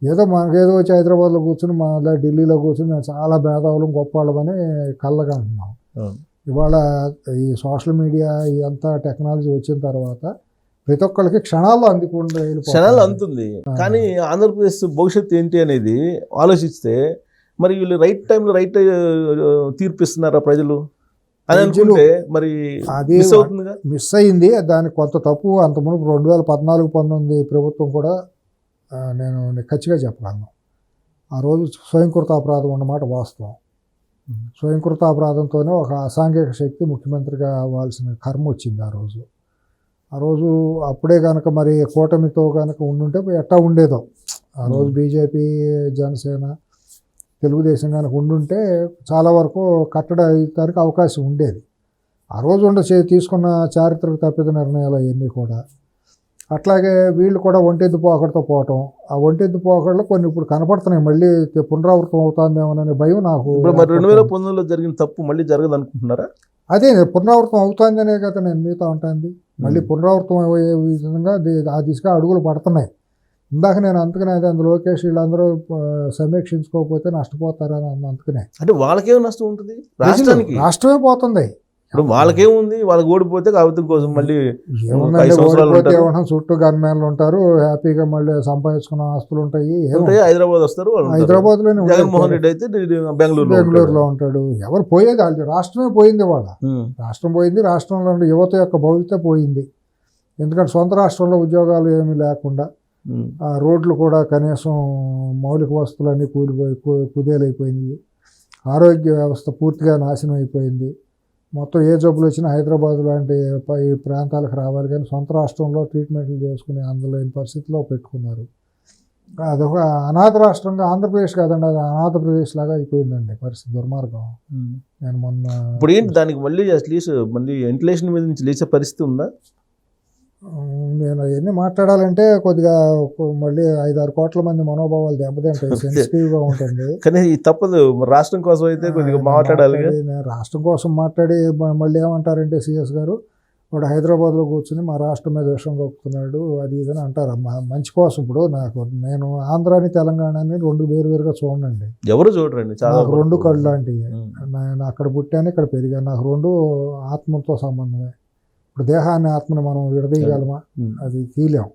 ఏదో మనకేదో వచ్చి హైదరాబాద్లో కూర్చుని మళ్ళీ ఢిల్లీలో కూర్చుని మేము చాలా భేదవాళ్ళం గొప్పవాళ్ళమని కళ్ళగా అంటున్నాం. ఇవాళ ఈ సోషల్ మీడియా ఇదంతా టెక్నాలజీ వచ్చిన తర్వాత ప్రతి ఒక్కరికి క్షణాల్లో అందుతుంది. కానీ ఆంధ్రప్రదేశ్ భవిష్యత్తు ఏంటి అనేది ఆలోచిస్తే మరి వీళ్ళు రైట్ టైంలో రైట్ తీర్పిస్తున్నారా ప్రజలు అని అనుకుంటే మరి అది మిస్ అయింది. దానికి కొంత తప్పు. అంతకుముందు 2014-19 ప్రభుత్వం కూడా నేను ఖచ్చితంగా చెప్పగలను. ఆ రోజు స్వయంకృతాపరాధం అన్నమాట వాస్తవం. స్వయంకృతాపరాధంతోనే ఒక అసాంఘిక శక్తి ముఖ్యమంత్రిగా అవ్వాల్సిన కర్మ వచ్చింది ఆ రోజు. ఆ రోజు అప్పుడే కనుక మరి కూటమితో కనుక ఉండుంటే ఎట్టా ఉండేదో. ఆ రోజు బీజేపీ, జనసేన, తెలుగుదేశం కనుక ఉండుంటే చాలా వరకు కట్టడి అయ్యేదానికి అవకాశం ఉండేది. ఆ రోజు తీసుకున్న చారిత్రక తప్పిద నిర్ణయాలు అవన్నీ కూడా. అట్లాగే వీళ్ళు కూడా ఒంటెద్దు పోకడతో పోవటం, ఆ ఒంటెద్దు పోకడలో కొన్ని ఇప్పుడు కనపడుతున్నాయి, మళ్ళీ పునరావృతం అవుతుందేమోననే భయం నాకు. ఇప్పుడు మరి 2019లో జరిగిన తప్పు మళ్ళీ జరగదు అనుకుంటున్నారా? అదే పునరావృతం అవుతుందనే కదా నేను మీతో ఉంటుంది. మళ్ళీ పునరావృతం అయ్యే విధంగా ఆ దిశగా అడుగులు పడుతున్నాయి. ఇందాక నేను అందుకనే అందులో లోకేష్ వీళ్ళందరూ సమీక్షించుకోకపోతే నష్టపోతారని అందుకనే. అంటే వాళ్ళకేం నష్టం ఉంటుంది? రాష్ట్రానికి రాష్ట్రమే పోతుంది. ఇప్పుడు వాళ్ళకేముంది, వాళ్ళకి ఓడిపోతే కాగితం కోసం మళ్ళీ ఏముందంటే ఓడిపోతే ఏమన్నా చుట్టూ గన్మ్యాన్లు ఉంటారు, హ్యాపీగా మళ్ళీ సంపాదించుకున్న ఆస్తులు ఉంటాయి. హైదరాబాద్ వస్తారు, హైదరాబాద్లోనే జగన్మోహన్ రెడ్డి అయితే బెంగళూరులో ఉంటాడు. ఎవరు పోయేది వాళ్ళు, రాష్ట్రమే పోయింది. వాళ్ళ రాష్ట్రం పోయింది, రాష్ట్రంలో యువత యొక్క భవిష్యత్తు పోయింది. ఎందుకంటే సొంత రాష్ట్రంలో ఉద్యోగాలు ఏమీ లేకుండా, రోడ్లు కూడా కనీసం మౌలిక వస్తువులన్నీ కుదేలైపోయినాయి, ఆరోగ్య వ్యవస్థ పూర్తిగా నాశనం అయిపోయింది. మొత్తం ఏ జబ్బులు వచ్చినా హైదరాబాద్ లాంటి ఈ ప్రాంతాలకు రావాలి, కానీ సొంత రాష్ట్రంలో ట్రీట్మెంట్లు చేసుకుని అందులోని పరిస్థితిలో పెట్టుకున్నారు. అదొక అనాథ రాష్ట్రంగా ఆంధ్రప్రదేశ్ కాదండి, అది అనాథప్రదేశ్ లాగా అయిపోయిందండి పరిస్థితి, దుర్మార్గం. నేను మొన్న ఇప్పుడు ఏంటి దానికి మళ్ళీ అట్లీస్ట్ మళ్ళీ వెంటిలేషన్ మీద నుంచి లేచే పరిస్థితి ఉందా? నేను అవన్నీ మాట్లాడాలంటే కొద్దిగా మళ్ళీ 5-6 కోట్ల మంది మనోభావాలు దెబ్బతింటాయి, సెన్సిటివ్గా ఉంటుంది. కానీ తప్పదు, రాష్ట్రం కోసం అయితే కొద్దిగా మాట్లాడాలి. నేను రాష్ట్రం కోసం మాట్లాడి మళ్ళీ ఏమంటారంటే సిఎస్ గారు వాడు హైదరాబాద్లో కూర్చుని మా రాష్ట్రం మీద విషయం కప్పుతున్నాడు అది ఇదని అంటారు. మంచి కోసం. ఇప్పుడు నేను ఆంధ్రాని తెలంగాణని రెండు వేరువేరుగా చూడండి, ఎవరు చూడరండి. చాలా రెండు కళ్ళు లాంటివి. నేను అక్కడ పుట్టాను, ఇక్కడ పెరిగాను, నాకు రెండు ఆత్మతో సంబంధమే. ఇప్పుడు దేహాన్ని ఆత్మను మనం విడదీయగలమా? అది తీయలేం.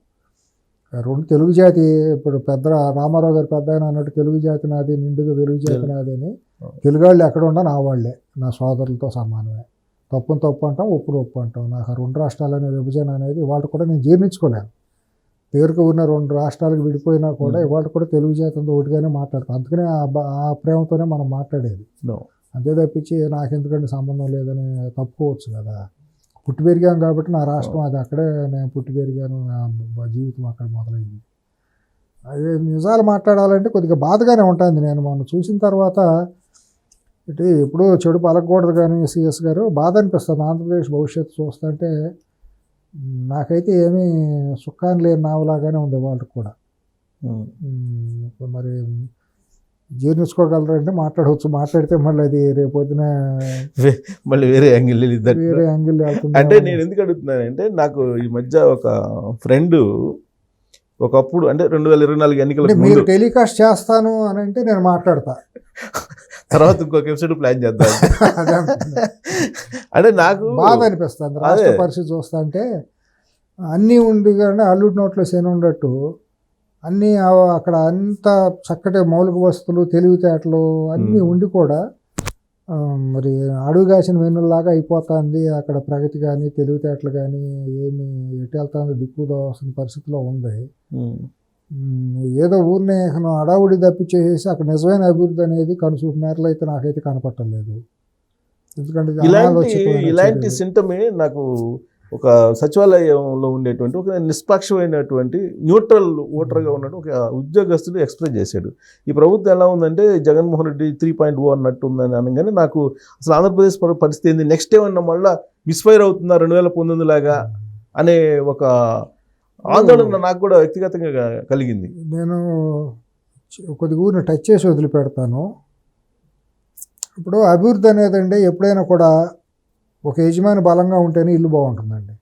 రెండు తెలుగు జాతి, ఇప్పుడు పెద్ద రామారావు గారు పెద్ద ఆయన అన్నట్టు తెలుగు జాతి నాది, నిండుగా వెలుగు జాతి నాది అని. తెలుగు వాళ్ళు ఎక్కడ ఉన్నా నా వాళ్ళే, నా సోదరులతో సమానమే. తప్పును తప్పు అంటాం, ఒప్పును ఒప్పు అంటాం. నాకు ఆ రెండు రాష్ట్రాలనే విభజన అనేది ఇవాళ కూడా నేను జీర్ణించుకోలేను. పేరుకు ఉన్న రెండు రాష్ట్రాలకు విడిపోయినా కూడా ఇవాళ కూడా తెలుగు జాతితో ఒకటిగానే మాట్లాడతాం. అందుకనే ఆ ప్రేమతోనే మనం మాట్లాడేది. అంతే తప్పించి నాకెందుకంటే సంబంధం లేదని తప్పుకోవచ్చు కదా. పుట్టి పెరిగాను కాబట్టి నా రాష్ట్రం అది, అక్కడే నేను పుట్టి పెరిగాను, నా జీవితం అక్కడ మొదలైంది. అదే నిజాలు మాట్లాడాలంటే కొద్దిగా బాధగానే ఉంటుంది. నేను మొన్న చూసిన తర్వాత ఇటు ఎప్పుడూ చెడు పలకూడదు, కానీ సిఎస్ గారు బాధ అనిపిస్తుంది. ఆంధ్రప్రదేశ్ భవిష్యత్తు చూస్తుంటే నాకైతే ఏమీ సుఖాన్ని లేని నావలాగానే ఉంది వాళ్ళకి కూడా. మరి జీర్ణించుకోగలరంటే మాట్లాడవచ్చు, మాట్లాడితే మళ్ళీ అది రేపొద్దున మళ్ళీ వేరే యాంగిల్ వెళ్తుంది. అంటే నేను ఎందుకు అడుగుతున్నానంటే, నాకు ఈ మధ్య ఒక ఫ్రెండ్ ఒకప్పుడు అంటే 2024 ఎన్నికల మీరు టెలికాస్ట్ చేస్తాను అని అంటే నేను మాట్లాడతా, తర్వాత ఇంకొక ఎపిసోడ్ ప్లాన్ చేద్దాం. అంటే నాకు బాధ అనిపిస్తుంది రాష్ట్ర పరిస్థితి చూస్తా అంటే. అన్నీ ఉండి కానీ అల్లుడి నోట్లో శని ఉండట్టు అన్నీ అక్కడ అంత చక్కటి మౌలిక వస్తువులు, తెలివితేటలు అన్నీ ఉండి కూడా మరి అడుగుగాసిన వెన్నులాగా అయిపోతుంది. అక్కడ ప్రగతి కానీ తెలివితేటలు కానీ ఏమి ఎటు వెళ్తుందో దిక్కుదోసిన పరిస్థితిలో ఉంది. ఏదో ఊరిని అడావుడి తప్పించేసి అక్కడ నిజమైన అభివృద్ధి అనేది కనుసూపు మేరలో అయితే నాకైతే కనపట్టలేదు. ఎందుకంటే ఇలాంటి సింటమే నాకు ఒక సచివాలయంలో ఉండేటువంటి ఒక నిష్పక్షమైనటువంటి న్యూట్రల్ ఓటర్గా ఉన్నట్టు ఒక ఉద్యోగస్తుడు ఎక్స్ప్రెస్ చేశాడు. ఈ ప్రభుత్వం ఎలా ఉందంటే జగన్మోహన్ రెడ్డి 3.0 అన్నట్టు ఉందని అనగానే నాకు అసలు ఆంధ్రప్రదేశ్ పరిస్థితి ఏంది, నెక్స్ట్ ఏమన్నా మళ్ళీ మిస్ఫైర్ అవుతుందా 2019 లాగా అనే ఒక ఆందోళన నాకు కూడా వ్యక్తిగతంగా కలిగింది. నేను కొద్దిగా ఊరిని టచ్ చేసి వదిలిపెడతాను. ఇప్పుడు అభివృద్ధి అనేదండి ఎప్పుడైనా కూడా ఒక యజమాని బలంగా ఉంటేనే ఇల్లు బాగుంటుందండి.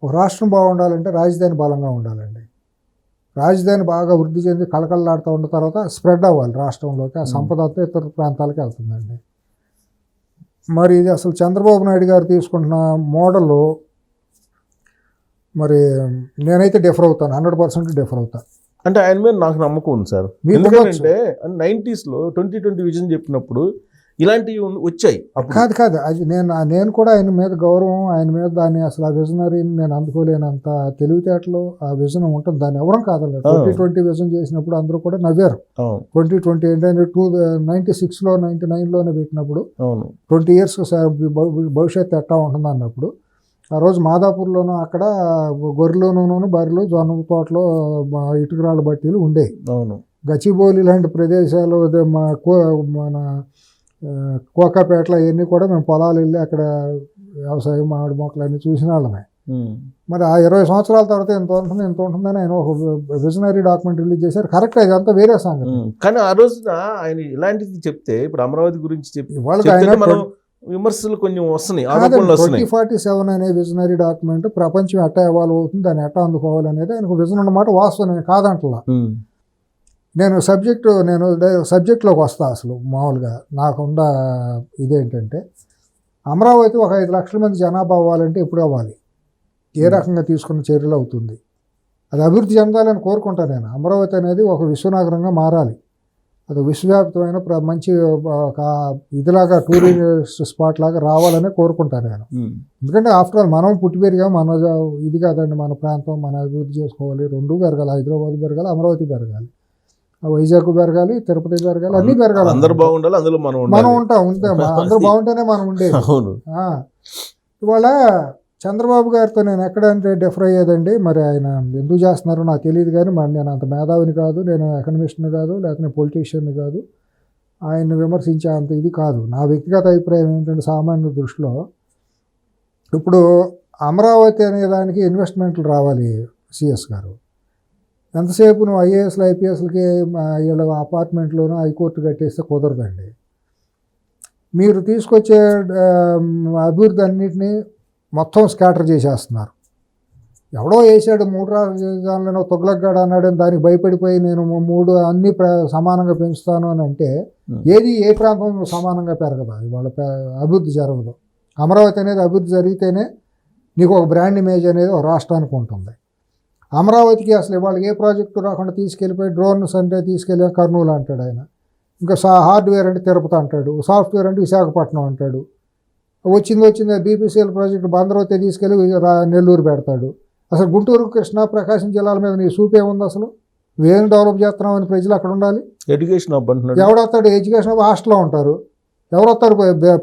ఒక రాష్ట్రం బాగుండాలంటే రాజధాని బలంగా ఉండాలండి. రాజధాని బాగా వృద్ధి చెంది కళకళలాడుతూ ఉన్న తర్వాత స్ప్రెడ్ అవ్వాలి రాష్ట్రంలోకి, ఆ సంపద అంతా ఇతర ప్రాంతాలకు వెళ్తుందండి. మరి ఇది అసలు చంద్రబాబు నాయుడు గారు తీసుకుంటున్న మోడల్ మరి నేనైతే డిఫర్ అవుతాను, 100% డిఫర్ అవుతాను. అంటే ఆయన మీద నాకు నమ్మకం ఉంది సార్. ఎందుకంటే 90s లో 2020 విజన్ చెప్పినప్పుడు ఇలాంటివి వచ్చాయి అప్పుడు. కాదు అది నేను కూడా ఆయన మీద గౌరవం, ఆయన మీద దాన్ని అసలు ఆ విజనరీని నేను అందుకోలేనంత తెలివితేటలు ఆ విజన్ ఉంటుంది, దాన్ని ఎవరం కాదన్నారు. 2020 విజన్ చేసినప్పుడు అందరూ కూడా నవ్వారు. 2020 ఏంటంటే 96లో 99లోనే పెట్టినప్పుడు 20 years భవిష్యత్తు ఎట్టా ఉంటుంది అన్నప్పుడు ఆ రోజు మాదాపూర్లోనూ అక్కడ గొర్రెలోనూ బర్రెలు జొన్న తోటలో ఇటుకరాళ్ళ బట్టీలు ఉండేవి. గచ్చిబౌలి లాంటి ప్రదేశాలు మన కోకాపేటలో అవన్నీ కూడా మేము పొలాలు వెళ్ళి అక్కడ వ్యవసాయం మామిడి మొక్కలు అన్నీ చూసిన వాళ్ళమే. మరి ఆ 20 సంవత్సరాల తర్వాత ఎంత ఉంటుందని ఆయన ఒక విజనరీ డాక్యుమెంట్ రిలీజ్ చేశారు. కరెక్ట్, అదంతా వేరే సంగతి. కానీ ఆ రోజున ఆయన ఇలాంటిది చెప్తే ఇప్పుడు అమరావతి గురించి విమర్శలు కొంచెం వస్తున్నాయి, 2047 అనే విజనరీ డాక్యుమెంట్ ప్రపంచం ఎట్టా ఇవాల్వ్ అవుతుంది, దాన్ని ఎట్టా అందుకోవాలి అనేది ఆయనకు విజన్ అన్నమాట. వాస్తవం, నేను కాదంటలా. నేను సబ్జెక్ట్లోకి వస్తా. అసలు మామూలుగా నాకున్న ఇదేంటంటే అమరావతి ఒక 5 లక్షల మంది జనాభా అవ్వాలంటే ఎప్పుడు అవ్వాలి, ఏ రకంగా తీసుకున్న చర్యలు అవుతుంది, అది అభివృద్ధి చెందాలని కోరుకుంటాను నేను. అమరావతి అనేది ఒక విశ్వనగరంగా మారాలి, అది విశ్వవ్యాప్తమైన మంచి ఇదిలాగా టూరిస్ట్ స్పాట్ లాగా రావాలని కోరుకుంటాను నేను. ఎందుకంటే ఆఫ్టర్ ఆల్ మనం పుట్టి పెరిగా మన ఇది కాదండి, మన ప్రాంతం మన అభివృద్ధి చేసుకోవాలి. రెండూ పెరగాలి, హైదరాబాద్ పెరగాలి, అమరావతి పెరగాలి, వైజాగ్ పెరగాలి, తిరుపతి పెరగాలి, అన్నీ పెరగాలి. అందరూ బాగుండాలి, అందులో మనం ఉంటాం. అందరూ బాగుంటేనే మనం ఉండేది. ఇవాళ చంద్రబాబు గారితో నేను ఎక్కడంటే డిఫర్ అయ్యేదండి. మరి ఆయన ఎందుకు చేస్తున్నారో నాకు తెలియదు, కానీ మరి నేను అంత మేధావిని కాదు, నేను ఎకనమిస్ట్ని కాదు, లేకపోతే పొలిటీషియన్ని కాదు, ఆయన్ని విమర్శించే అంత ఇది కాదు. నా వ్యక్తిగత అభిప్రాయం ఏంటంటే సామాన్య దృష్టిలో ఇప్పుడు అమరావతి అనే దానికి ఇన్వెస్ట్మెంట్లు రావాలి. సిఎస్ గారు ఎంతసేపు నువ్వు ఐఏఎస్లు ఐపీఎస్లకి వీళ్ళ అపార్ట్మెంట్లోనూ హైకోర్టు కట్టేస్తే కుదరదండి. మీరు తీసుకొచ్చే అభివృద్ధి అన్నింటినీ మొత్తం స్కాటర్ చేసేస్తున్నారు. ఎవడో వేసాడు 3 రాజధానులను తొగ్లగ్గాడు అన్నాడు, దానికి భయపడిపోయి నేను 3 అన్నీ సమానంగా పెంచుతాను అని అంటే ఏది ఏ ప్రాంతం సమానంగా పెరగదు, ఇవాళ అభివృద్ధి జరగదు. అమరావతి అనేది అభివృద్ధి జరిగితేనే నీకు ఒక బ్రాండ్ ఇమేజ్ అనేది ఒక రాష్ట్రానికి ఉంటుంది. అమరావతికి అసలు ఇవాళకి ఏ ప్రాజెక్టు రాకుండా తీసుకెళ్ళిపోయి డ్రోన్స్ అంటే తీసుకెళ్ళి కర్నూలు అంటాడు ఆయన, ఇంకా హార్డ్వేర్ అంటే తిరుపతి అంటాడు, సాఫ్ట్వేర్ అంటే విశాఖపట్నం అంటాడు, వచ్చింది బీపీసీఎల్ ప్రాజెక్టు బందరవతి తీసుకెళ్ళి నెల్లూరు పెడతాడు. అసలు గుంటూరు, కృష్ణా, ప్రకాశం జిల్లాల మీద నీ చూపే ఉంది. అసలు ఏం డెవలప్ చేస్తున్నామని ప్రజలు అక్కడ ఉండాలి. ఎడ్యుకేషన్ ఎవడొస్తాడు? ఎడ్యుకేషన్ హాస్టల్లో ఉంటారు. ఎవరొస్తారు?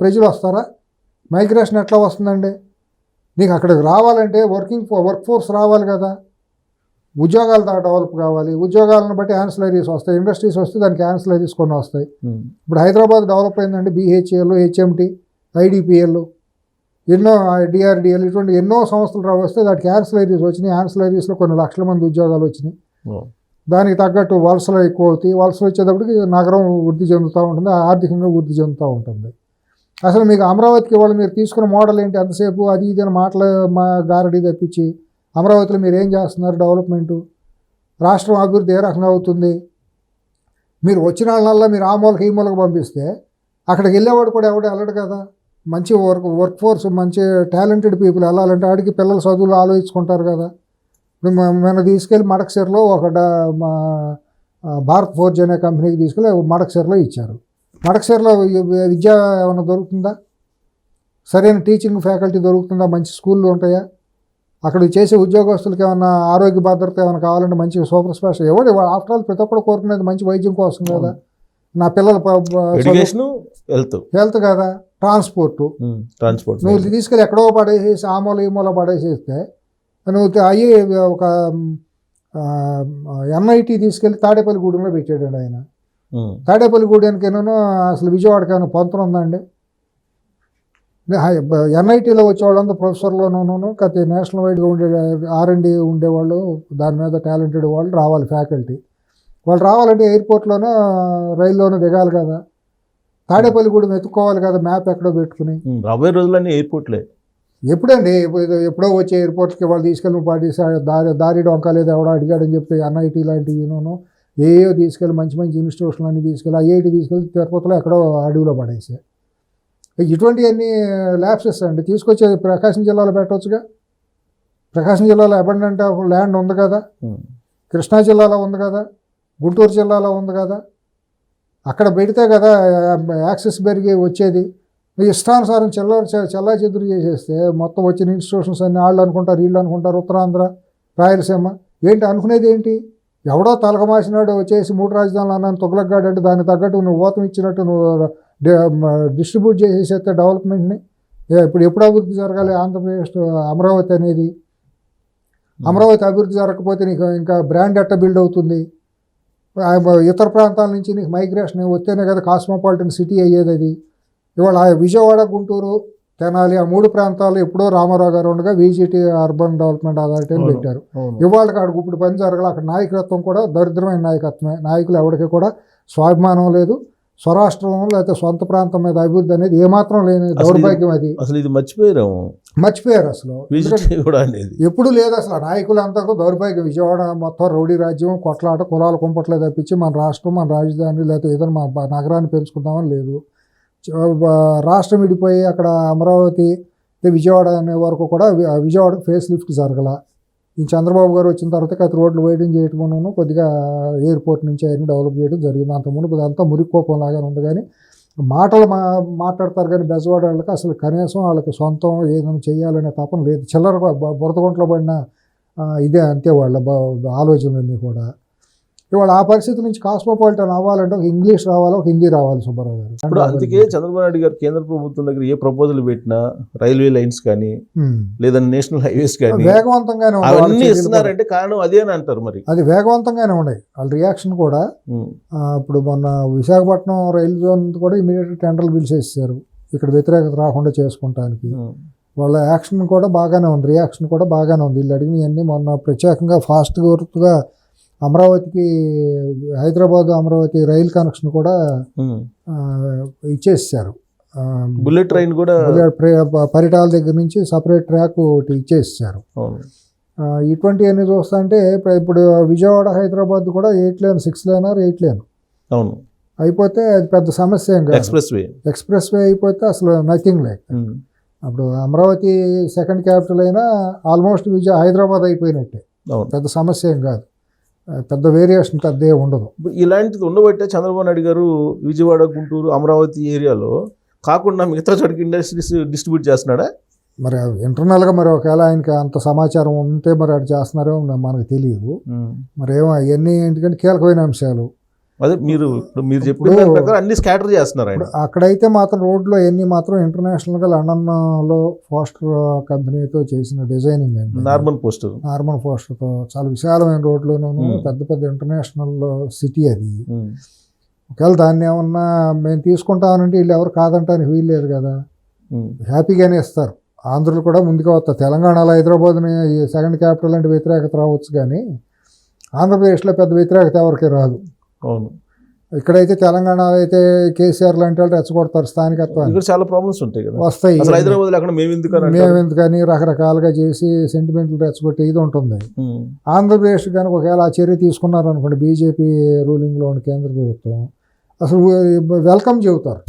ప్రజలు వస్తారా? మైగ్రేషన్ ఎట్లా వస్తుందండి? నీకు అక్కడికి రావాలంటే వర్క్ ఫోర్స్ రావాలి కదా, ఉద్యోగాలు డెవలప్ కావాలి, ఉద్యోగాలను బట్టి యాన్సిలరీస్ వస్తాయి, ఇండస్ట్రీస్ వస్తే దానికి యాన్సిలరీస్ కొన్ని వస్తాయి. ఇప్పుడు హైదరాబాద్ డెవలప్ అయిందండి, BHEL, HMT, IDPL, ఎన్నో DRDL, ఇటువంటి ఎన్నో సంస్థలు వస్తే దానికి యాన్సిలరీస్ వచ్చినాయి. యాన్సిలరీస్లో కొన్ని లక్షల మంది ఉద్యోగాలు వచ్చినాయి. దానికి తగ్గట్టు వలసలు ఎక్కువ అవుతాయి. వలసలు వచ్చేటప్పటికి నగరం వృద్ధి చెందుతూ ఉంటుంది, ఆర్థికంగా వృద్ధి చెందుతూ ఉంటుంది. అసలు మీకు అమరావతికి వాళ్ళు మీరు తీసుకున్న మోడల్ ఏంటి? ఎంతసేపు అది ఇది అని మా గారడీ తప్పించి అమరావతిలో మీరు ఏం చేస్తున్నారు? డెవలప్మెంటు, రాష్ట్రం అభివృద్ధి ఏ రకంగా అవుతుంది? మీరు వచ్చిన వాళ్ళ మీరు ఆ మూలకి ఈ మూలకి పంపిస్తే అక్కడికి వెళ్ళేవాడు కూడా ఎవడు వెళ్ళడు కదా. మంచి వర్క్ ఫోర్స్, మంచి టాలెంటెడ్ పీపుల్ వెళ్ళాలంటే ఆడికి పిల్లల చదువులు ఆలోచించుకుంటారు కదా. ఇప్పుడు మన తీసుకెళ్ళి మడకసిరలో భారత్ ఫోర్జ్ అనే కంపెనీకి తీసుకెళ్ళి మడకసిరలో ఇచ్చారు. మడకసిరలో విద్య ఏమైనా దొరుకుతుందా? సరైన టీచింగ్ ఫ్యాకల్టీ దొరుకుతుందా? మంచి స్కూళ్ళు ఉంటాయా? అక్కడ చేసే ఉద్యోగస్తులకి ఏమైనా ఆరోగ్య భద్రత ఏమైనా కావాలంటే మంచి సూపర్ స్పెషల్ ఎవరు ఆఫ్టర్ ఆల్ ప్రతి ఒక్కరు కోరుకునేది మంచి వైద్యం కోసం కదా. నా పిల్లల హెల్త్ కదా, ట్రాన్స్పోర్ట్ నువ్వు తీసుకెళ్ళి ఎక్కడో పడేసేసి ఆ మూల ఈ మూల పడేసేస్తే నువ్వు అయ్యి ఒక MIT తీసుకెళ్ళి తాడేపల్లిగూడెంలో పెట్టాడు ఆయన. తాడేపల్లిగూడెనికి ఏమో అసలు విజయవాడకి ఏమైనా పొంతన ఉందండి? NITలో వచ్చేవాళ్ళంతా ప్రొఫెసర్లోనూ కతి నేషనల్ వైడ్గా ఉండే R&D ఉండేవాళ్ళు, దాని మీద టాలెంటెడ్ వాళ్ళు రావాలి, ఫ్యాకల్టీ వాళ్ళు రావాలంటే ఎయిర్పోర్ట్లోనో రైల్లోనో దిగాలి కదా. తాడేపల్లిగూడెం ఎత్తుక్కోవాలి కదా, మ్యాప్ ఎక్కడో పెట్టుకుని. రాబోయే రోజులన్నీ ఎయిర్పోర్ట్లే. ఎప్పుడండి? ఎప్పుడో వచ్చే ఎయిర్పోర్ట్కి వాళ్ళు తీసుకెళ్ళి పాటిస్తే దారి డొంక లేదు ఎవడో అడిగాడని చెప్తే NIT లాంటివినూ ఏయో తీసుకెళ్ళి మంచి మంచి ఇన్స్టిట్యూషన్లు అన్నీ తీసుకెళ్ళి IIT తీసుకెళ్ళి తిరుపతిలో ఎక్కడో అడవిలో పడేసే. ఇటువంటివన్నీ ల్యాబ్సెస్ అండి. తీసుకొచ్చి ప్రకాశం జిల్లాలో పెట్టవచ్చుగా. ప్రకాశం జిల్లాలో అబండెంట్ ఆఫ్ ల్యాండ్ ఉంది కదా, కృష్ణా జిల్లాలో ఉంది కదా, గుంటూరు జిల్లాలో ఉంది కదా. అక్కడ పెడితే కదా యాక్సెస్ పెరిగి వచ్చేది. ఇష్టానుసారం చల్లా చెదురు చేసేస్తే మొత్తం వచ్చిన ఇన్స్టిట్యూషన్స్ అన్ని వాళ్ళు అనుకుంటారు, వీళ్ళు అనుకుంటారు, ఉత్తరాంధ్ర, రాయలసీమ ఏంటి అనుకునేది ఏంటి? ఎవడో తలకమాసినాడు వచ్చేసి 3 రాజధానులు అన్నాను తొగలగ్గాడు అంటే దానికి తగ్గట్టు నువ్వు ఊతం ఇచ్చినట్టు నువ్వు డిస్ట్రిబ్యూట్ చేసేస్తే డెవలప్మెంట్ని ఎప్పుడు అభివృద్ధి జరగాలి ఆంధ్రప్రదేశ్ అమరావతి అనేది? అమరావతి అభివృద్ధి జరగకపోతే నీకు ఇంకా బ్రాండ్ ఎట్ట బిల్డ్ అవుతుంది? ఇతర ప్రాంతాల నుంచి నీకు మైగ్రేషన్ వస్తేనే కదా కాస్మోపాలిటన్ సిటీ అయ్యేది అది. ఇవాళ విజయవాడ, గుంటూరు, తెనాలి ఆ 3 ప్రాంతాలు ఎప్పుడో రామారావు గారు ఉండగా VGT అర్బన్ డెవలప్మెంట్ అథారిటీ అని పెట్టారు. ఇవాళ కాడికి ఇప్పుడు పని జరగాలి. అక్కడ నాయకత్వం కూడా దరిద్రమైన నాయకత్వమే. నాయకులు ఎవరికి కూడా స్వాభిమానం లేదు. స్వరాష్ట్రం లేకపోతే సొంత ప్రాంతం మీద అభివృద్ధి అనేది ఏమాత్రం లేని దౌర్భాగ్యం అది. అసలు ఇది మర్చిపోయారు అసలు. ఎప్పుడు లేదు అసలు. నాయకులంతా దౌర్భాగ్యం. విజయవాడ మొత్తం రౌడీ రాజ్యం, కొట్లాట, కులాల కుంపట్లే తప్పించి మన రాష్ట్రం, మన రాజధాని లేకపోతే ఏదైనా మన నగరాన్ని పెంచుకుందామని లేదు. రాష్ట్రం విడిపోయి అక్కడ అమరావతి, విజయవాడ అనే వరకు కూడా విజయవాడ ఫేస్ లిఫ్ట్ జరగల. ఈ చంద్రబాబు గారు వచ్చిన తర్వాత అక్కడ రోడ్లు వైడింగ్ చేయటం, కొద్దిగా ఎయిర్పోర్ట్ నుంచి అవన్నీ డెవలప్ చేయడం జరిగింది. అంత మునుపు అదంతా మురికోపం లాగానే ఉంది. కానీ మాటలు మాట్లాడతారు కానీ బెజవాడ వాళ్ళకి అసలు కనీసం వాళ్ళకి సొంతం ఏదైనా చేయాలనే తపన లేదు. చిల్లర బురదగుంట్లో పడిన ఇదే అంతే వాళ్ళ ఆలోచనలన్నీ కూడా. ఇవాళ ఆ పరిస్థితి నుంచి కాస్మోపాలిటన్ అవ్వాలంటే ఒక ఇంగ్లీష్ రావాలి, ఒక హిందీ రావాలి సుబ్బారావు గారు. ఇప్పుడు అందుకే చంద్రబాబు నాయుడు గారు కేంద్ర ప్రభుత్వం దగ్గర ఏ ప్రపోజల్ పెట్టినా రైల్వే లైన్స్ కానీ లేదా నేషనల్ హైవేస్ కానీ వేగవంతంగానే అవన్నీ ఇస్తున్నారంటే కారణం అదే అని అంటారు. మరి అది వేగవంతంగానే ఉన్నాయి వాళ్ళ రియాక్షన్ కూడా. ఇప్పుడు మొన్న విశాఖపట్నం రైలు జోన్ కూడా ఇమీడియట్ టెండర్లు పిలిచేసారు ఇక్కడ వ్యతిరేకత రాకుండా చేసుకుంటానికి. వాళ్ళ యాక్షన్ కూడా బాగానే ఉంది, రియాక్షన్ కూడా బాగానే ఉంది. వీళ్ళు అడిగినవన్నీ మొన్న ప్రత్యేకంగా ఫాస్ట్గా వర్క్గా అమరావతికి హైదరాబాద్ అమరావతి రైలు కనెక్షన్ కూడా ఇచ్చేసారు. బుల్లెట్ ట్రైన్ కూడా పరిటాల దగ్గర నుంచి సపరేట్ ట్రాక్ ఒకటి ఇచ్చేసారు. ఇటువంటివన్నీ చూస్తా అంటే ఇప్పుడు విజయవాడ హైదరాబాద్ కూడా 8 లేన్ 6 లేన్ 8 లేన్ అయిపోతే అది పెద్ద సమస్య ఏం కాదు. ఎక్స్ప్రెస్ వే అయిపోతే అసలు నథింగ్ లేక. అప్పుడు అమరావతి సెకండ్ క్యాపిటల్ అయినా ఆల్మోస్ట్ హైదరాబాద్ అయిపోయినట్టే. పెద్ద సమస్య ఏం కాదు, పెద్ద వేరియేషన్ పెద్ద ఉండదు. ఇలాంటిది ఉండబట్టే చంద్రబాబు నాయుడు గారు విజయవాడ, గుంటూరు, అమరావతి ఏరియాలో కాకుండా మిగతా చోటికి ఇండస్ట్రీస్ డిస్ట్రిబ్యూట్ చేస్తున్నాడా? మరి ఇంటర్నల్గా మరి ఒకవేళ ఆయనకి అంత సమాచారం ఉంటే మరి అది చేస్తున్నారో మనకు తెలియదు. మరి ఏమో అవన్నీ ఏంటంటే కీలకమైన అంశాలు. అదే మీరు చెప్పిన ప్రకారం అన్ని స్కాటర్ చేస్తున్నారు. అక్కడైతే మాత్రం రోడ్లో ఎన్ని మాత్రం ఇంటర్నేషనల్గా లండన్లో పోస్టర్ కంపెనీతో చేసిన డిజైనింగ్ అండి. నార్మల్ పోస్టర్తో చాలా విశాలమైన రోడ్లోనూ పెద్ద పెద్ద ఇంటర్నేషనల్ సిటీ అది. ఒకవేళ దాన్ని ఏమన్నా మేము తీసుకుంటామనంటే వీళ్ళు ఎవరు కాదంటానికి వీలు లేదు కదా, హ్యాపీగానే ఇస్తారు. ఆంధ్రులు కూడా ముందుగా వస్తారు. తెలంగాణలో హైదరాబాద్ని సెకండ్ క్యాపిటల్ అంటే వ్యతిరేకత రావచ్చు, కానీ ఆంధ్రప్రదేశ్లో పెద్ద వ్యతిరేకత ఎవరికి రాదు. అవును, ఇక్కడైతే తెలంగాణ అయితే కేసీఆర్ లాంటి వాళ్ళు రెచ్చగొడతారు. స్థానికత్వాన్ని చాలా ప్రాబ్లమ్స్ ఉంటాయి కదా, వస్తాయి. మేము ఎందుకని రకరకాలుగా చేసి సెంటిమెంట్లు రెచ్చగొట్టే ఇది ఉంటుంది. ఆంధ్రప్రదేశ్ కనుక ఒకవేళ ఆ చర్య తీసుకున్నారనుకోండి, బీజేపీ రూలింగ్లో ఉన్న కేంద్ర ప్రభుత్వం అసలు వెల్కమ్ చెబుతారు.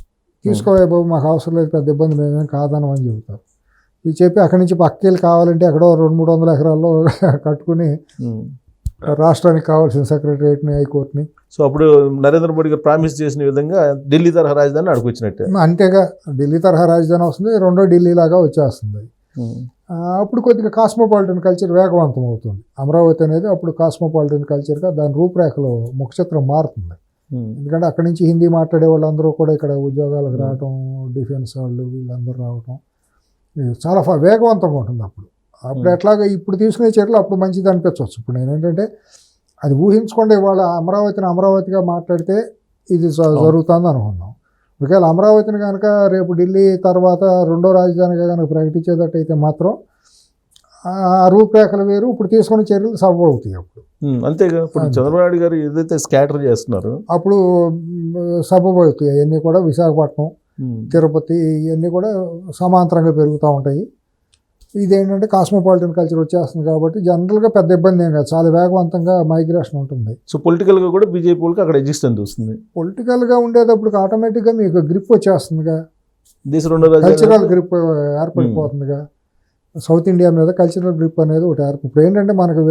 తీసుకోవే బాబు మాకు అవసరం లేదు, పెద్ద ఇబ్బంది, మేమేం కాదనం అని చెబుతారు. ఇది చెప్పి అక్కడి నుంచి పక్కకెళ్ళి కావాలంటే ఎక్కడో 200-300 ఎకరాల్లో కట్టుకుని రాష్ట్రానికి కావాల్సిన సెక్రటరియట్ని, హైకోర్టుని. సో అప్పుడు నరేంద్ర మోడీ గారు ప్రామిస్ చేసిన విధంగా ఢిల్లీ తరహా రాజధాని అడుగుచ్చినట్టే. అంతేగా, ఢిల్లీ తరహా రాజధాని వస్తుంది, రెండో ఢిల్లీ లాగా వచ్చేస్తుంది. అప్పుడు కొద్దిగా కాస్మోపాలిటన్ కల్చర్ వేగవంతం అవుతుంది. అమరావతి అనేది అప్పుడు కాస్మోపాలిటన్ కల్చర్గా దాని రూపురేఖలో ముఖచిత్రం మారుతుంది. ఎందుకంటే అక్కడి నుంచి హిందీ మాట్లాడే వాళ్ళందరూ కూడా ఇక్కడ ఉద్యోగాలకు రావటం, డిఫెన్స్ వాళ్ళు వీళ్ళందరూ రావటం చాలా వేగవంతంగా ఉంటుంది. అప్పుడు ఎట్లాగా ఇప్పుడు తీసుకునే చర్యలు అప్పుడు మంచిది అనిపించవచ్చు. ఇప్పుడు నేనేంటంటే అది ఊహించకుండా ఇవాళ అమరావతిగా మాట్లాడితే ఇది జరుగుతుంది అనుకున్నాం. ఒకవేళ అమరావతిని కనుక రేపు ఢిల్లీ తర్వాత రెండో రాజధానిగా కనుక ప్రకటించేటట్టయితే మాత్రం ఆ రూపురేఖలు వేరు, ఇప్పుడు తీసుకునే చర్యలు సబబు అవుతాయి. అప్పుడు అంతేగా, ఇప్పుడు చంద్రబాబు నాయుడు గారు ఏదైతే స్కాటర్ చేస్తున్నారు అప్పుడు సబబు అవుతాయి. అవన్నీ కూడా విశాఖపట్నం, తిరుపతి ఇవన్నీ కూడా సమాంతరంగా పెరుగుతూ ఉంటాయి. ఇదేంటంటే కాస్మోపాలిటన్ కల్చర్ వచ్చేస్తుంది కాబట్టి జనరల్గా పెద్ద ఇబ్బంది ఏం కాదు, చాలా వేగవంతంగా మైగ్రేషన్ ఉంటుంది. సో పొలిటికల్గా కూడా బీజేపీ వాళ్ళకి అక్కడ ఎగ్జిస్టెన్స్ వస్తుంది. పొలిటికల్గా ఉండేటప్పుడు ఆటోమేటిక్గా మీకు గ్రిప్ వచ్చేస్తుందిగా, కల్చరల్ గ్రిప్ ఏర్పడిపోతుందిగా. సౌత్ ఇండియా మీద కల్చరల్ గ్రిప్ అనేది ఒకటి ఏర్పడి. ఇప్పుడు ఏంటంటే మనకు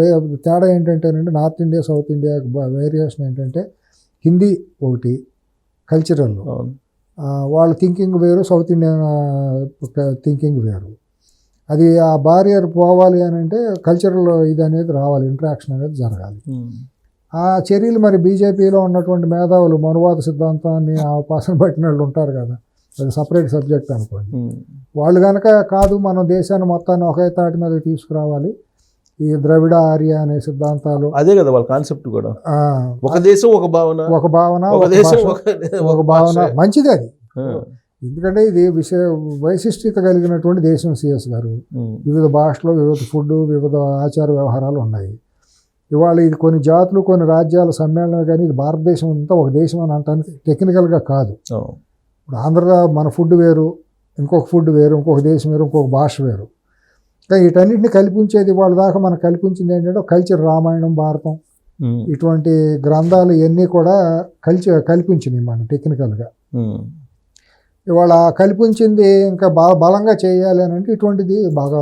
తేడా ఏంటంటేనండి, north India south India variation ఏంటంటే హిందీ ఒకటి, కల్చరల్. అవును. వాళ్ళ థింకింగ్ వేరు, సౌత్ ఇండియన్ థింకింగ్ వేరు. అది ఆ బారియర్ పోవాలి అని అంటే కల్చరల్ ఇది అనేది రావాలి, ఇంటరాక్షన్ అనేది జరగాలి. ఆ చర్యలు మరి బీజేపీలో ఉన్నటువంటి మేధావులు మనువాద సిద్ధాంతాన్ని ఆ పసన పట్టిన వాళ్ళు ఉంటారు కదా, అది సపరేట్ సబ్జెక్ట్ అనుకోండి. వాళ్ళు కనుక కాదు మనం దేశాన్ని మొత్తాన్ని ఒకే తాటి మీద తీసుకురావాలి, ఈ ద్రవిడ ఆర్య అనే సిద్ధాంతాలు, అదే కదా వాళ్ళ కాన్సెప్ట్ కూడా, ఆ, ఒక దేశం ఒక భావన, ఒక భావన, ఒక ఒక దేశం భాష, ఒక ఒక భావన భాష. మంచిది అది. ఆ. ఎందుకంటే ఇది వైశిష్ట్యత కలిగినటువంటి దేశం సిఎస్ గారు. వివిధ భాషలు, వివిధ ఫుడ్, వివిధ ఆచార వ్యవహారాలు ఉన్నాయి. ఇవాళ ఇది కొన్ని జాతులు, కొన్ని రాజ్యాల సమ్మేళనం, కానీ ఇది భారతదేశం అంతా ఒక దేశం అని అంటానికి టెక్నికల్గా కాదు. ఇప్పుడు ఆంధ్ర మన ఫుడ్ వేరు, ఇంకొక ఫుడ్ వేరు, ఇంకొక దేశం వేరు, ఇంకొక భాష వేరు. కానీ వీటన్నిటిని కల్పించేది వాళ్ళ దాకా మనకు కల్పించింది ఏంటంటే కల్చర్. రామాయణం, భారతం ఇటువంటి గ్రంథాలు ఇవన్నీ కూడా కల్పించినాయి మనం టెక్నికల్గా. ఇవాళ కల్పించింది ఇంకా బాగా బలంగా చేయాలి అని అంటే ఇటువంటిది బాగా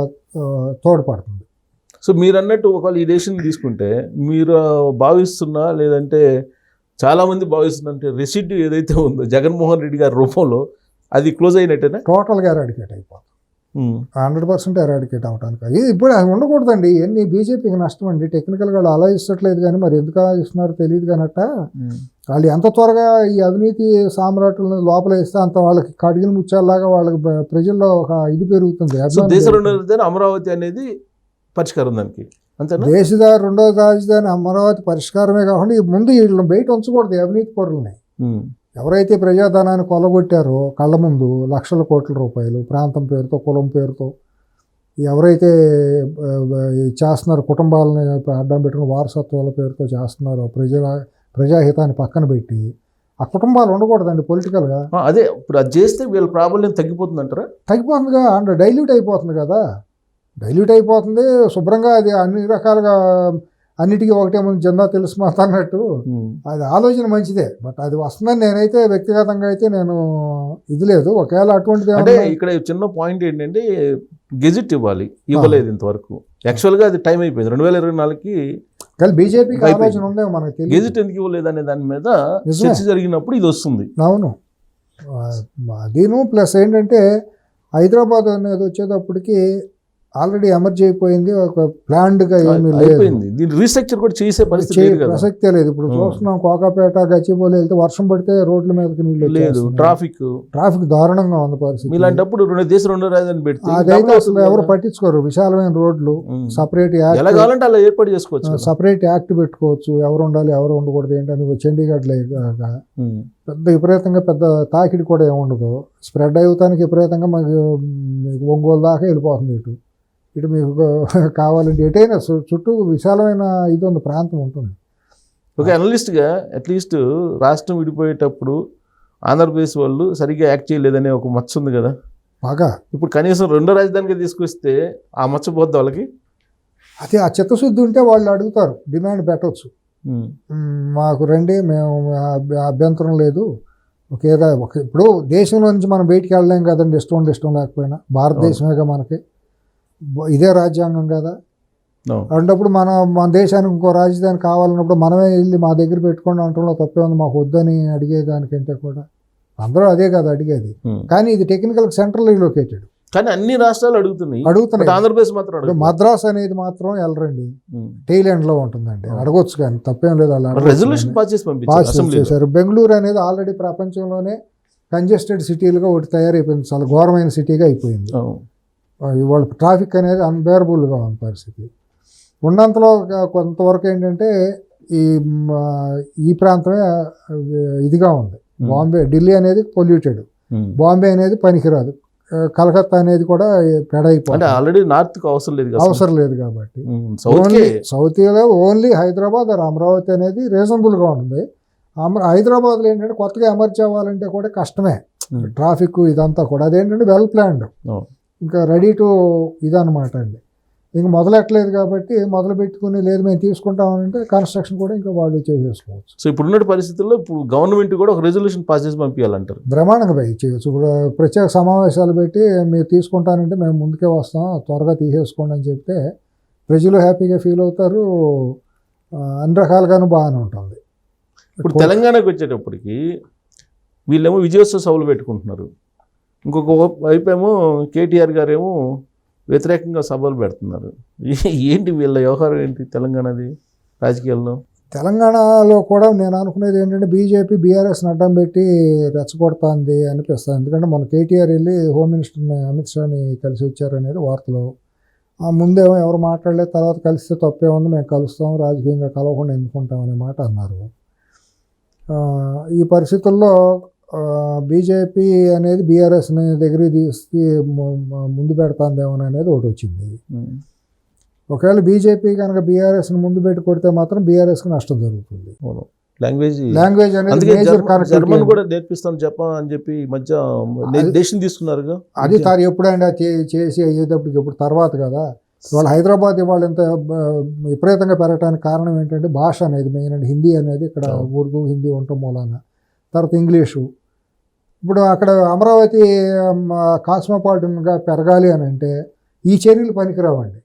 తోడ్పడుతుంది. సో మీరు అన్నట్టు ఒకవేళ ఈ డెసిషన్ తీసుకుంటే మీరు భావిస్తున్నా, లేదంటే చాలామంది భావిస్తున్నంటే రెసిడ్యూ ఏదైతే ఉందో జగన్మోహన్ రెడ్డి గారి రూపంలో అది క్లోజ్ అయినట్టేనా? టోటల్గా ఎరాడికేట్ అయిపోతుంది. 100% ఎరాడికేట్ అవడానికి ఇది ఇప్పుడు అది ఉండకూడదండి. ఎన్ని బీజేపీకి నష్టం అండి. టెక్నికల్గా వాళ్ళు ఆలోచిస్తట్లేదు, కానీ మరి ఎందుకు ఆలోచిస్తున్నారో తెలియదు. కానట్ట వాళ్ళు ఎంత త్వరగా ఈ అవినీతి సామ్రాట్లను లోపల ఇస్తే అంత వాళ్ళకి కడిగిన ముచ్చాలాగా వాళ్ళకి ప్రజల్లో ఒక ఇది పెరుగుతుంది. అమరావతి అనేది పరిష్కారం దానికి, అంతేనా? దేశ రెండో రాజధాని అమరావతి పరిష్కారమే కాకుండా ముందు వీళ్ళని బయట ఉంచకూడదు. అవినీతి పరులని ఎవరైతే ప్రజాధనాన్ని కొలగొట్టారో కళ్ళ ముందు లక్షల కోట్ల రూపాయలు ప్రాంతం పేరుతో, కులం పేరుతో ఎవరైతే చేస్తున్నారో, కుటుంబాలని అడ్డం పెట్టుకుని వారసత్వాల పేరుతో చేస్తున్నారో, ప్రజాహితాన్ని పక్కన పెట్టి ఆ కుటుంబాలు ఉండకూడదండి పొలిటికల్గా. అదే ఇప్పుడు అది చేస్తే వీళ్ళ ప్రాబ్లం తగ్గిపోతుంది అంటారా? తగ్గిపోతుందిగా, అంటే డైల్యూట్ అయిపోతుంది కదా. డైల్యూట్ అయిపోతుంది శుభ్రంగా. అది అన్ని రకాలుగా అన్నిటికీ ఒకటే ముందు జెండా తెలుసు మాత అన్నట్టు అది ఆలోచన మంచిదే. బట్ అది వస్తుందని నేనైతే వ్యక్తిగతంగా అయితే నేను ఇది లేదు. ఒకవేళ అటువంటిది అంటే ఇక్కడ చిన్న పాయింట్ ఏంటంటే గెజిట్ ఇవ్వలేదు ఇంతవరకు. యాక్చువల్గా అది టైం అయిపోయింది 2024కి. కానీ బీజేపీకి ఆలోచన ఉండే మనకు తెలియదు. గెజిట్ ఎందుకు ఇవ్వలేదు అనే దాని మీద చర్చ జరిగినప్పుడు ఇది వస్తుంది. అవును, అదీను ప్లస్ ఏంటంటే హైదరాబాద్ అనేది వచ్చేటప్పటికి ఆల్రెడీ ఎమర్జ్ అయిపోయింది. ఒక ప్లాన్డ్గా ఏమీ లేదు. దీని రీస్ట్రక్చర్ కూడా చేసే ప్రసక్తే లేదు. ఇప్పుడు చూస్తున్నాం కోకాపేట, గచ్చిబౌలి వెళ్తే వర్షం పడితే రోడ్ల మీదకి నీళ్ళు లేదు. ట్రాఫిక్ దారుణంగా ఉంది పరిస్థితి. ఇలాంటప్పుడు రెండు రాజధాని పెడితే అదైతే అసలు ఎవరు పట్టించుకోరు. విశాలమైన రోడ్లు, సపరేట్ ఏర్పాటు చేసుకోవచ్చు, సపరేట్ యాక్ట్ పెట్టుకోవచ్చు. ఎవరు ఉండాలి, ఎవరు ఉండకూడదు ఏంటని. చండీగఢ్లో పెద్ద విపరీతంగా పెద్ద తాకిడి కూడా ఏముండదు. స్ప్రెడ్ అవుతానికి విపరీతంగా మాకు ఒంగోలు దాకా వెళ్ళిపోతుంది. ఇటు మీకు కావాలంటే ఎటైనా చుట్టూ విశాలమైన ఇది ఉంది, ప్రాంతం ఉంటుంది. ఒక అనలిస్ట్గా అట్లీస్ట్ రాష్ట్రం విడిపోయేటప్పుడు ఆంధ్రప్రదేశ్ వాళ్ళు సరిగ్గా యాక్ట్ చేయలేదనే ఒక మచ్చ ఉంది కదా బాగా. ఇప్పుడు కనీసం రెండో రాజధానికి తీసుకొస్తే ఆ మచ్చ పోద్ది వాళ్ళకి. అదే ఆ చిత్తశుద్ధి ఉంటే వాళ్ళు అడుగుతారు, డిమాండ్ పెట్టవచ్చు. మాకు రండి, మేము అభ్యంతరం లేదు. ఇప్పుడు దేశంలో నుంచి మనం బయటికి వెళ్ళలేం కదండి, ఇష్టం లేకపోయినా. భారతదేశమేగా మనకి, ఇదే రాజ్యాంగం కదా. అన్నప్పుడు మన దేశానికి ఇంకో రాజధాని కావాలన్నప్పుడు మనమే వెళ్ళి మా దగ్గర పెట్టుకోండి అంటంలో తప్పే ఉంది. మాకు వద్దని అడిగేదానికంటే కూడా అందరూ అదే కదా అడిగేది. కానీ ఇది టెక్నికల్ సెంట్రల్ లొకేటెడ్. కానీ అన్ని రాష్ట్రాలు అడుగుతున్నాయి. ఆంధ్రప్రదేశ్ మాత్రం మద్రాస్ అనేది మాత్రం వెళ్ళరండి, టెయిల్ ఎండ్లో ఉంటుందండి. అడగొచ్చు కానీ తప్పేం లేదు. అలా రెజల్యూషన్ పాస్ చేశారు. బెంగళూరు అనేది ఆల్రెడీ ప్రపంచంలోనే కంజెస్టెడ్ సిటీలుగా ఒకటి తయారైపోయింది. చాలా ఘోరమైన సిటీగా అయిపోయింది. ఇవాళ ట్రాఫిక్ అనేది అన్బేరబుల్గా ఉంది పరిస్థితి. ఉన్నంతలో కొంతవరకు ఏంటంటే ఈ ప్రాంతమే ఇదిగా ఉంది. ఢిల్లీ అనేది పొల్యూటెడ్, బాంబే అనేది పనికిరాదు, కలకత్తా అనేది కూడా పెడైపోయింది. ఆల్రెడీ నార్త్కి అవసరం లేదు కాబట్టి సౌత్లో ఓన్లీ హైదరాబాద్ ఆర్ అమరావతి అనేది రీజనబుల్గా ఉంటుంది. హైదరాబాద్లో ఏంటంటే కొత్తగా ఎమర్జ్ అవ్వాలంటే కూడా కష్టమే. ట్రాఫిక్ ఇదంతా కూడా అదేంటంటే వెల్ ప్లాన్డ్, ఇంకా రెడీ టు ఇదనమాట అండి. ఇంక మొదలెట్టలేదు కాబట్టి మొదలు పెట్టుకుని లేదు మేము తీసుకుంటామంటే కన్స్ట్రక్షన్ కూడా ఇంకా వాళ్ళు చేసేసుకోవచ్చు. సో ఇప్పుడున్న పరిస్థితుల్లో ఇప్పుడు గవర్నమెంట్ కూడా ఒక రెజల్యూషన్ పాస్ చేసి పంపించాలంటారు. బ్రహ్మాండంగా చేయొచ్చు. ఇప్పుడు ప్రత్యేక సమావేశాలు పెట్టి మీరు తీసుకుంటానంటే మేము ముందుకే వస్తాం, త్వరగా తీసేసుకోండి అని చెప్తే ప్రజలు హ్యాపీగా ఫీల్ అవుతారు. అన్ని రకాలుగాను బాగానే ఉంటుంది. ఇప్పుడు తెలంగాణకు వచ్చేటప్పటికి వీళ్ళేమో విజయోత్సవ సభలు పెట్టుకుంటున్నారు. ఇంకొక వైపు ఏమో కేటీఆర్ గారు ఏమో వ్యతిరేకంగా సభలు పెడుతున్నారు. ఏంటి వీళ్ళ వ్యవహారం ఏంటి తెలంగాణది రాజకీయాల్లో? తెలంగాణలో కూడా నేను అనుకునేది ఏంటంటే బీజేపీ బీఆర్ఎస్ని అడ్డం పెట్టి రెచ్చగొడుతుంది అనిపిస్తుంది. ఎందుకంటే మన కేటీఆర్ వెళ్ళి హోమ్ మినిస్టర్ని అమిత్ షాని కలిసి వచ్చారనేది వార్తలు. ముందేమో ఎవరు మాట్లాడలేదు, తర్వాత కలిస్తే తప్పే ఉంది, మేము కలుస్తాం, రాజకీయంగా కలవకుండా ఎందుకుంటాం అనే మాట అన్నారు. ఈ పరిస్థితుల్లో బీజేపీ అనేది బీఆర్ఎస్ని దగ్గరికి తీసుకు ముందు పెడతాందేమో అనేది ఒకటి వచ్చింది. ఒకవేళ బీజేపీ కనుక బీఆర్ఎస్ని ముందు పెట్టి కొడితే మాత్రం బీఆర్ఎస్కి నష్టం జరుగుతుంది. లాంగ్వేజ్ అనేది మేజర్ జర్మన్ కూడా నేర్పిస్తాను జపాన్ అని చెప్పి ఈ మధ్య దేశం తీసుకున్నారు. అది తాను ఎప్పుడైనా చేసి అయ్యేటప్పటికి ఎప్పుడు తర్వాత కదా. ఇవాళ హైదరాబాద్ ఇవాళ ఇంత విపరీతంగా పెరగడానికి కారణం ఏంటంటే భాష అనేది మెయిన్ అండి. హిందీ అనేది ఇక్కడ ఉర్దూ హిందీ ఉండటం మూలాన, తర్వాత ఇంగ్లీషు. ఇప్పుడు అక్కడ అమరావతి కాస్మోపాలిటన్గా పెరగాలి అని అంటే ఈ చర్యలు పనికిరావండి.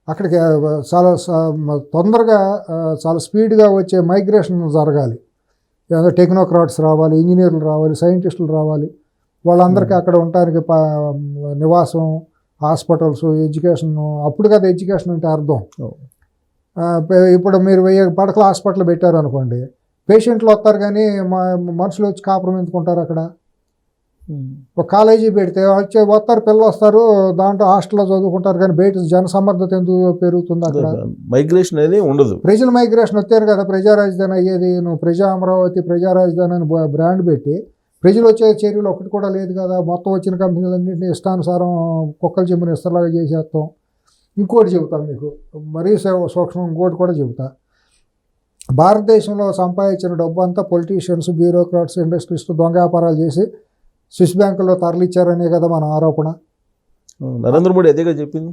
అక్కడికి చాలా తొందరగా చాలా స్పీడ్గా వచ్చే మైగ్రేషన్ జరగాలి. టెక్నోక్రాట్స్ రావాలి, ఇంజనీర్లు రావాలి, సైంటిస్టులు రావాలి. వాళ్ళందరికీ అక్కడ ఉండటానికి నివాసం, హాస్పిటల్స్, ఎడ్యుకేషన్. అప్పుడు కదా ఎడ్యుకేషన్ అంటే అర్థం. ఇప్పుడు మీరు 1000 పడకల హాస్పిటల్ పెట్టారు అనుకోండి, పేషెంట్లు వస్తారు కానీ మనుషులు వచ్చి కాపురం ఎందుకుంటారు అక్కడ. ఒక కాలేజీ పెడితే వస్తారు, పిల్లలు వస్తారు, దాంట్లో హాస్టల్లో చదువుకుంటారు కానీ బయట జనసమర్థత ఎందుకు పెరుగుతుంది అక్కడ? మైగ్రేషన్ అనేది ఉండదు. ప్రజల మైగ్రేషన్ వచ్చారు కదా, ప్రజా రాజధాని అయ్యేది. నువ్వు ప్రజా అమరావతి, ప్రజా రాజధాని అని బ్రాండ్ పెట్టి ప్రజలు వచ్చే చర్యలు ఒకటి కూడా లేదు కదా. మొత్తం వచ్చిన కంపెనీలన్నింటినీ ఇష్టానుసారం కుక్కలు చెంపిన ఇస్తలాగా చేసేస్తాం. ఇంకోటి చెబుతాం మీకు, మరీ సూక్ష్మం ఇంకోటి కూడా చెబుతా. భారతదేశంలో సంపాదించిన డబ్బు అంతా పొలిటీషియన్స్, బ్యూరోక్రాట్స్, ఇండస్ట్రీస్ దొంగ వ్యాపారాలు చేసి స్విస్ బ్యాంకుల్లో తరలిచ్చారనే కదా మన ఆరోపణ. నరేంద్ర మోడీ అదేగా చెప్పింది.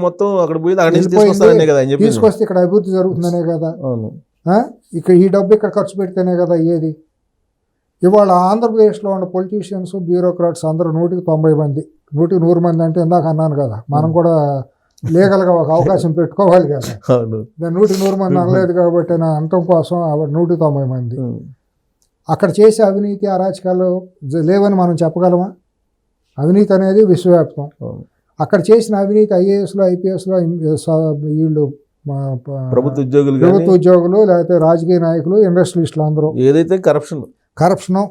మొత్తం అక్కడ తీసుకొస్తే ఇక్కడ అభివృద్ధి జరుగుతుందనే కదా. ఇక్కడ ఈ డబ్బు ఇక్కడ ఖర్చు పెడితేనే కదా అయ్యేది. ఇవాళ ఆంధ్రప్రదేశ్లో ఉన్న పొలిటీషియన్స్, బ్యూరోక్రాట్స్ అందరూ 100కి 90 మంది, 100కి 100 మంది అంటే ఇందాక అన్నాను కదా, మనం కూడా లీగల్గా ఒక అవకాశం పెట్టుకోవాలి కదా. 100కి 100 మంది అనలేదు కాబట్టి నా అంతం కోసం 100కి 90 మంది. అక్కడ చేసే అవినీతి, అరాచకాలు లేవని మనం చెప్పగలమా? అవినీతి అనేది విశ్వవ్యాప్తం. అక్కడ చేసిన అవినీతి ఐఏఎస్లో, ఐపీఎస్లో వీళ్ళు ప్రభుత్వ ఉద్యోగులు, లేకపోతే రాజకీయ నాయకులు, ఇండస్ట్రియలిస్టులు అందరూ ఏదైతే కరప్షను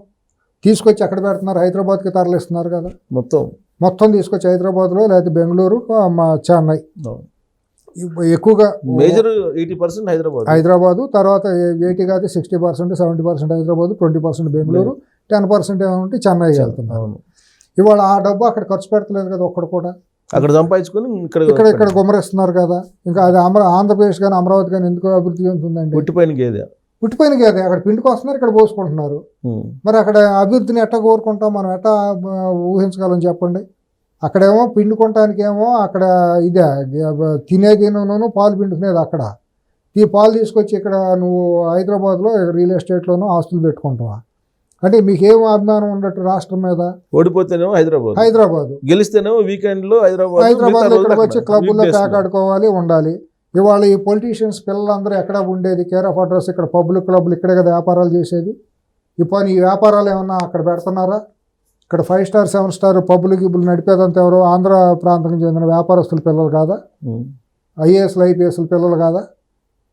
తీసుకొచ్చి అక్కడ పెడుతున్నారు, హైదరాబాద్కి తరలిస్తున్నారు కదా. మొత్తం తీసుకొచ్చి హైదరాబాద్లో, లేకపోతే బెంగళూరు, చెన్నై, ఎక్కువగా మేజర్ 80% హైదరాబాదు. తర్వాత 80 కాదు 60%, 70% హైదరాబాదు, 20% బెంగళూరు, 10% ఏమంటే చెన్నైకి వెళ్తున్నారు. ఇవాళ ఆ డబ్బు అక్కడ ఖర్చు పెడతలేదు కదా ఒక్కడు కూడా. అక్కడ సంపాదించుకొని ఇక్కడ గుమ్మరిస్తున్నారు కదా. ఇంకా అది ఆంధ్రప్రదేశ్ కానీ అమరావతి కానీ ఎందుకు అభివృద్ధి చెందుతుందండి? పుట్టిపోయిన గేదె అక్కడ పిండికి వస్తున్నారు, ఇక్కడ పోసుకుంటున్నారు. మరి అక్కడ అభివృద్ధిని ఎట్టా కోరుకుంటాం మనం, ఎట్టా ఊహించగలం చెప్పండి? అక్కడేమో పిండుకోవటానికేమో అక్కడ ఇదే తినేది, పాలు పిండుకునేది అక్కడ. ఈ పాలు తీసుకొచ్చి ఇక్కడ నువ్వు హైదరాబాద్లో రియల్ ఎస్టేట్లోనూ ఆస్తులు పెట్టుకుంటావా? అంటే మీకేం అభిమానం ఉన్నట్టు రాష్ట్రం మీద? ఓడిపోతేనేమో హైదరాబాద్, గెలిస్తేనేమో వీకెండ్లో హైదరాబాద్ ఇక్కడికి వచ్చి క్లబ్బుల్లో పేకాడుకోవాలి, ఉండాలి. ఇవాళ ఈ పొలిటీషియన్స్ పిల్లలందరూ ఎక్కడ ఉండేది? కేర్ ఆఫ్ అడ్రస్ ఇక్కడ, పబ్లిక్ క్లబ్లు ఇక్కడే కదా వ్యాపారాలు చేసేది. ఇప్పుడు ఈ వ్యాపారాలు ఏమన్నా అక్కడ పెడుతున్నారా? ఇక్కడ 5 స్టార్ 7 స్టార్ పబ్బులు గిబ్బులు నడిపేదంతా ఎవరో ఆంధ్ర ప్రాంతం చెందిన వ్యాపారస్తుల పిల్లలు కాదా? ఐఏఎస్లు, ఐపీఎస్ల పిల్లలు కాదా?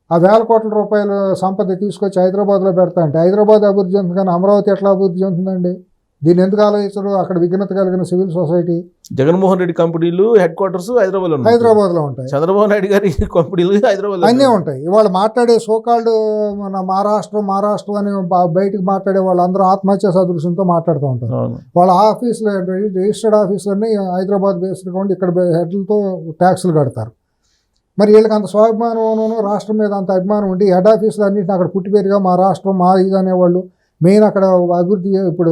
ఆ వేల కోట్ల రూపాయలు సంపద తీసుకొచ్చి హైదరాబాద్లో పెడతా అంటే హైదరాబాద్ అభివృద్ధి చెందుతుంది కానీ అమరావతి ఎట్లా అభివృద్ధి చెందుతుందండి? దీన్ని ఎందుకు ఆలోచించరు? అక్కడ విఘ్నత కలిగిన సివిల్ సొసైటీ. జగన్మోహన్ రెడ్డి కంపెనీలు హెడ్ క్వార్టర్స్ హైదరాబాద్లో ఉంటాయి. చంద్రబాబు నాయుడు గారి కంపెనీలు హైదరాబాద్ అన్నీ ఉంటాయి. ఇవాళ మాట్లాడే సోకాల్డ్ మన మహారాష్ట్ర అని బయటకు మాట్లాడే వాళ్ళు అందరూ ఆత్మహత్య సదృశ్యంతో మాట్లాడుతూ ఉంటారు. వాళ్ళ ఆఫీసులు, రిజిస్టర్డ్ ఆఫీసులన్నీ హైదరాబాద్ బేస్డ్గా ఉండి ఇక్కడ హెడ్లతో ట్యాక్సులు కడతారు. మరి వీళ్ళకి అంత స్వాభిమానం, రాష్ట్రం మీద అంత అభిమానం ఉండి హెడ్ ఆఫీసులు అన్నింటినీ అక్కడ పుట్టిపేరుగా మా రాష్ట్రం, మా ఇది అనేవాళ్ళు మెయిన్ అక్కడ అభివృద్ధి. ఇప్పుడు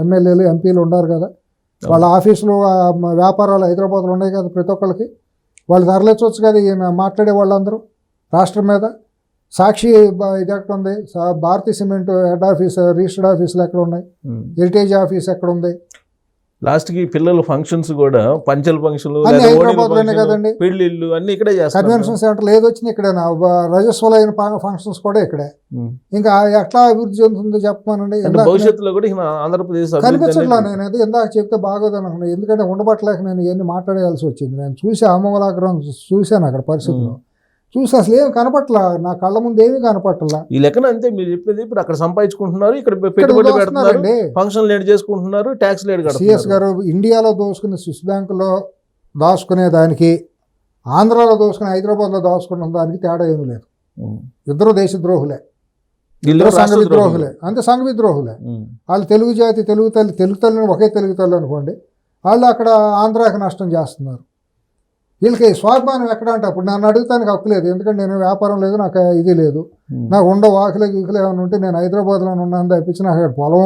ఎమ్మెల్యేలు, ఎంపీలు ఉన్నారు కదా, వాళ్ళ ఆఫీసులు, వ్యాపారాలు హైదరాబాద్లో ఉన్నాయి కదా. ప్రతి ఒక్కరికి వాళ్ళు తరలించవచ్చు కదా ఈయన మాట్లాడే వాళ్ళందరూ రాష్ట్రం మీద. సాక్షి ఇది ఎక్కడ ఉంది? భారతీయ సిమెంట్ హెడ్ ఆఫీస్, రిజిస్టర్డ్ ఆఫీసులు ఎక్కడ ఉన్నాయి? హెరిటేజ్ ఆఫీస్ ఎక్కడ ఉంది? లాస్ట్కి పిల్లల ఫంక్షన్స్ కూడా పంచల్ ఫంక్షన్లు అన్ని లేదా ఓణీల హైదరాబాద్లోనే ఫంక్షన్లు, కదండి. పెళ్ళిళ్ళు అన్ని ఇక్కడే చేస్తారు. కన్వెన్షన్ సెంటర్లు ఏది వచ్చినా ఇక్కడేనా, రజస్వలైన ఫంక్షన్స్ కూడా ఇక్కడే. ఇంకా ఎట్లా అభివృద్ధి చెందుతుందో చెప్పమానండి. అంటే భవిష్యత్తులో కూడా ఇంకా ఆంధ్రప్రదేశ్ అభివృద్ధి కనిపించట్లా అనేది- నేను అది ఇందాక చెప్తే బాగోదని అనుకున్నాను. ఎందుకంటే ఉండబట్టలేక నేను ఇవన్నీ మాట్లాడేయాల్సి వచ్చింది. నేను చూసి అమూలాగ్రహం చూశాను అక్కడ పరిస్థితుల్లో, చూసి అసలు ఏం కనపట్లా, నా కళ్ళ ముందు ఏమీ కనపట్లా. ఈ లెక్కన అంతే మీరు చెప్పేది. ఇప్పుడు అక్కడ సంపాదించుకుంటున్నారు, ఇక్కడ పెట్టుబడులు పెడుతున్నారు, వస్తున్నారండి. ఫంక్షన్ లేట్ చేసుకుంటున్నారు, ట్యాక్స్ లేట్ సిఎస్ కడుతున్నారు. గారు ఇండియాలో దోసుకుని స్విస్ బ్యాంకులో దాచుకునే దానికి, ఆంధ్రాలో దోసుకుని హైదరాబాద్లో దాచుకున్న దానికి తేడా ఏమీ లేదు. ఇద్దరు దేశద్రోహులే, వీళ్ళు సంఘ రాష్ట్ర విద్రోహులే, అంతే సంఘ విద్రోహులే. వాళ్ళు తెలుగు జాతి, తెలుగు తల్లిని ఒకే తెలుగు తల్లి అనుకోండి, వాళ్ళు అక్కడ ఆంధ్రాకి నష్టం చేస్తున్నారు. వీళ్ళకి స్వాభిమానం ఎక్కడ అంటే అప్పుడు నన్ను అడుగుతానికి హక్కు లేదు, ఎందుకంటే నేను వ్యాపారం లేదు, నాకు ఇది లేదు, నాకు ఉండ వాకిలే గీకులు ఏమైనా ఉంటే నేను హైదరాబాద్లో ఉన్నాను తప్పించి నాకు అక్కడ పొలం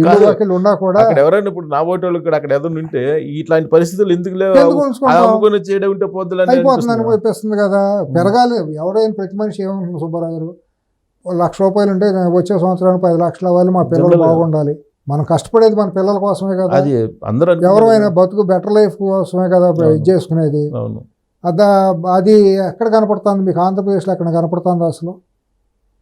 ఇల్లు వాకిలు ఉన్నా కూడా అక్కడ ఎవరైనా ఇప్పుడు నా ఓటోళ్ళు కూడా అక్కడ ఏదైనా ఉంటే ఇట్లాంటి పరిస్థితులు ఎందుకు లేవు, ఎందుకు ఉంచుకుంటాం? అమ్ముకొని చేయడం ఉంటే పోద్దులని అయిపోతుందని అనిపిస్తుంది కదా. పెరగాలి. ఎవరైనా ప్రతి మనిషి ఏమంటుంది సుబ్బారావు గారు, ₹1,00,000 ఉంటే వచ్చే సంవత్సరానికి 10 లక్షలు అవ్వాలి, మా పిల్లలు జనరల్గా. బాగుండాలి. మనం కష్టపడేది మన పిల్లల కోసమే కదా. అది అందరూ ఎవరైనా బతుకు బెటర్ లైఫ్ కోసమే కదా ఇది చేసుకునేది. అవును. అది ఎక్కడ కనపడుతుంది మీకు? ఆంధ్రప్రదేశ్లో ఎక్కడ కనపడుతుంది అసలు?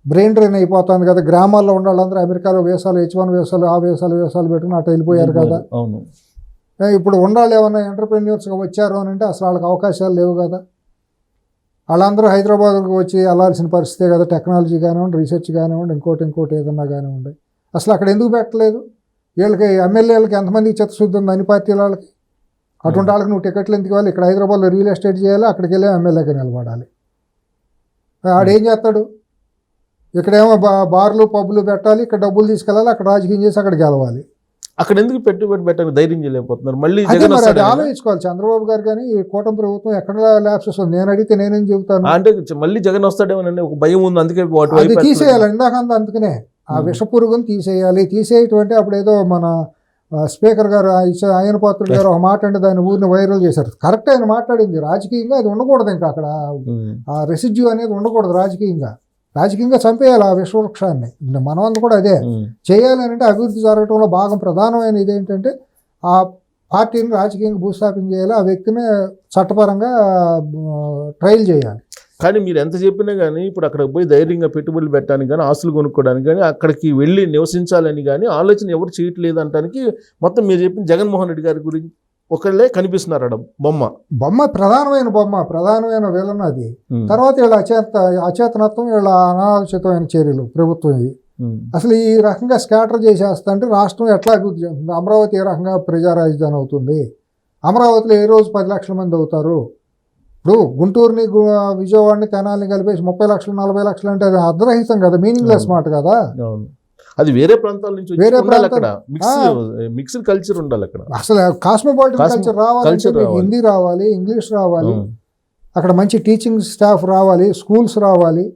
బ్రెయిన్ డ్రైన్ అయిపోతుంది కదా. గ్రామాల్లో ఉన్న వాళ్ళందరూ అమెరికాలో వేసాలు, H1 వేసాలు, ఆ వేసాలు పెట్టుకుని అటు వెళ్ళిపోయారు కదా. అవును. ఇప్పుడు ఉండాలి ఏమన్నా ఎంటర్ప్రెన్యూర్స్గా వచ్చారు అని అంటే అసలు వాళ్ళకి అవకాశాలు లేవు కదా. వాళ్ళందరూ హైదరాబాద్కి వచ్చి వెళ్ళాల్సిన పరిస్థితే కదా. టెక్నాలజీ కానివ్వండి, రీసెర్చ్ కానివ్వండి, ఇంకోటి ఏదన్నా కానివ్వండి. అసలు అక్కడ ఎందుకు పెట్టలేదు? వీళ్ళకి ఎమ్మెల్యేలకి ఎంతమందికి చిత్తశుద్ధి ఉంది? అన్ని పార్టీల వాళ్ళకి. అటువంటి వాళ్ళకి నువ్వు టికెట్లు ఎందుకు ఇవ్వాలి? ఇక్కడ హైదరాబాద్లో రియల్ ఎస్టేట్ చేయాలి, అక్కడికి వెళ్ళి ఎమ్మెల్యేగా నిలబడాలి. ఆడేం చేస్తాడు? ఇక్కడేమో బార్లు పబ్బులు పెట్టాలి, ఇక్కడ డబ్బులు తీసుకెళ్ళాలి, అక్కడ రాజకీయం చేసి అక్కడ గెలవాలి. అక్కడ ఎందుకు పెట్టుబడి పెట్టాలి? ధైర్యం చేయలేకపోతున్నారు. మళ్ళీ అదే జగన్ మరి అది వస్తాడు. ఆలోచించుకోవాలి చంద్రబాబు గారు. కానీ ఈ కూటమి ప్రభుత్వం ఎక్కడ ల్యాప్స్ వస్తుంది? నేను అడిగితే నేనేం చెబుతాను? అంటే మళ్ళీ జగన్ వస్తాడేమోనండి ఒక భయం ఉంది, అందుకే వాటి అది వైపు తీసేయాలి. ఇందాక అందుకనే ఆ విషపురుగును తీసేయాలి. తీసేయటువంటి అప్పుడు ఏదో మన స్పీకర్ గారు ఆయన పాత్రుడు గారు ఒక మాట అంటే దాని ఊరిని వైరల్ చేశారు. కరెక్ట్ ఆయన మాట్లాడింది. రాజకీయంగా అది ఉండకూడదు. ఇంకా అక్కడ ఆ రెసిడ్యూ అనేది ఉండకూడదు. రాజకీయంగా చంపేయాలి ఆ విషవృక్షాన్ని. మనమంతా కూడా అదే చేయాలి అని అంటే అభివృద్ధి జరగడంలో భాగం ప్రధానమైన ఇదేంటంటే ఆ పార్టీని రాజకీయంగా భూస్థాపన చేయాలి, ఆ వ్యక్తిని చట్టపరంగా ట్రయల్ చేయాలి. కానీ మీరు ఎంత చెప్పినా కానీ ఇప్పుడు అక్కడ పోయి ధైర్యంగా పెట్టుబడులు పెట్టడానికి కానీ, ఆస్తులు కొనుక్కోవడానికి కానీ, అక్కడికి వెళ్ళి నివసించాలని కానీ ఆలోచన ఎవరు చేయట్లేదు అంటానికి మొత్తం మీరు చెప్పిన జగన్మోహన్ రెడ్డి గారి గురించి ఒకళ్ళే కనిపిస్తున్నారు అక్కడ బొమ్మ ప్రధానమైన విలన్ అది. తర్వాత వీళ్ళ అచేతనత్వం, వీళ్ళ అనాలోచితమైన చర్యలు ప్రభుత్వం. అసలు ఈ రకంగా స్కాటర్ చేసేస్తా అంటే రాష్ట్రం ఎట్లా అభివృద్ధి చెందుతుంది? అమరావతి ఏ రకంగా ప్రజా రాజధాని అవుతుంది? అమరావతిలో ఏ రోజు 10 లక్షల మంది అవుతారు? ఇప్పుడు గుంటూరుని, విజయవాడని, తెనాలిని కలిపేసి 30 లక్షలు 40 లక్షలు అంటే అది అర్ధరహితం కదా, మీనింగ్లెస్ మాట కదా. అది వేరే ప్రాంతాల నుంచి వేరే ఉండాలి. అక్కడ మిక్స్డ్ కల్చర్ ఉండాలి. అక్కడ అసలు కాస్మోపాలిటన్ కల్చర్ రావాలి, హిందీ రావాలి, ఇంగ్లీష్ రావాలి, అక్కడ మంచి టీచింగ్ స్టాఫ్ రావాలి, స్కూల్స్ రావాలి.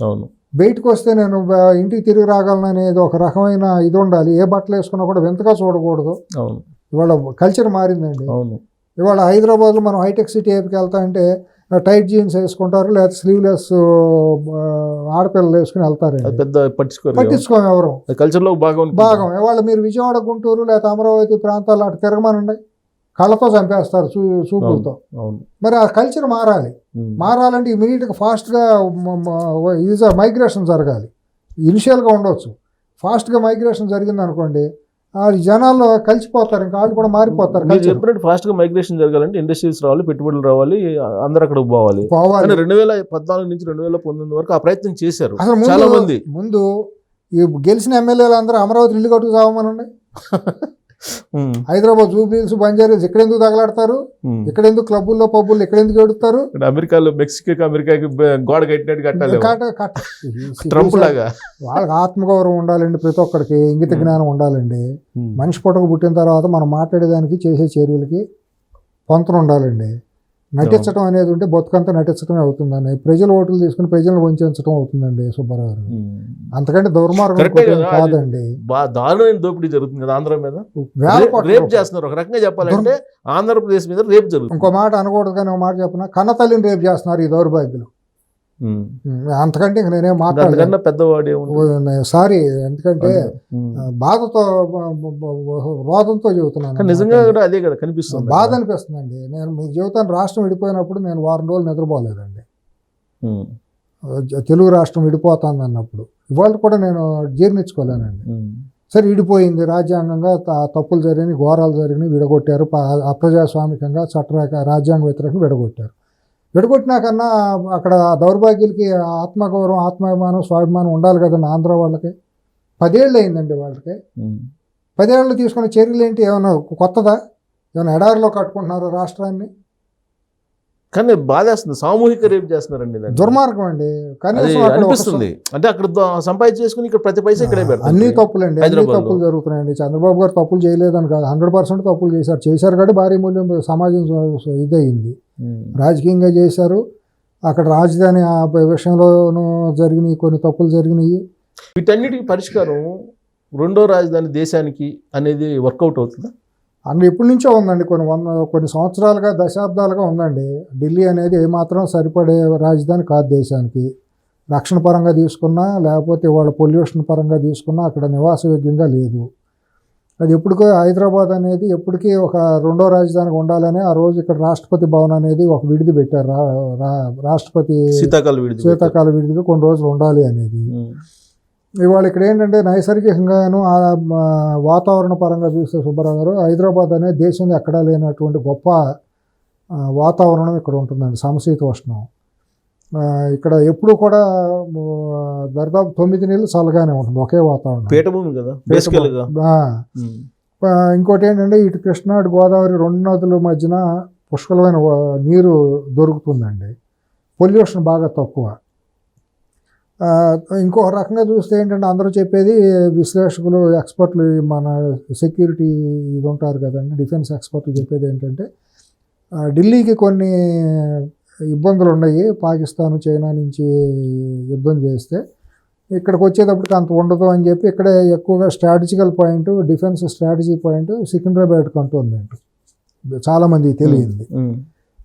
అవును. బయటకు వస్తే నేను ఇంటికి తిరిగి రాగలను అనేది ఒక రకమైన ఇది ఉండాలి. ఏ బట్టలు వేసుకున్నా కూడా వింతగా చూడకూడదు. అవును. ఇవాళ కల్చర్ మారిందండి. అవును. ఇవాళ హైదరాబాద్లో మనం హైటెక్ సిటీ ఏపీకి వెళ్తా అంటే టైట్ జీన్స్ వేసుకుంటారు, లేకపోతే స్లీవ్లెస్ ఆడపిల్లలు వేసుకుని వెళ్తారు. పెద్ద పట్టించుకోము ఎవరు. కల్చర్లో భాగం. ఇవాళ మీరు విజయవాడ, గుంటూరు లేకపోతే అమరావతి ప్రాంతాలు అటు తిరగమనండి, కళ్ళతో చంపేస్తారు, చూపులతో. మరి ఆ కల్చర్ మారాలంటే ఇమీడియట్గా ఫాస్ట్గా మైగ్రేషన్ జరగాలి. ఇనిషియల్గా ఉండొచ్చు, ఫాస్ట్గా మైగ్రేషన్ జరిగింది అనుకోండి, జనాల్లో కలిసిపోతారు, ఇంకా వాళ్ళు కూడా మారిపోతారు. చెప్పినట్టు ఫాస్ట్గా మైగ్రేషన్ జరగాలంటే ఇండస్ట్రీస్ రావాలి, పెట్టుబడులు రావాలి, అందరూ అక్కడికి పోవాలి. 2014 నుంచి 2019 వరకు ఆ ప్రయత్నం చేశారు చాలా మంది. ముందు ఈ గెలిచిన ఎమ్మెల్యేలు అందరూ అమరావతి ఇల్లు కట్టుకు సాగమనండి. హైదరాబాద్ జూబ్లీహిల్స్, బంజారాస్ ఇక్కడెందుకు తగలాడతారు? ఇక్కడెందుకు క్లబ్బుల్లో పబ్బుల్లో ఇక్కడెందుకు కడుతారు? అమెరికాలో అమెరికాకి గోడ కట్టినట్టు కట్టాలి. ట్రంప్ లాగా వాళ్ళకి ఆత్మగౌరవం ఉండాలండి. ప్రతి ఒక్కరికి ఇంగిత జ్ఞానం ఉండాలండి. మనిషి పుట్టక పుట్టిన తర్వాత మనం మాట్లాడేదానికి, చేసే చర్యలకి పొంతన ఉండాలండి. నటించడం అనేది ఉంటే బతుకంతా నటించడమే అవుతుందండి. ప్రజల ఓట్లు తీసుకుని ప్రజలను వంచడం అవుతుందండి సుబ్బారావు గారు. అంతకంటే దుర్మార్గం కాదండి. దారుణమైన దోపిడీ జరుగుతుంది కదా ఆంధ్ర మీద. రేప్ చేస్తున్నారు. ఒక రకంగా చెప్పాలంటే ఆంధ్రప్రదేశ్ మీద రేప్ జరుగుతుంది. ఇంకో మాట అనకూడదు కానీ ఒక మాట చెప్పిన, కన్నతల్లిని రేప్ చేస్తున్నారు ఈ దౌర్భాగ్యులు. అంతకంటే ఇంక నేనేం మాట్లాడలేదు. అంతకన్నా పెద్దవాడు ఏముంది? సారీ, ఎందుకంటే బాధతో రోదంతో చెబుతున్నాను. కానీ నిజంగా కూడా అదే కదా కనిపిస్తుంది. బాధ అనిపిస్తుందండి. నేను మీకు చెబుతాను, రాష్ట్రం విడిపోయినప్పుడు నేను వారం రోజులు నిద్రపోలేదండి. తెలుగు రాష్ట్రం విడిపోతుంది అన్నప్పుడు ఇవాళ కూడా నేను జీర్ణించుకోలేనండి. సరే, విడిపోయింది, రాజ్యాంగంగా తప్పులు జరిగినాయి, ఘోరాలు జరిగినాయి, విడగొట్టారు, అప్రజాస్వామికంగా రాజ్యాంగ వ్యతిరేకంగా విడగొట్టారు. విడగొట్టినాకన్నా అక్కడ దౌర్భాగ్యులకి ఆత్మగౌరవం, ఆత్మాభిమానం, స్వాభిమానం ఉండాలి కదండి. ఆంధ్ర వాళ్ళకి 10 ఏళ్ళు అయిందండి. వాళ్ళకి 10 ఏళ్ళు తీసుకున్న చర్యలు ఏంటి? ఏమైనా కొత్తదా? ఏమైనా ఎడారిలో కట్టుకుంటున్నారు రాష్ట్రాన్ని? కానీ బాధేస్తుంది, సామూహిక రేపు చేస్తున్నారండి. దుర్మార్గం అండి. కానీ అనిపిస్తుంది, అంటే అక్కడ సంపాదించి చేసుకుని ఇక్కడ ప్రతి పైసా ఇక్కడే పెడతారు. అన్ని తప్పులండి, అన్ని తప్పులు జరుగుతున్నాయండి. చంద్రబాబు గారు తప్పులు చేయలేదని కాదు, 100% తప్పులు చేశారు కాబట్టి భారీ మూల్యం సమాజం ఇదయింది. రాజకీయంగా చేశారు. అక్కడ రాజధాని విషయంలోనూ జరిగినాయి, కొన్ని తప్పులు జరిగినాయి. వీటన్నిటికీ పరిష్కారం రెండో రాజధాని దేశానికి అనేది వర్కౌట్ అవుతుందా? అన్ని ఎప్పటి నుంచో ఉందండి, కొన్ని సంవత్సరాలుగా, దశాబ్దాలుగా ఉందండి. ఢిల్లీ అనేది ఏమాత్రం సరిపడే రాజధాని కాదు దేశానికి. రక్షణ పరంగా తీసుకున్నా, లేకపోతే వాళ్ళ పొల్యూషన్ పరంగా తీసుకున్నా అక్కడ నివాసయోగ్యంగా లేదు. అది ఎప్పటికో హైదరాబాద్ అనేది ఎప్పటికీ ఒక రెండో రాజధానికి ఉండాలని ఆ రోజు ఇక్కడ రాష్ట్రపతి భవన్ అనేది ఒక విడిది పెట్టారు. రాష్ట్రపతి శీతాకాల విడిదిగా కొన్ని రోజులు ఉండాలి అనేది. ఇవాళ ఇక్కడ ఏంటంటే నైసర్గికంగాను వాతావరణ పరంగా చూస్తే సుబ్బారావు గారు, హైదరాబాద్ అనేది దేశంలో ఎక్కడా లేనటువంటి గొప్ప వాతావరణం ఇక్కడ ఉంటుందండి. సమశీతోష్ణం. ఇక్కడ ఎప్పుడు కూడా దాదాపు 9 నెలలు చల్లగానే ఉంటుంది, ఒకే వాతావరణం. పీఠభూమి కదా. ఇంకోటి ఏంటంటే ఇటు కృష్ణా, అటు గోదావరి 2 నదుల మధ్యన పుష్కలమైన నీరు దొరుకుతుందండి. పొల్యూషన్ బాగా తక్కువ. ఇంకో రకంగా చూస్తే ఏంటంటే అందరూ చెప్పేది, విశ్లేషకులు, ఎక్స్పర్ట్లు, మన సెక్యూరిటీ ఇది ఉంటారు కదండి, డిఫెన్స్ ఎక్స్పర్ట్లు చెప్పేది ఏంటంటే ఢిల్లీకి కొన్ని ఇబ్బందులు ఉన్నాయి. పాకిస్తాన్, చైనా నుంచి యుద్ధం చేస్తే ఇక్కడికి వచ్చేటప్పటికి అంత ఉండదు అని చెప్పి ఇక్కడే ఎక్కువగా strategical point, defence strategy point Secunderabad cantonment చాలామందికి తెలియంది.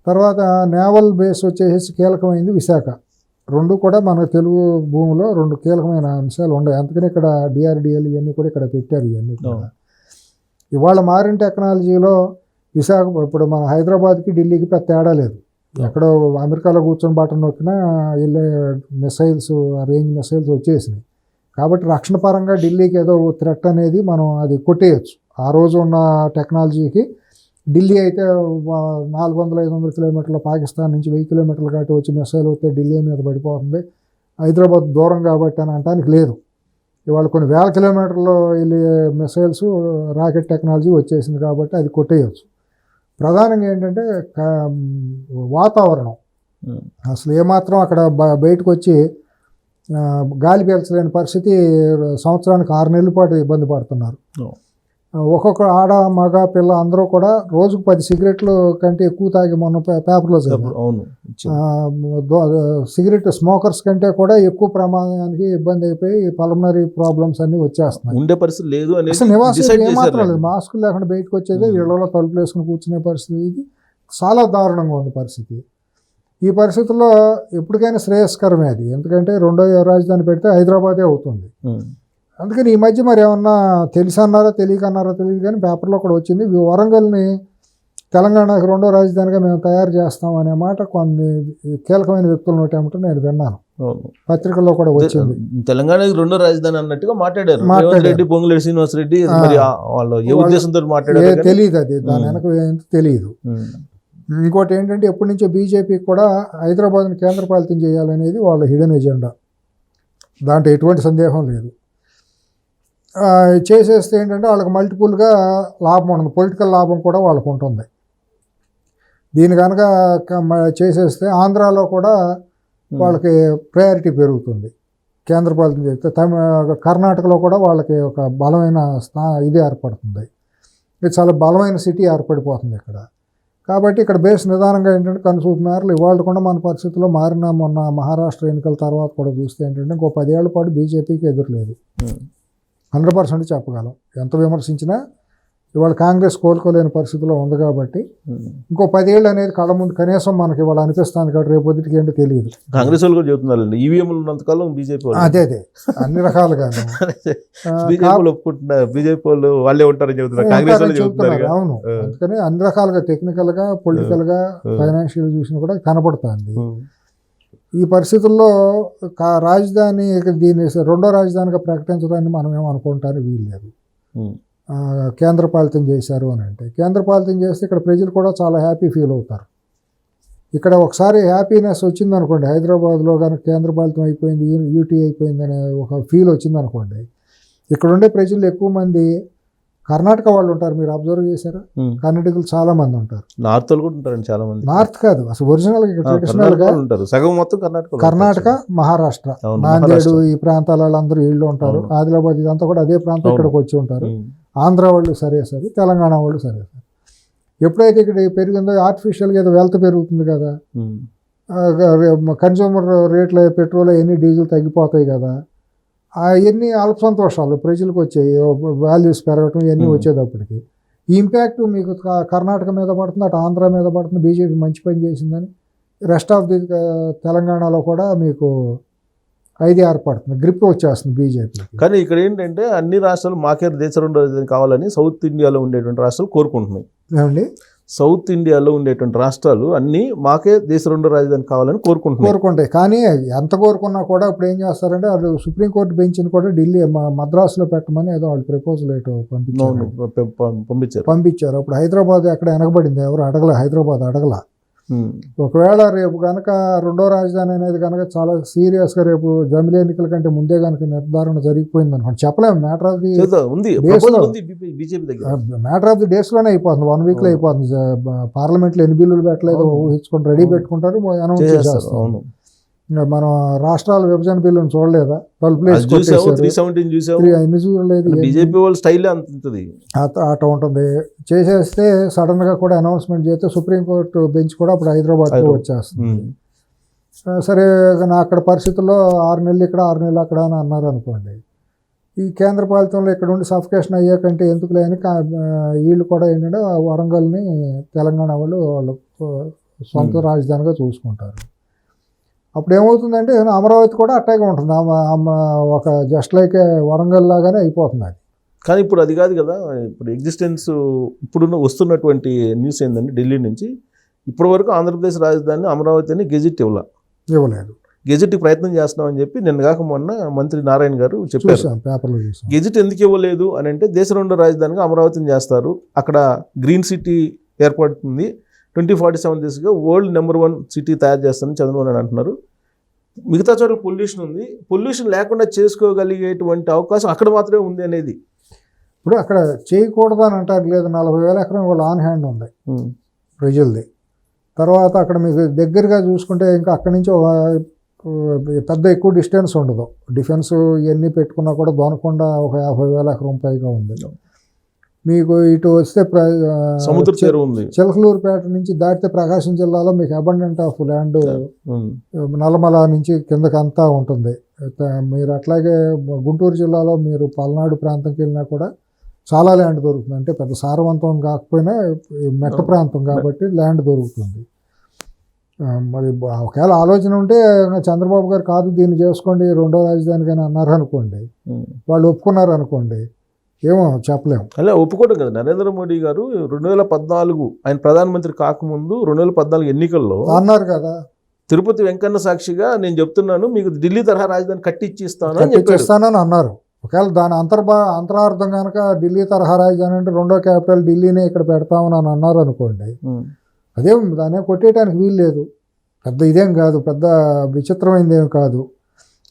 తర్వాత నేవల్ బేస్ వచ్చేసి కీలకమైంది విశాఖ. 2 కూడా మన తెలుగు భూమిలో 2 కీలకమైన అంశాలు ఉన్నాయి. అందుకని ఇక్కడ డిఆర్డిఎల్ ఇవన్నీ కూడా ఇక్కడ పెట్టారు. ఇవన్నీ కూడా ఇవాళ మారిన టెక్నాలజీలో విశాఖ, ఇప్పుడు మన హైదరాబాద్కి ఢిల్లీకి పెద్ద తేడా లేదు. ఎక్కడో అమెరికాలో కూర్చొని బటన్ నొక్కినా వెళ్ళే మిసైల్స్, రేంజ్ మిసైల్స్ వచ్చేసినాయి. కాబట్టి రక్షణ పరంగా ఢిల్లీకి ఏదో థ్రెట్ అనేది మనం అది కొట్టేయచ్చు. ఆ రోజు ఉన్న టెక్నాలజీకి ఢిల్లీ అయితే 400-500 కిలోమీటర్ల, పాకిస్తాన్ నుంచి 1000 కిలోమీటర్ల కాబట్టి వచ్చి మిసైల్ వస్తే ఢిల్లీ మీద పడిపోతుంది. హైదరాబాద్ దూరం కాబట్టి అని అనడానికి లేదు. ఇవాళ కొన్ని 1000 కిలోమీటర్లు వెళ్ళే మిసైల్స్, రాకెట్ టెక్నాలజీ వచ్చేసింది కాబట్టి అది కొట్టేయచ్చు. ప్రధానంగా ఏంటంటే వాతావరణం అసలు ఏమాత్రం అక్కడ బయటకు వచ్చి గాలి పీల్చలేని పరిస్థితి. సంవత్సరానికి 6 నెలల పాటు ఇబ్బంది పడుతున్నారు. ఒక్కొక్క ఆడ, మగ, పిల్ల అందరూ కూడా రోజుకు 10 సిగరెట్లు కంటే ఎక్కువ తాగి మొన్న పేపర్లో సిగరెట్ స్మోకర్స్ కంటే కూడా ఎక్కువ ప్రమాదానికి ఇబ్బంది అయిపోయి పల్మనరీ ప్రాబ్లమ్స్ అన్ని వచ్చేస్తున్నాయి. ఉండే పరిస్థితి లేదు, అసలు నివాసం ఏమాత్రం లేదు. మాస్కులు లేకుండా బయటకు వచ్చేది, ఇళ్లలో తలుపులు వేసుకుని కూర్చునే పరిస్థితి. ఇది చాలా దారుణంగా ఉంది పరిస్థితి. ఈ పరిస్థితుల్లో ఎప్పటికైనా శ్రేయస్కరమే అది. ఎందుకంటే రెండో రాజధాని పెడితే హైదరాబాదే అవుతుంది. అందుకని ఈ మధ్య మరి ఏమన్నా తెలియకన్నారో తెలియదు కానీ పేపర్లో కూడా వచ్చింది, వరంగల్ని తెలంగాణకు రెండో రాజధానిగా మేము తయారు చేస్తాం అనే మాట కొన్ని కీలకమైన వ్యక్తుల నోటి ఏమిటో నేను విన్నాను. పత్రికల్లో కూడా వచ్చింది. తెలంగాణకి రెండో రాజధాని అన్నట్టుగా మాట్లాడారు రెడ్డి, పొంగులేటి శ్రీనివాసరెడ్డి. వాళ్ళు ఏ ఉద్దేశంతో మాట్లాడారు తెలియదు, అది దాని వెనక తెలియదు. ఇంకోటి ఏంటంటే ఎప్పటి నుంచో బీజేపీకి కూడా హైదరాబాద్ని కేంద్రపాలితం చేయాలనేది వాళ్ళ హిడెన్ ఎజెండా. దాంట్లో ఎటువంటి సందేహం లేదు. చేసేస్తే ఏంటంటే వాళ్ళకి మల్టిపుల్గా లాభం ఉంటుంది, పొలిటికల్ లాభం కూడా వాళ్ళకు ఉంటుంది. దీని కనుక చేసేస్తే ఆంధ్రాలో కూడా వాళ్ళకి ప్రయారిటీ పెరుగుతుంది కేంద్రపాలితం చేస్తే. కర్ణాటకలో కూడా వాళ్ళకి ఒక బలమైన ఇది ఏర్పడుతుంది. ఇది చాలా బలమైన సిటీ ఏర్పడిపోతుంది ఇక్కడ. కాబట్టి ఇక్కడ బేస్ నిదానంగా ఏంటంటే కనుసూపు మేరలు ఇవాళ కూడా మన పరిస్థితుల్లో మారిన మొన్న మహారాష్ట్ర ఎన్నికల తర్వాత కూడా చూస్తే ఏంటంటే ఇంకో 10 ఏళ్ల పాటు బీజేపీకి ఎదురులేదు. 100% చెప్పగలం. ఎంత విమర్శించినా ఇవాళ కాంగ్రెస్ కోలుకోలేని పరిస్థితిలో ఉంది కాబట్టి ఇంకో 10 ఏళ్ళు అనేది కళ్ళ ముందు కనీసం మనకి ఇవాళ అనిపిస్తుంది కాబట్టి రేపు పొద్దుటికి ఏంటో తెలియదు. కాంగ్రెస్ వాళ్ళు కూడా చెప్తున్నారండి ఈవీఎంలు ఉన్నంతకాలం బీజేపీ వాళ్ళు అదే అన్ని రకాలుగాను బీజేపీ వాళ్ళు ఒప్పుకుంటున్నారు, బీజేపీ వాళ్ళు వాళ్ళే ఉంటారని చెబుతున్నారు, కాంగ్రెస్ వాళ్ళు చెబుతున్నారు. అవును, అందుకని అన్ని రకాలుగా టెక్నికల్గా పొలిటికల్గా ఫైనాన్షియల్ చూసినా కూడా కనపడుతుంది. ఈ పరిస్థితుల్లో రాజధాని దీన్ని రెండో రాజధానిగా ప్రకటించడాన్ని మనం ఏమనుకుంటానికి వీలు లేదు. కేంద్రపాలితం చేశారు అని అంటే కేంద్రపాలితం చేస్తే ఇక్కడ ప్రజలు కూడా చాలా హ్యాపీ ఫీల్ అవుతారు. ఇక్కడ ఒకసారి హ్యాపీనెస్ వచ్చిందనుకోండి, హైదరాబాద్లో కనుక కేంద్రపాలితం అయిపోయింది, యూటీ అయిపోయింది అనే ఒక ఫీల్ వచ్చిందనుకోండి, ఇక్కడ ఉండే ప్రజలు ఎక్కువ మంది కర్ణాటక వాళ్ళు ఉంటారు. మీరు అబ్జర్వ్ చేశారా? కర్ణాటకలు చాలా మంది ఉంటారు. నార్త్ వాళ్ళు కూడా ఉంటారు చాలా మంది. నార్త్ కాదు అసలు ఒరిజినల్ ట్రెడిషనల్ గా ఉంటారు, సగం మొత్తం కర్ణాటక, మహారాష్ట్ర, నాందేడు ఈ ప్రాంతాల వాళ్ళందరూ వీళ్ళు ఉంటారు. ఆదిలాబాద్ ఇదంతా కూడా అదే ప్రాంతం, ఇక్కడికి వచ్చి ఉంటారు. ఆంధ్ర వాళ్ళు సరే, తెలంగాణ వాళ్ళు సరే. ఎప్పుడైతే ఇక్కడ పెరిగిందో ఆర్టిఫిషియల్గా ఏదో వెల్త్ పెరుగుతుంది కదా, కన్జ్యూమర్ రేట్లు పెట్రోల్ అవన్నీ డీజిల్ తగ్గిపోతాయి కదా, అవన్నీ అల్ప సంతోషాలు ప్రజలకు వచ్చాయి, వాల్యూస్ పెరగటం ఇవన్నీ వచ్చేటప్పటికి ఈ ఇంపాక్ట్ మీకు కర్ణాటక మీద పడుతుంది, అటు ఆంధ్ర మీద పడుతుంది. బీజేపీ మంచి పని చేసిందని రెస్ట్ ఆఫ్ ది తెలంగాణలో కూడా మీకు ఐడియా ఏర్పడుతుంది, గ్రిప్ వచ్చేస్తుంది బీజేపీ. కానీ ఇక్కడ ఏంటంటే అన్ని రాష్ట్రాలు మాకే దేశ రెండో రాజధాని కావాలని సౌత్ ఇండియాలో ఉండేటువంటి రాష్ట్రాలు కోరుకుంటున్నాయి. ఏమండి, సౌత్ ఇండియాలో ఉండేటువంటి రాష్ట్రాలు అన్నీ మాకే దేశ రెండో రాజధాని కావాలని కోరుకుంటాయి. కానీ ఎంత కోరుకున్నా కూడా ఇప్పుడు ఏం చేస్తారంటే వాళ్ళు సుప్రీంకోర్టు బెంచ్ని కూడా ఢిల్లీ మద్రాసులో పెట్టమని ఏదో వాళ్ళు ప్రపోజల్ ఏటో పంపించారు. అప్పుడు హైదరాబాద్ ఎక్కడ వెనకబడింది, ఎవరు అడగల, హైదరాబాద్ అడగల. ఒకవేళ రేపు కనుక రెండో రాజధాని అనేది కనుక చాలా సీరియస్గా రేపు జమిలీ ఎన్నికల కంటే ముందే కనుక నిర్ధారణ జరిగిపోయింది అనుకోండి, చెప్పలేము. మ్యాటర్ ఆఫ్ ది డేస్లోనే అయిపోతుంది, 1 వీక్లో అయిపోతుంది. పార్లమెంట్లో ఎన్ని బిల్లులు పెట్టలేదు ఊహించుకొని రెడీ పెట్టుకుంటారు, అనౌన్స్ చేస్తారు. మనం రాష్ట్రాల విభజన బిల్లును చూడలేదా? అన్ని చూడలేదు. బీజేపీ వాళ్ళ స్టైల్ అట్లా ఉంటుంది. చేసేస్తే సడన్ గా కూడా అనౌన్స్మెంట్ చేస్తే సుప్రీంకోర్టు బెంచ్ కూడా అప్పుడు హైదరాబాద్లో వచ్చేస్తుంది. సరే, అక్కడ పరిస్థితుల్లో 6 నెలలు ఇక్కడ 6 నెలలు అక్కడ అని అన్నారు అనుకోండి. ఈ కేంద్ర పాలితంలో ఇక్కడ ఉండి సఫికేషన్ అయ్యాకంటే ఎందుకు లేని వీళ్ళు కూడా ఏంటంటే వరంగల్ని తెలంగాణ వాళ్ళు సొంత రాజధానిగా చూసుకుంటారు. అప్పుడు ఏమవుతుందంటే అమరావతి కూడా అట్టాగే ఉంటుంది, ఒక జస్ట్ లైక్ వరంగల్ లాగానే అయిపోతుంది అది. కానీ ఇప్పుడు అది కాదు కదా, ఇప్పుడు ఎగ్జిస్టెన్స్ ఇప్పుడున్న వస్తున్నటువంటి న్యూస్ ఏంటంటే ఢిల్లీ నుంచి ఇప్పటి వరకు ఆంధ్రప్రదేశ్ రాజధాని అమరావతిని గెజిట్ ఇవ్వలేదు. గెజిట్ ప్రయత్నం చేస్తున్నామని చెప్పి నిన్న కాక మొన్న మంత్రి నారాయణ గారు చెప్పారు. పేపర్లో గెజిట్ ఎందుకు ఇవ్వలేదు అని అంటే దేశ రెండో రాజధానిగా అమరావతిని చేస్తారు, అక్కడ గ్రీన్ సిటీ ఏర్పడుతుంది, 2047 దిశగా వరల్డ్ నెంబర్ 1 సిటీ తయారు చేస్తానని చంద్రబాబు నాయుడు అంటున్నారు. మిగతా చోట్ల పొల్యూషన్ ఉంది, పొల్యూషన్ లేకుండా చేసుకోగలిగేటువంటి అవకాశం అక్కడ మాత్రమే ఉంది అనేది. ఇప్పుడు అక్కడ చేయకూడదు అని అంటారు, లేదు 40,000 ఎకరం వాళ్ళు ఆన్ హ్యాండ్ ఉంది ప్రజలది. తర్వాత అక్కడ మీకు దగ్గరగా చూసుకుంటే ఇంకా అక్కడి నుంచి పెద్ద ఎక్కువ డిస్టెన్స్ ఉండదు, డిఫెన్స్ ఇవన్నీ పెట్టుకున్నా కూడా దొనకుండా ఒక 50,000 ఎకరం పైగా ఉంది. మీకు ఇటు వస్తే సముద్ర చెరువు ఉంది, చిలకలూరుపేట నుంచి దాటితే ప్రకాశం జిల్లాలో మీకు అబండెంట్ ఆఫ్ ల్యాండ్ నల్లమల నుంచి కిందకి అంతా ఉంటుంది. మీరు అట్లాగే గుంటూరు జిల్లాలో మీరు పల్నాడు ప్రాంతంకి వెళ్ళినా కూడా చాలా ల్యాండ్ దొరుకుతుంది. అంటే పెద్ద సారవంతం కాకపోయినా మెట్ట ప్రాంతం కాబట్టి ల్యాండ్ దొరుకుతుంది. మరి ఒకవేళ ఆలోచన ఉంటే చంద్రబాబు గారు కాదు దీన్ని చేసుకోండి రెండో రాజధాని కానీ అన్నారు అనుకోండి, వాళ్ళు ఒప్పుకున్నారు అనుకోండి, ఏమో చెప్పలేము. అలా ఒప్పుకోవడం కదా. నరేంద్ర మోడీ గారు 2014 ఆయన ప్రధానమంత్రి కాకముందు 2014 ఎన్నికల్లో అన్నారు కదా, తిరుపతి వెంకన్న సాక్షిగా నేను చెప్తున్నాను మీకు ఢిల్లీ తరహా రాజధాని కట్టిచ్చిస్తానని అన్నారు. ఒకవేళ దాని అంతరార్థం కనుక ఢిల్లీ తరహా రాజధాని అంటే రెండో క్యాపిటల్ ఢిల్లీనే ఇక్కడ పెడతామని అని అన్నారు అనుకోండి, అదే దాన్ని కొట్టేయడానికి వీలు లేదు. పెద్ద ఇదేం కాదు, పెద్ద విచిత్రమైనది ఏం కాదు.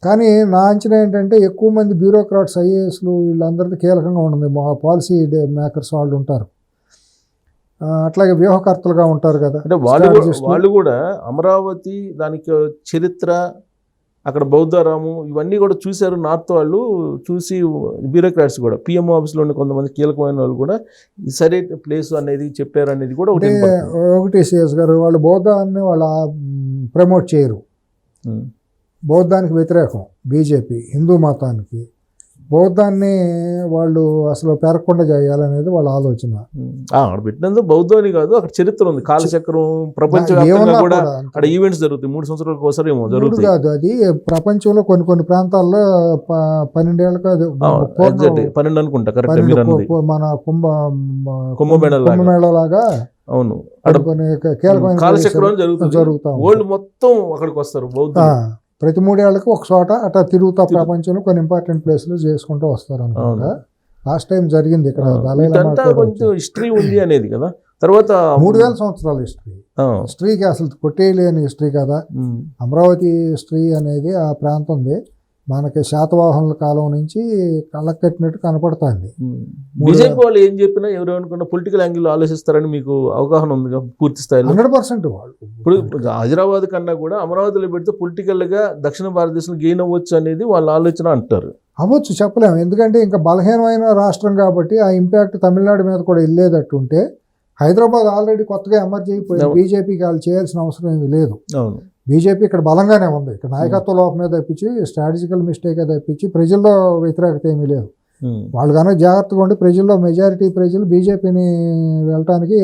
కానీ నా అంచనా ఏంటంటే ఎక్కువ మంది బ్యూరోక్రాట్స్, ఐఏఎస్లు వీళ్ళందరికీ కీలకంగా ఉంటుంది, పాలసీ మేకర్స్ వాళ్ళు ఉంటారు, అట్లాగే వ్యూహకర్తలుగా ఉంటారు కదా. అంటే వాళ్ళు కూడా అమరావతి దానికి చరిత్ర, అక్కడ బౌద్ధరాము ఇవన్నీ కూడా చూశారు. నార్త్ వాళ్ళు చూసి బ్యూరోక్రాట్స్ కూడా పిఎంఓ ఆఫీస్లో ఉన్న కొంతమంది కీలకమైన వాళ్ళు కూడా ఈ సరైన ప్లేస్ అనేది చెప్పారు అనేది కూడా ఒకటి సిఎస్ గారు వాళ్ళు బౌద్ధాన్ని వాళ్ళ ప్రమోట్ చేయరు. బౌద్ధానికి వ్యతిరేకం బీజేపీ, హిందూ మతానికి. బౌద్ధాన్ని వాళ్ళు అసలు పెరగకుండా చేయాలనేది వాళ్ళ ఆలోచన. అక్కడ పెట్టినందుకు బౌద్ధం అని కాదు, అక్కడ చరిత్ర ఉంది. కాలచక్రం ప్రపంచవ్యాప్తంగా ఏమన్నా కూడా కూడా అక్కడ ఈవెంట్స్ జరుగుతాయి. 3 సంవత్సరాలకు ఒకసారి ఏమో మూడు జరుగుతాయి. కాదు, అది ప్రపంచంలో కొన్ని ప్రాంతాల్లో 12 ఏళ్ళకు అది ఎగ్జాక్ట్ 12 అనుకుంటా, కరెక్ట్ మీరు అన్నది. మన కుంభమేళ లాగా అవును, అక్కడ కొన్ని కీలకమైన కాలచక్రం జరుగుతుంది. జరుగుతాం. వరల్డ్ మొత్తం అక్కడికి వస్తారు బౌద్ధులు. ప్రతి 3 ఏళ్ళకి ఒక చోట అట్లా తిరుగుతా ప్రపంచంలో కొన్ని ఇంపార్టెంట్ ప్లేస్లు చేసుకుంటూ వస్తారు అనుకుంటా. లాస్ట్ టైం జరిగింది ఇక్కడ దలై లామా ఇదంతా కూడా కొంచెం హిస్టరీ ఉంది అనేది కదా. తర్వాత 3000 సంవత్సరాల హిస్టరీకి అసలు కొట్టేయలేని హిస్టరీ కదా. అమరావతి హిస్టరీ అనేది ఆ ప్రాంతంది మనకి శాతవాహనుల కాలం నుంచి కళ్ళకు కట్టినట్టు కనపడుతుంది. బీజేపీ వాళ్ళు ఏం చెప్పినా ఎవరు అనుకున్న పొలిటికల్ యాంగిల్ ఆలోచిస్తారని మీకు అవగాహన ఉంది పూర్తి స్థాయిలో? 100% వాళ్ళు ఇప్పుడు హైదరాబాద్ కన్నా కూడా అమరావతిలో పెడితే పొలిటికల్ గా దక్షిణ భారతదేశంలో గెయిన్ అవ్వచ్చు అనేది వాళ్ళ ఆలోచన అంటారు. అవ్వచ్చు, చెప్పలేము. ఎందుకంటే ఇంకా బలహీనమైన రాష్ట్రం కాబట్టి ఆ ఇంపాక్ట్ తమిళనాడు మీద కూడా వెళ్ళేటట్టుంటే హైదరాబాద్ ఆల్రెడీ కొత్తగా ఎమర్జ్ అయిపోయింది. బీజేపీకి వాళ్ళు చేయాల్సిన అవసరం ఏమీ లేదు. అవును, బీజేపీ ఇక్కడ బలంగానే ఉంది. ఇక్కడ నాయకత్వ లోపమే తప్పించి స్ట్రాటజికల్ మిస్టేకే తప్పించి ప్రజల్లో వ్యతిరేకత ఏమీ లేదు. వాళ్ళు కనుక జాగ్రత్తగా ఉండి ప్రజల్లో మెజారిటీ ప్రజలు బీజేపీని వెళ్ళటానికి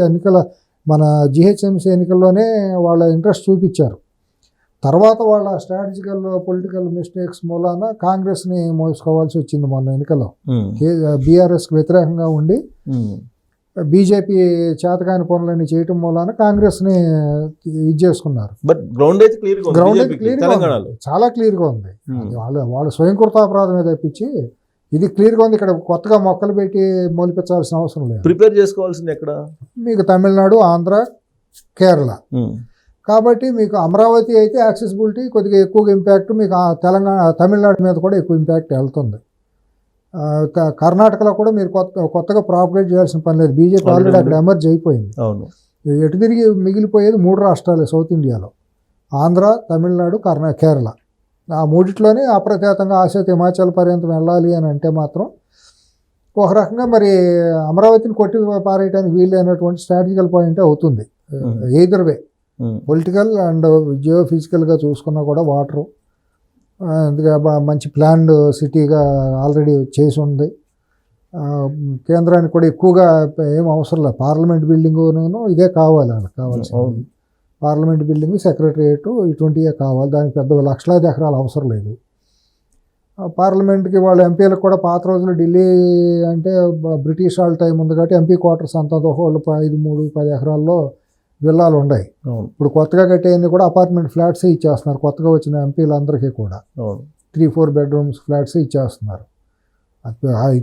మన జిహెచ్ఎంసీ ఎన్నికల్లోనే వాళ్ళ ఇంట్రెస్ట్ చూపించారు. తర్వాత వాళ్ళ స్ట్రాటజికల్ పొలిటికల్ మిస్టేక్స్ మూలాన కాంగ్రెస్ని మోసుకోవాల్సి వచ్చింది మొన్న ఎన్నికల్లో. బీఆర్ఎస్కి వ్యతిరేకంగా ఉండి బీజేపీ చేతకాని పనులన్నీ చేయటం మూలాన కాంగ్రెస్ని ఇది చేసుకున్నారు. బట్ గ్రౌండ్ అయితే క్లియర్గా చాలా క్లియర్గా ఉంది. వాళ్ళ స్వయంకృతాపరాధమే తప్పించి ఇది క్లియర్గా ఉంది. ఇక్కడ కొత్తగా మొక్కలు పెట్టి మొలిపించాల్సిన అవసరం లేదు. ప్రిపేర్ చేసుకోవాల్సింది ఎక్కడ? మీకు తమిళనాడు, ఆంధ్ర, కేరళ. కాబట్టి మీకు అమరావతి అయితే యాక్సెసిబిలిటీ కొద్దిగా ఎక్కువగా ఇంపాక్ట్ మీకు తెలంగాణ, తమిళనాడు మీద కూడా ఎక్కువ ఇంపాక్ట్ వెళ్తుంది. కర్ణాటకలో కూడా మీరు కొత్తగా ప్రాపగేట్ చేయాల్సిన పని లేదు. బీజేపీ ఆల్రెడీ అక్కడ ఎమర్జ్ అయిపోయింది. ఎటు తిరిగి మిగిలిపోయేది 3 రాష్ట్రాలే సౌత్ ఇండియాలో, ఆంధ్ర, తమిళనాడు, కేరళ. ఆ మూడిట్లోనే అప్రత్యేతంగా ఆసేతు హిమాచల్ పర్యంతం వెళ్ళాలి అని అంటే మాత్రం ఒక రకంగా మరి అమరావతిని కొట్టి పారేయడానికి వీలైనటువంటి స్ట్రాటజికల్ పాయింట్ అవుతుంది. ఎయిదర్ వే పొలిటికల్ అండ్ జియో ఫిజికల్గా చూసుకున్నా కూడా వాటరు మంచి ప్లాన్డ్ సిటీగా ఆల్రెడీ చేసి ఉంది. కేంద్రానికి కూడా ఎక్కువగా ఏం అవసరం లేదు. పార్లమెంట్ బిల్డింగును ఇదే కావాలి, వాళ్ళకి కావాల్సింది పార్లమెంట్ బిల్డింగ్, సెక్రటరియట్ ఇటువంటివే కావాలి. దానికి పెద్ద లక్షలాది ఎకరాలు అవసరం లేదు. పార్లమెంట్కి వాళ్ళ ఎంపీలకు కూడా పాత రోజులు ఢిల్లీ అంటే బ్రిటిష్ వాళ్ళ టైం ఉంది కాబట్టి ఎంపీ క్వార్టర్స్ అంతా వాళ్ళు 5-10 ఎకరాల్లో విల్లాలు ఉన్నాయి. ఇప్పుడు కొత్తగా కట్టేవన్నీ కూడా అపార్ట్మెంట్ ఫ్లాట్స్ ఇచ్చేస్తున్నారు. కొత్తగా వచ్చిన ఎంపీలందరికీ కూడా 3-4 బెడ్రూమ్స్ ఫ్లాట్స్ ఇచ్చేస్తున్నారు.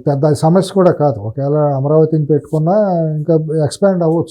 పెద్ద సమస్య కూడా కాదు. ఒకవేళ అమరావతిని పెట్టుకున్నా ఇంకా ఎక్స్పాండ్ అవ్వచ్చు.